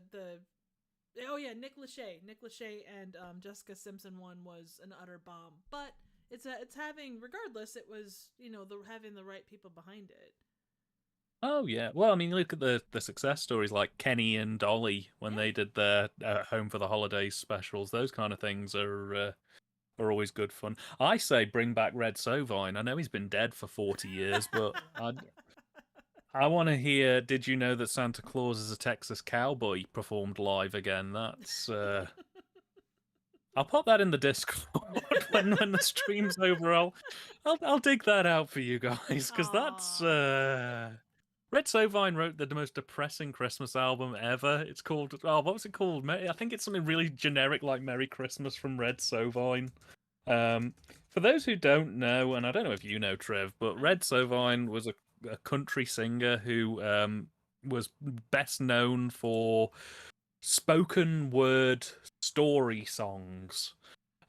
oh yeah, Nick Lachey and Jessica Simpson one was an utter bomb, but it's having, regardless, it was, the having the right people behind it. Oh yeah. Well, I mean, look at the success stories like Kenny and Dolly when Yeah. they did their Home for the Holidays specials. Those kind of things are always good fun. I say bring back Red Sovine. I know he's been dead for 40 years, but I want to hear. Did you know that Santa Claus is a Texas cowboy performed live again? That's I'll pop that in the Discord when the stream's over. I'll dig that out for you guys because that's Aww. Red Sovine wrote the most depressing Christmas album ever. It's called, oh, what was it called? I think it's something really generic like Merry Christmas from Red Sovine. For those who don't know, and I don't know if you know, Trev, but Red Sovine was a country singer who was best known for spoken word story songs.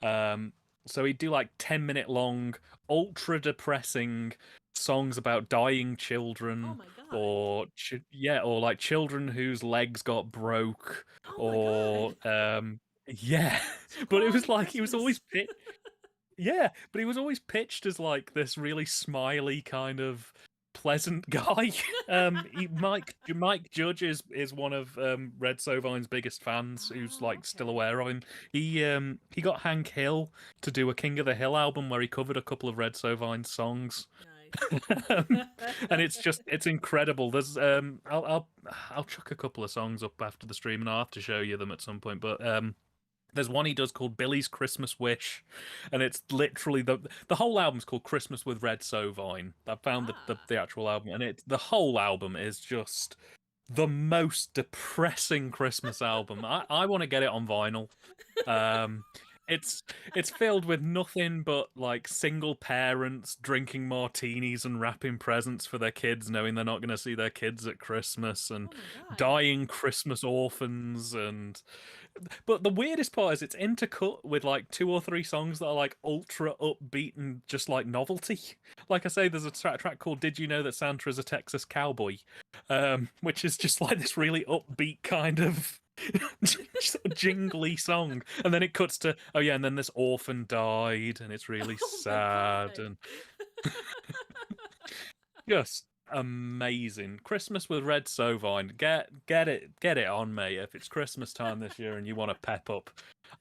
So he'd do like 10-minute long, ultra depressing songs about dying children, Oh my god. or like children whose legs got broke, Oh my or god. yeah. So But it quality was like he was Christmas. always yeah, but he was always pitched as like this really smiley kind of pleasant guy. Mike Judge is one of Red Sovine's biggest fans, who's Oh, like still okay. aware of him. He got Hank Hill to do a King of the Hill album where he covered a couple of Red Sovine's songs. Nice. And it's incredible. There's I'll chuck a couple of songs up after the stream and I'll have to show you them at some point. But there's one he does called Billy's Christmas Wish, and it's literally the whole album's called Christmas with Red Sovine. I found Ah. the actual album, and the whole album is just the most depressing Christmas album. I want to get it on vinyl. Um, it's filled with nothing but like single parents drinking martinis and wrapping presents for their kids, knowing they're not going to see their kids at Christmas, and Oh my god. dying Christmas orphans. And but the weirdest part is it's intercut with like two or three songs that are like ultra upbeat and just like novelty. Like I say, there's a track called "Did You Know That Santa Is a Texas Cowboy," which is just like this really upbeat kind of sort of jingly song, and then it cuts to, oh yeah, and then this orphan died, and it's really Oh my sad, god. and just amazing. Christmas with Red Sovine. Get it on, mate. If it's Christmas time this year and you want to pep up,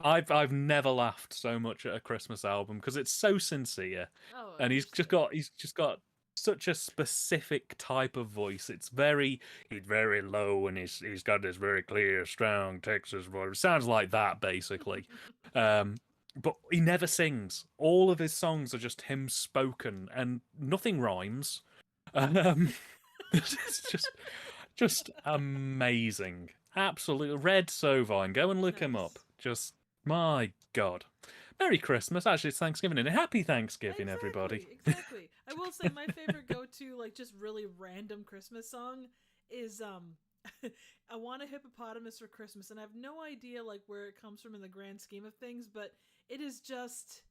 I've never laughed so much at a Christmas album because it's so sincere, Oh, and understood. he's just got such a specific type of voice. He's very low, and he's got this very clear, strong Texas voice. It sounds like that basically. But he never sings. All of his songs are just him spoken, and nothing rhymes. Um, it's just amazing. Absolutely. Red Sovine. Go and look him up. Nice. Just, my God. Merry Christmas. Actually, it's Thanksgiving, and happy Thanksgiving, everybody. Exactly, exactly. I will say my favorite go-to, like just really random Christmas song is I Want a Hippopotamus for Christmas, and I have no idea like where it comes from in the grand scheme of things, but it is just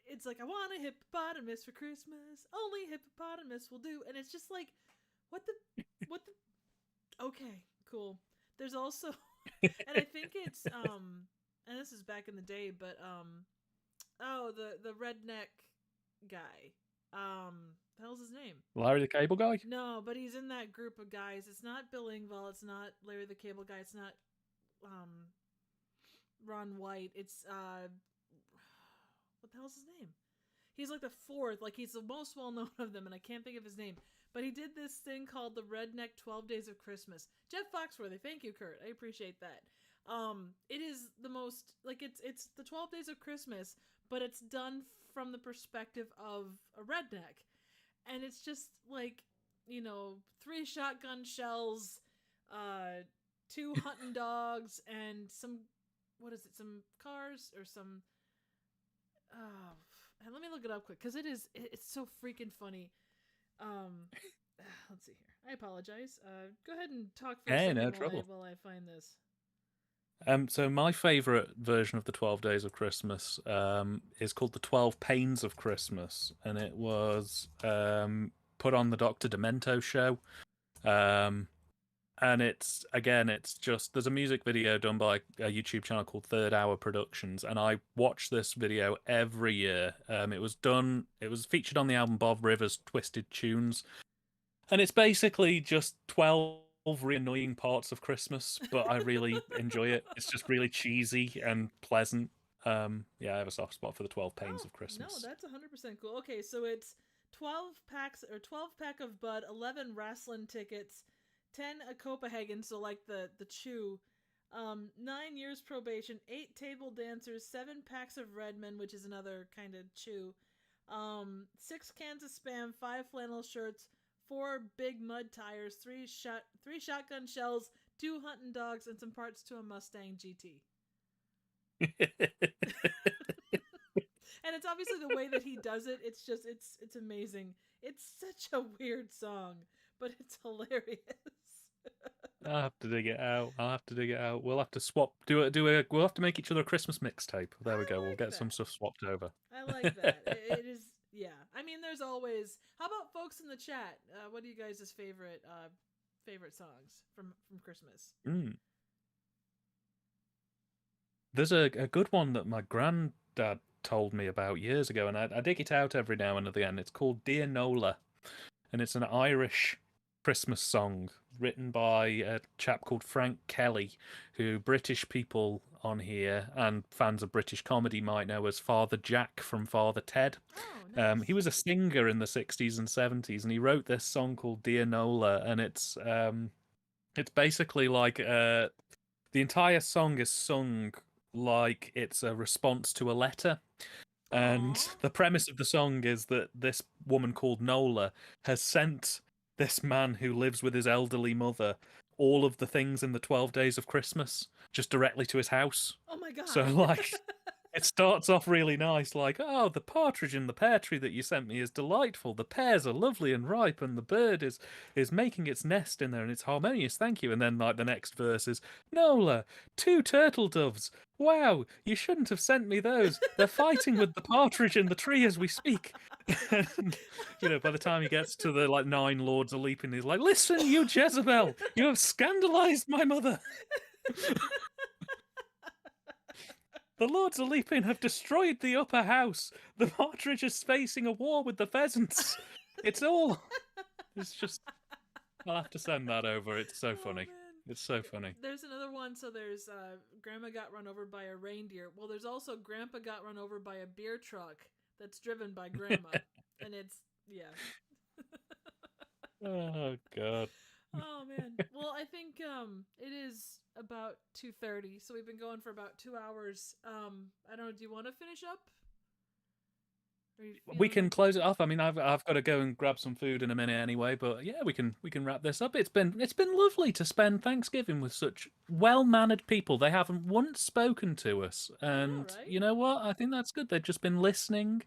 it's like I want a hippopotamus for Christmas. Only hippopotamus will do, and it's just like what the okay, cool. There's also and I think it's and this is back in the day, but oh, the redneck guy. The hell's his name? Larry the Cable Guy? No, but he's in that group of guys. It's not Bill Engvall. It's not Larry the Cable Guy. It's not Ron White. It's what the hell's his name? He's like the fourth. Like he's the most well known of them, and I can't think of his name. But he did this thing called the Redneck 12 Days of Christmas. Jeff Foxworthy. Thank you, Kurt. I appreciate that. It is the most like it's the 12 Days of Christmas, but it's done from the perspective of a redneck, and it's just like, you know, 3 shotgun shells, 2 hunting dogs, and some, what is it, some cars or some, oh, and let me look it up quick because it's so freaking funny. um let's see here, I apologize. Go ahead and talk for a Hey, second no while I trouble. find this. So my favorite version of the 12 Days of Christmas is called the 12 Pains of Christmas, and it was put on the Dr. Demento show. And it's just, there's a music video done by a YouTube channel called Third Hour Productions, and I watch this video every year. It was featured on the album Bob Rivers' Twisted Tunes, and it's basically just 12 really annoying parts of Christmas, but I really enjoy it. It's just really cheesy and pleasant. Yeah, I have a soft spot for the 12 Pains Oh of no, Christmas. that's 100% cool. Okay, so it's 12 packs or 12 pack of Bud, 11 wrestling tickets, 10 a Copenhagen, so like the chew, 9 years probation, 8 table dancers, 7 packs of Redmond, which is another kind of chew, 6 cans of Spam, 5 flannel shirts, 4 big mud tires, 3 shotgun shells, 2 hunting dogs, and some parts to a Mustang GT. And it's obviously the way that he does it. It's just it's amazing. It's such a weird song, but it's hilarious. I'll have to dig it out. We'll have to swap. We'll have to make each other a Christmas mixtape. There we go. We'll get some stuff swapped over. I like that. It is. Yeah. I mean, there's always. How about folks in the chat? What are you guys' favorite songs from Christmas? There's a good one that my granddad told me about years ago, and I dig it out every now and again. It's called Dear Nola, and it's an Irish Christmas song written by a chap called Frank Kelly, who British people on here and fans of British comedy might know as Father Jack from Father Ted. Oh, nice. He was a singer in the 60s and 70s, and he wrote this song called Dear Nola, and it's basically like the entire song is sung like it's a response to a letter. And the premise of the song is that this woman called Nola has sent this man who lives with his elderly mother all of the things in the 12 days of Christmas just directly to his house. Oh my god. So like it starts off really nice, like, oh, the partridge in the pear tree that you sent me is delightful. The pears are lovely and ripe, and the bird is making its nest in there, and it's harmonious. Thank you. And then like the next verse is, Nola, 2 turtle doves. Wow, you shouldn't have sent me those. They're fighting with the partridge in the tree as we speak. And, by the time he gets to the like 9 lords a leaping, he's like, listen, you Jezebel, you have scandalized my mother. The lords a leaping have destroyed the upper house. The partridge is facing a war with the pheasants. It's just, I'll have to send that over. It's so funny. Man. It's so funny. There's another one. So there's Grandma got run over by a reindeer. Well, there's also Grandpa got run over by a beer truck that's driven by Grandma. And it's, yeah. Oh, God. Oh, man. Well, I think it is about 2:30, so we've been going for about 2 hours. I don't know, do you want to finish up? We can close it off. I mean, I've got to go and grab some food in a minute anyway, but yeah, we can wrap this up. It's been lovely to spend Thanksgiving with such well-mannered people. They haven't once spoken to us, and right? You know what? I think that's good. They've just been listening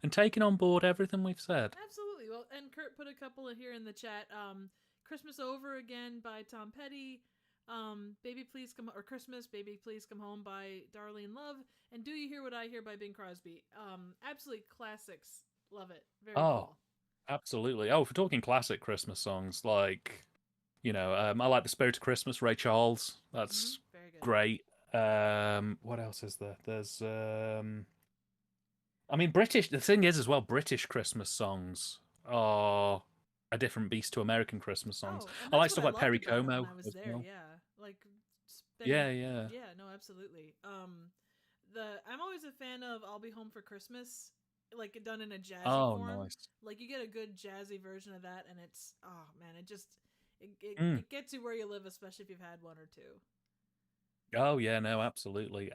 and taking on board everything we've said. Absolutely. Well, and Kurt put a couple here in the chat. Christmas Over Again by Tom Petty. Baby Please Come, or Christmas, Baby Please Come Home by Darlene Love, and Do You Hear What I Hear by Bing Crosby. Absolutely classics. Love it. Very cool. Absolutely. Oh, if we're talking classic Christmas songs, like, I like The Spirit of Christmas, Ray Charles. That's very good. Great. What else is there? There's, I mean, the thing is as well, British Christmas songs are a different beast to American Christmas songs. I like stuff like Perry Como. When I was there, well. yeah, like yeah. No, absolutely. I'm always a fan of "I'll Be Home for Christmas," like done in a jazzy form. Nice. Like you get a good jazzy version of that, and it's man, it gets you where you live, especially if you've had one or two. Oh yeah, no, absolutely.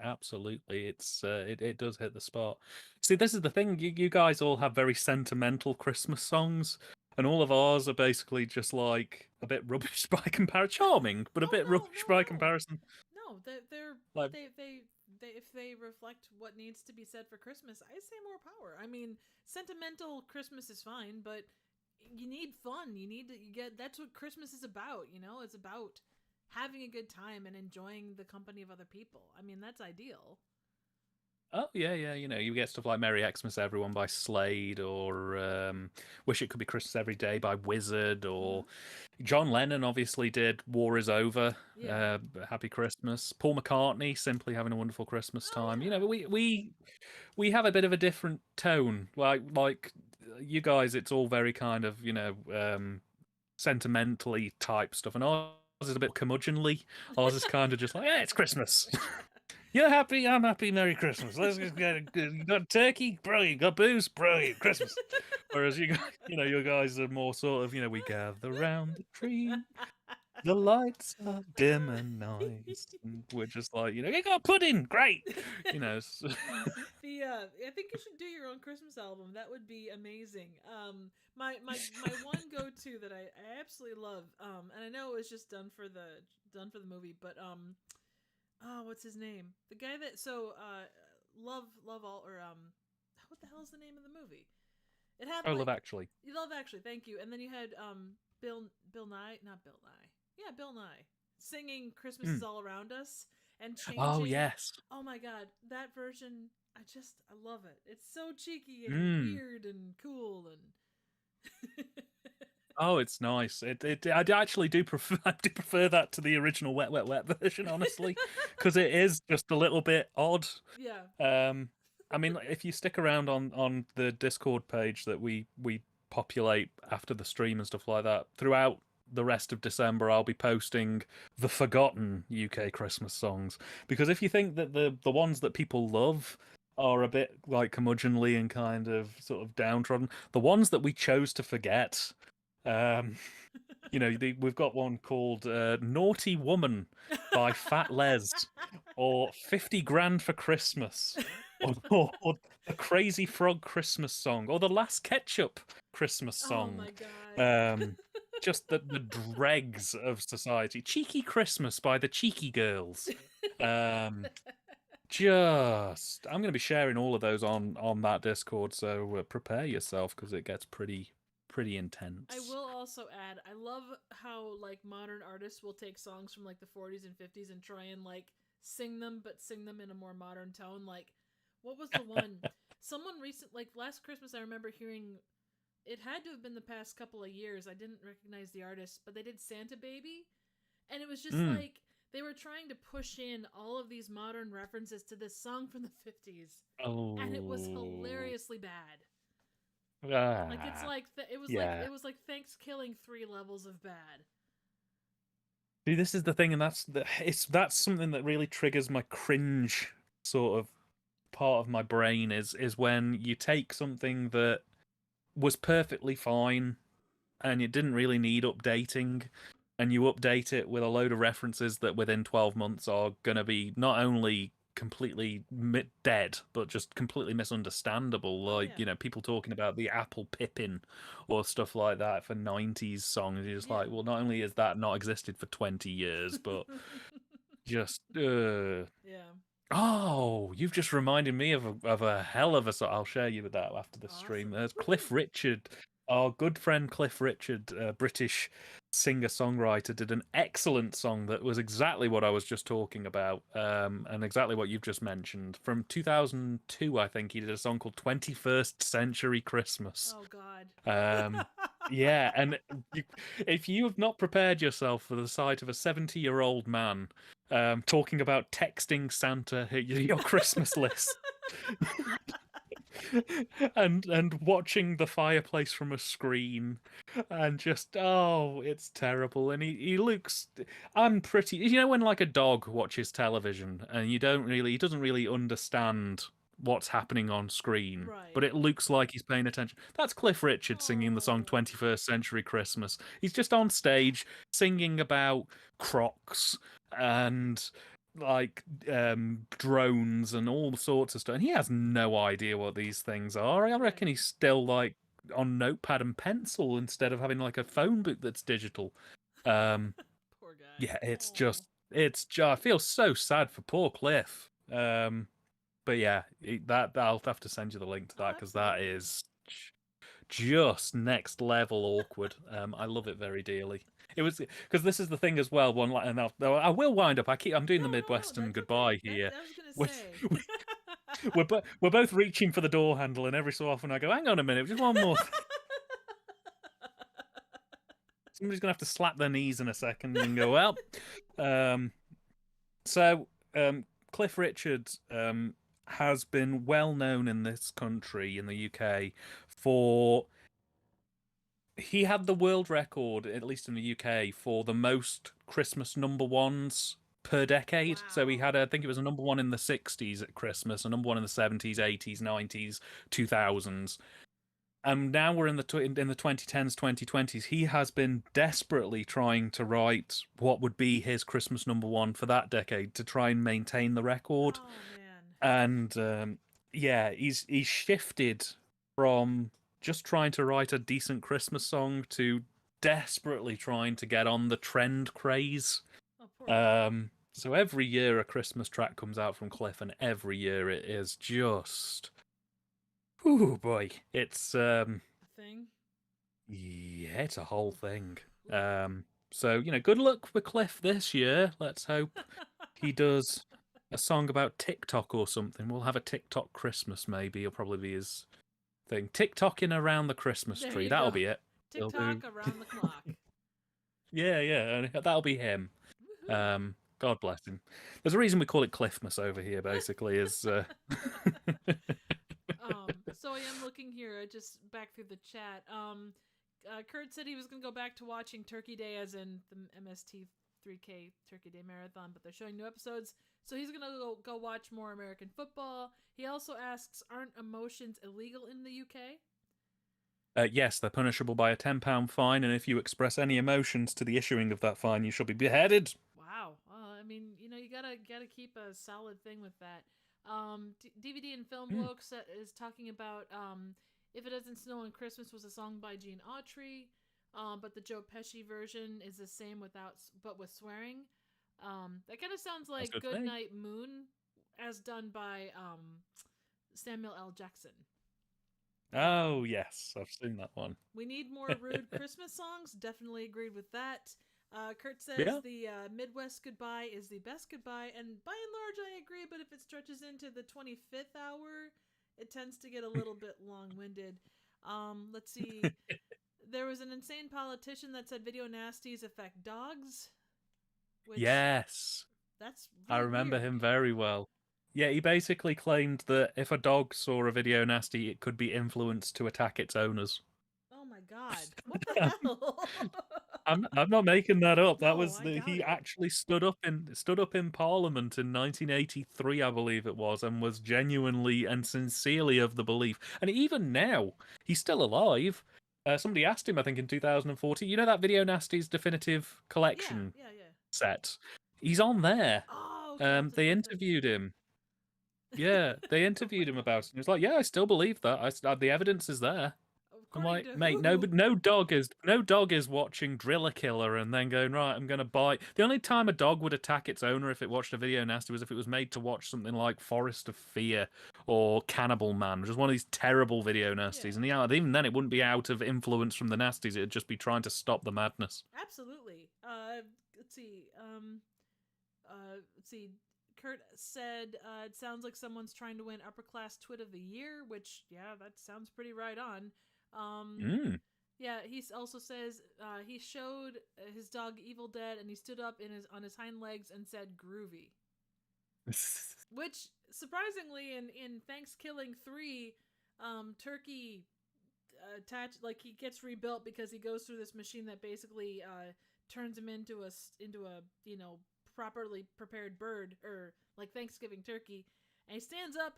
It's it does hit the spot. See, this is the thing. You guys all have very sentimental Christmas songs, and all of ours are basically just like a bit rubbish by comparison. Charming, but a bit rubbish by comparison. No, they're like, they if they reflect what needs to be said for Christmas, I say more power. I mean, sentimental Christmas is fine, but you need fun. That's what Christmas is about. It's about having a good time and enjoying the company of other people. I mean, that's ideal. Oh yeah. You get stuff like "Merry Xmas Everyone" by Slade, or "Wish It Could Be Christmas Every Day" by Wizard, or John Lennon obviously did "War Is Over." Yeah. Happy Christmas. Paul McCartney, "Simply Having a Wonderful Christmas Time." Yeah. But we have a bit of a different tone. Like you guys, it's all very kind of sentimentally type stuff, and ours is a bit curmudgeonly. Ours is kind of just like, yeah, it's Christmas. You're happy, I'm happy, Merry Christmas. Let's just you got turkey, brilliant. Got booze, brilliant. Christmas. Whereas you guys are more sort of, we gather round the tree. The lights are dim and nice. And we're just like, you got pudding, great. I think you should do your own Christmas album. That would be amazing. My one go to that I absolutely love. And I know it was just done for the movie, but what's his name? The guy that love all or what the hell is the name of the movie? It had Love Actually. Love Actually. Thank you. And then you had Bill Nye, not Bill Nye. Yeah, Bill Nye singing "Christmas is All Around Us" and changing. Oh yes. Oh my god, that version! I love it. It's so cheeky and weird and cool and. Oh, it's nice. I actually do prefer that to the original Wet Wet Wet version, honestly, because it is just a little bit odd. Yeah. I mean, if you stick around on the Discord page that we populate after the stream and stuff like that, throughout the rest of December, I'll be posting the forgotten UK Christmas songs. Because if you think that the ones that people love are a bit like curmudgeonly and kind of sort of downtrodden, the ones that we chose to forget, we've got one called "Naughty Woman" by Fat Les, or "50 Grand for Christmas," or the Crazy Frog Christmas song, or the Last Ketchup Christmas song. Oh my god! Just the dregs of society. "Cheeky Christmas" by the Cheeky Girls. I'm going to be sharing all of those on that Discord, so prepare yourself because it gets pretty intense. I will also add, I love how like modern artists will take songs from like the 40s and 50s and try and like sing them in a more modern tone. Like, what was the one? Someone like last Christmas, I remember hearing. It had to have been the past couple of years. I didn't recognize the artist, but they did "Santa Baby," and it was just like they were trying to push in all of these modern references to this song from the 50s. Oh. And it was hilariously bad. Like it's like it was like Thankskilling 3 levels of bad. See, this is the thing, and that's something that really triggers my cringe sort of part of my brain is when you take something that was perfectly fine and it didn't really need updating, and you update it with a load of references that within 12 months are going to be not only completely dead but just completely misunderstandable. Like, people talking about the Apple Pippin or stuff like that for 90s songs. You're just like, well, not only has that not existed for 20 years, but just Oh, you've just reminded me of a hell of a song. I'll share you with that after the stream. There's Cliff Richard, our good friend Cliff Richard, British singer-songwriter, did an excellent song that was exactly what I was just talking about, and exactly what you've just mentioned. From 2002, I think he did a song called 21st Century Christmas. Oh, God. Yeah, and if you have not prepared yourself for the sight of a 70-year-old man talking about texting Santa your Christmas list and watching the fireplace from a screen, and just it's terrible. And he looks, I'm pretty, when like a dog watches television and he doesn't really understand what's happening on screen, but it looks like he's paying attention. That's Cliff Richard singing the song 21st Century Christmas. He's just on stage singing about Crocs and like drones and all sorts of stuff, and he has no idea what these things are. I reckon he's still like on notepad and pencil instead of having like a phone book that's digital. Poor guy. Yeah, it's just I feel so sad for poor Cliff. But yeah, that I'll have to send you the link to that because that is just next level awkward. I love it very dearly. It was because this is the thing as well. And I will wind up. I'm doing the Midwestern goodbye here. I was gonna say we're both reaching for the door handle, and every so often I go, "Hang on a minute, just one more." Somebody's gonna have to slap their knees in a second and go, "Well." Cliff Richard has been well known in this country, in the UK, for. He had the world record, at least in the UK, for the most Christmas number ones per decade. Wow. So he had, I think it was a number one in the 60s at Christmas, a number one in the 70s, 80s, 90s, 2000s. and now we're in the 2010s, 2020s. He has been desperately trying to write what would be his Christmas number one for that decade to try and maintain the record. Oh man. And yeah, he's shifted from just trying to write a decent Christmas song to desperately trying to get on the trend craze. Oh, poor guy. So every year a Christmas track comes out from Cliff, and every year it is just, oh boy, it's A thing. yeah, it's a whole thing. So good luck with Cliff this year. Let's hope he does a song about TikTok or something. We'll have a TikTok Christmas, maybe. It'll probably be his thing. TikToking around the Christmas There tree. you That'll go. be it. TikTok around the clock. Yeah, that'll be him. God bless him. There's a reason we call it Cliffmas over here, basically, is So I am looking here, just back through the chat. Kurt said he was going to go back to watching Turkey Day, as in the MST 3K Turkey Day Marathon, but they're showing new episodes. So he's going to go watch more American football. He also asks, aren't emotions illegal in the UK? Yes, they're punishable by a £10 fine, and if you express any emotions to the issuing of that fine, you shall be beheaded. Wow. I mean, you gotta keep a solid thing with that. DVD and Film Bloke is talking about If It Doesn't Snow on Christmas was a song by Gene Autry, but the Joe Pesci version is the same but with swearing. That kind of sounds like Good Night Moon, as done by Samuel L. Jackson. Oh, yes, I've seen that one. We need more rude Christmas songs. Definitely agreed with that. Kurt says the Midwest goodbye is the best goodbye, and by and large I agree, but if it stretches into the 25th hour, it tends to get a little bit long-winded. Let's see. There was an insane politician that said video nasties affect dogs. Yes. That's really I remember weird. him very well. Yeah, he basically claimed that if a dog saw a video nasty, it could be influenced to attack its owners. Oh my god. What the hell? I'm not making that up. No, That was he actually stood up in Parliament in 1983, I believe it was, and was genuinely and sincerely of the belief. And even now, he's still alive. Somebody asked him, I think in 2014, you know that Video Nasty's definitive collection set? He's on there. Oh, okay, they interviewed him. Yeah, they interviewed him about it. He was like, "Yeah, I still believe that. The evidence is there." I'm like, "Mate, no dog is watching Drill a Killer and then going, right, I'm gonna bite." The only time a dog would attack its owner if it watched a video nasty was if it was made to watch something like Forest of Fear or Cannibal Man, which is one of these terrible video nasties. And even then, it wouldn't be out of influence from the nasties; it'd just be trying to stop the madness. Absolutely. Let's see. Let's see. Kurt said it sounds like someone's trying to win upper class twit of the year, which that sounds pretty right on. Yeah, he also says he showed his dog Evil Dead, and he stood up on his hind legs and said groovy. Which surprisingly in Thankskilling 3, Turkey he gets rebuilt because he goes through this machine that basically turns him into a properly prepared bird, or like Thanksgiving turkey, and he stands up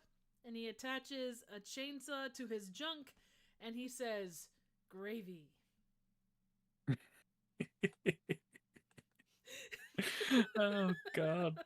and he attaches a chainsaw to his junk and he says gravy. Oh god.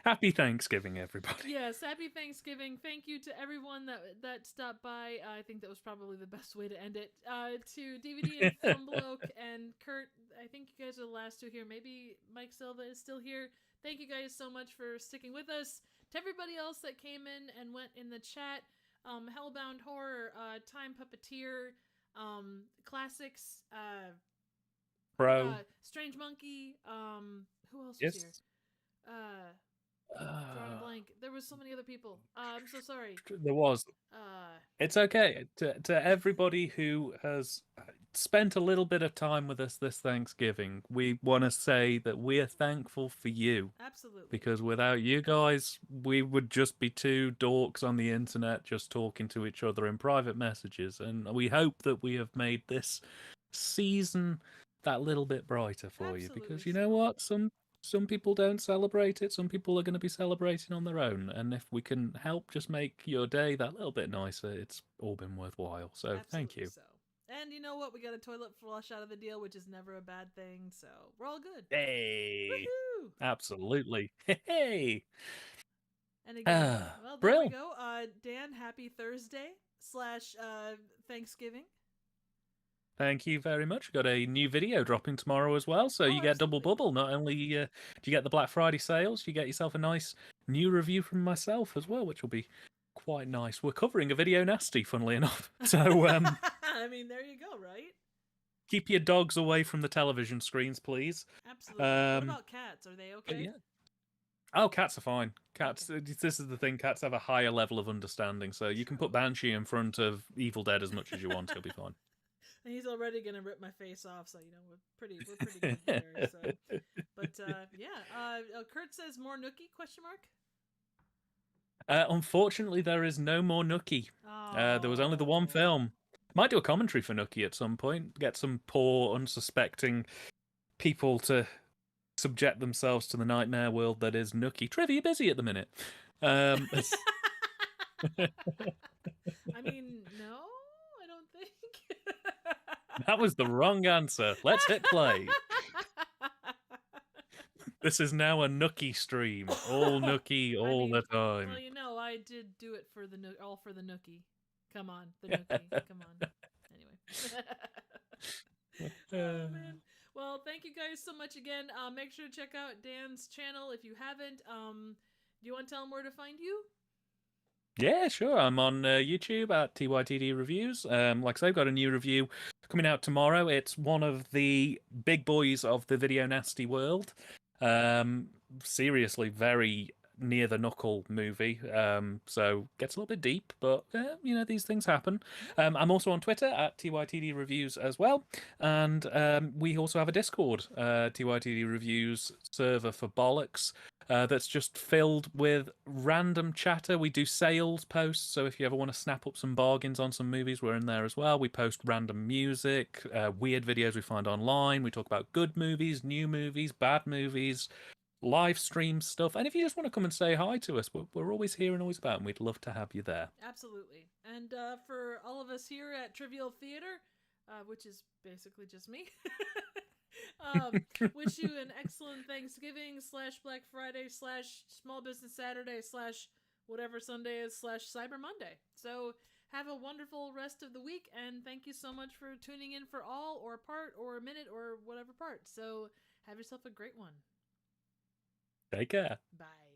Happy Thanksgiving, everybody. Yes, happy Thanksgiving. Thank you to everyone that stopped by. I think that was probably the best way to end it. To DVD and Film Bloke and Kurt, I think you guys are the last two here. Maybe Mike Silva is still here. Thank you guys so much for sticking with us. To everybody else that came in and went in the chat, Hellbound Horror, Time Puppeteer, Classics, Pro, Strange Monkey, who else was here? Drawing a blank. There was so many other people. I'm so sorry. There was. It's okay. To everybody who has spent a little bit of time with us this Thanksgiving, we want to say that we are thankful for you. Absolutely. Because without you guys, we would just be two dorks on the internet just talking to each other in private messages. And we hope that we have made this season that little bit brighter for you. Because you know what? some people don't celebrate it. Some people are going to be celebrating on their own. And if we can help just make your day that little bit nicer, it's all been worthwhile. So thank Absolutely you. so. And you know what? We got a toilet flush out of the deal, which is never a bad thing. So we're all good. Hey, Woohoo! absolutely. Hey. And again, well, there we Brill. go. Dan, happy Thursday slash Thanksgiving. Thank you very much. Got a new video dropping tomorrow as well, so Oh, you get double absolutely. bubble. Not only do you get the Black Friday sales, you get yourself a nice new review from myself as well, which will be quite nice. We're covering a video nasty, funnily enough. So I mean, there you go, right? keep your dogs away from the television screens, please. Absolutely. What about cats? Are they But okay? yeah. Oh, cats are fine. Cats. Okay. This is the thing. Cats have a higher level of understanding, so you can True. put Banshee in front of Evil Dead as much as you want. He'll be fine. And he's already gonna rip my face off, so you know we're pretty good there. So, but yeah, Kurt says more Nookie? Question mark. Unfortunately, there is no more Nookie. There was only the one Oh. film. Might do a commentary for Nookie at some point. Get some poor, unsuspecting people to subject themselves to the nightmare world that is Nookie. Trevor, you're busy at the minute. I mean, no, I don't think. That was the wrong answer. Let's hit play. This is now a Nookie stream. All Nookie, all the time. Well, you know, I did do it for the all for the Nookie. Come on, the Nookie. Come on. Anyway. Oh man. Well, thank you guys so much again. Make sure to check out Dan's channel if you haven't. Do you want to tell him where to find you? Yeah, sure. I'm on YouTube at TYTD Reviews. Like I say, I've got a new review coming out tomorrow. It's one of the big boys of the video nasty world. Seriously, very near the knuckle movie. So gets a little bit deep, but you know, these things happen. I'm also on Twitter at TYTD Reviews as well, and we also have a Discord, TYTD Reviews server for bollocks. That's just filled with random chatter. We do sales posts, so if you ever want to snap up some bargains on some movies, we're in there as well. We post random music, weird videos we find online. We talk about good movies, new movies, bad movies, live stream stuff. And if you just want to come and say hi to us, we're always here and always about, and we'd love to have you there. Absolutely. And for all of us here at Trivial Theater, which is basically just me, wish you an excellent Thanksgiving / Black Friday / Small Business Saturday / whatever Sunday is / Cyber Monday. So have a wonderful rest of the week, and thank you so much for tuning in for all or part or a minute or whatever part. So have yourself a great one. Take care. Bye.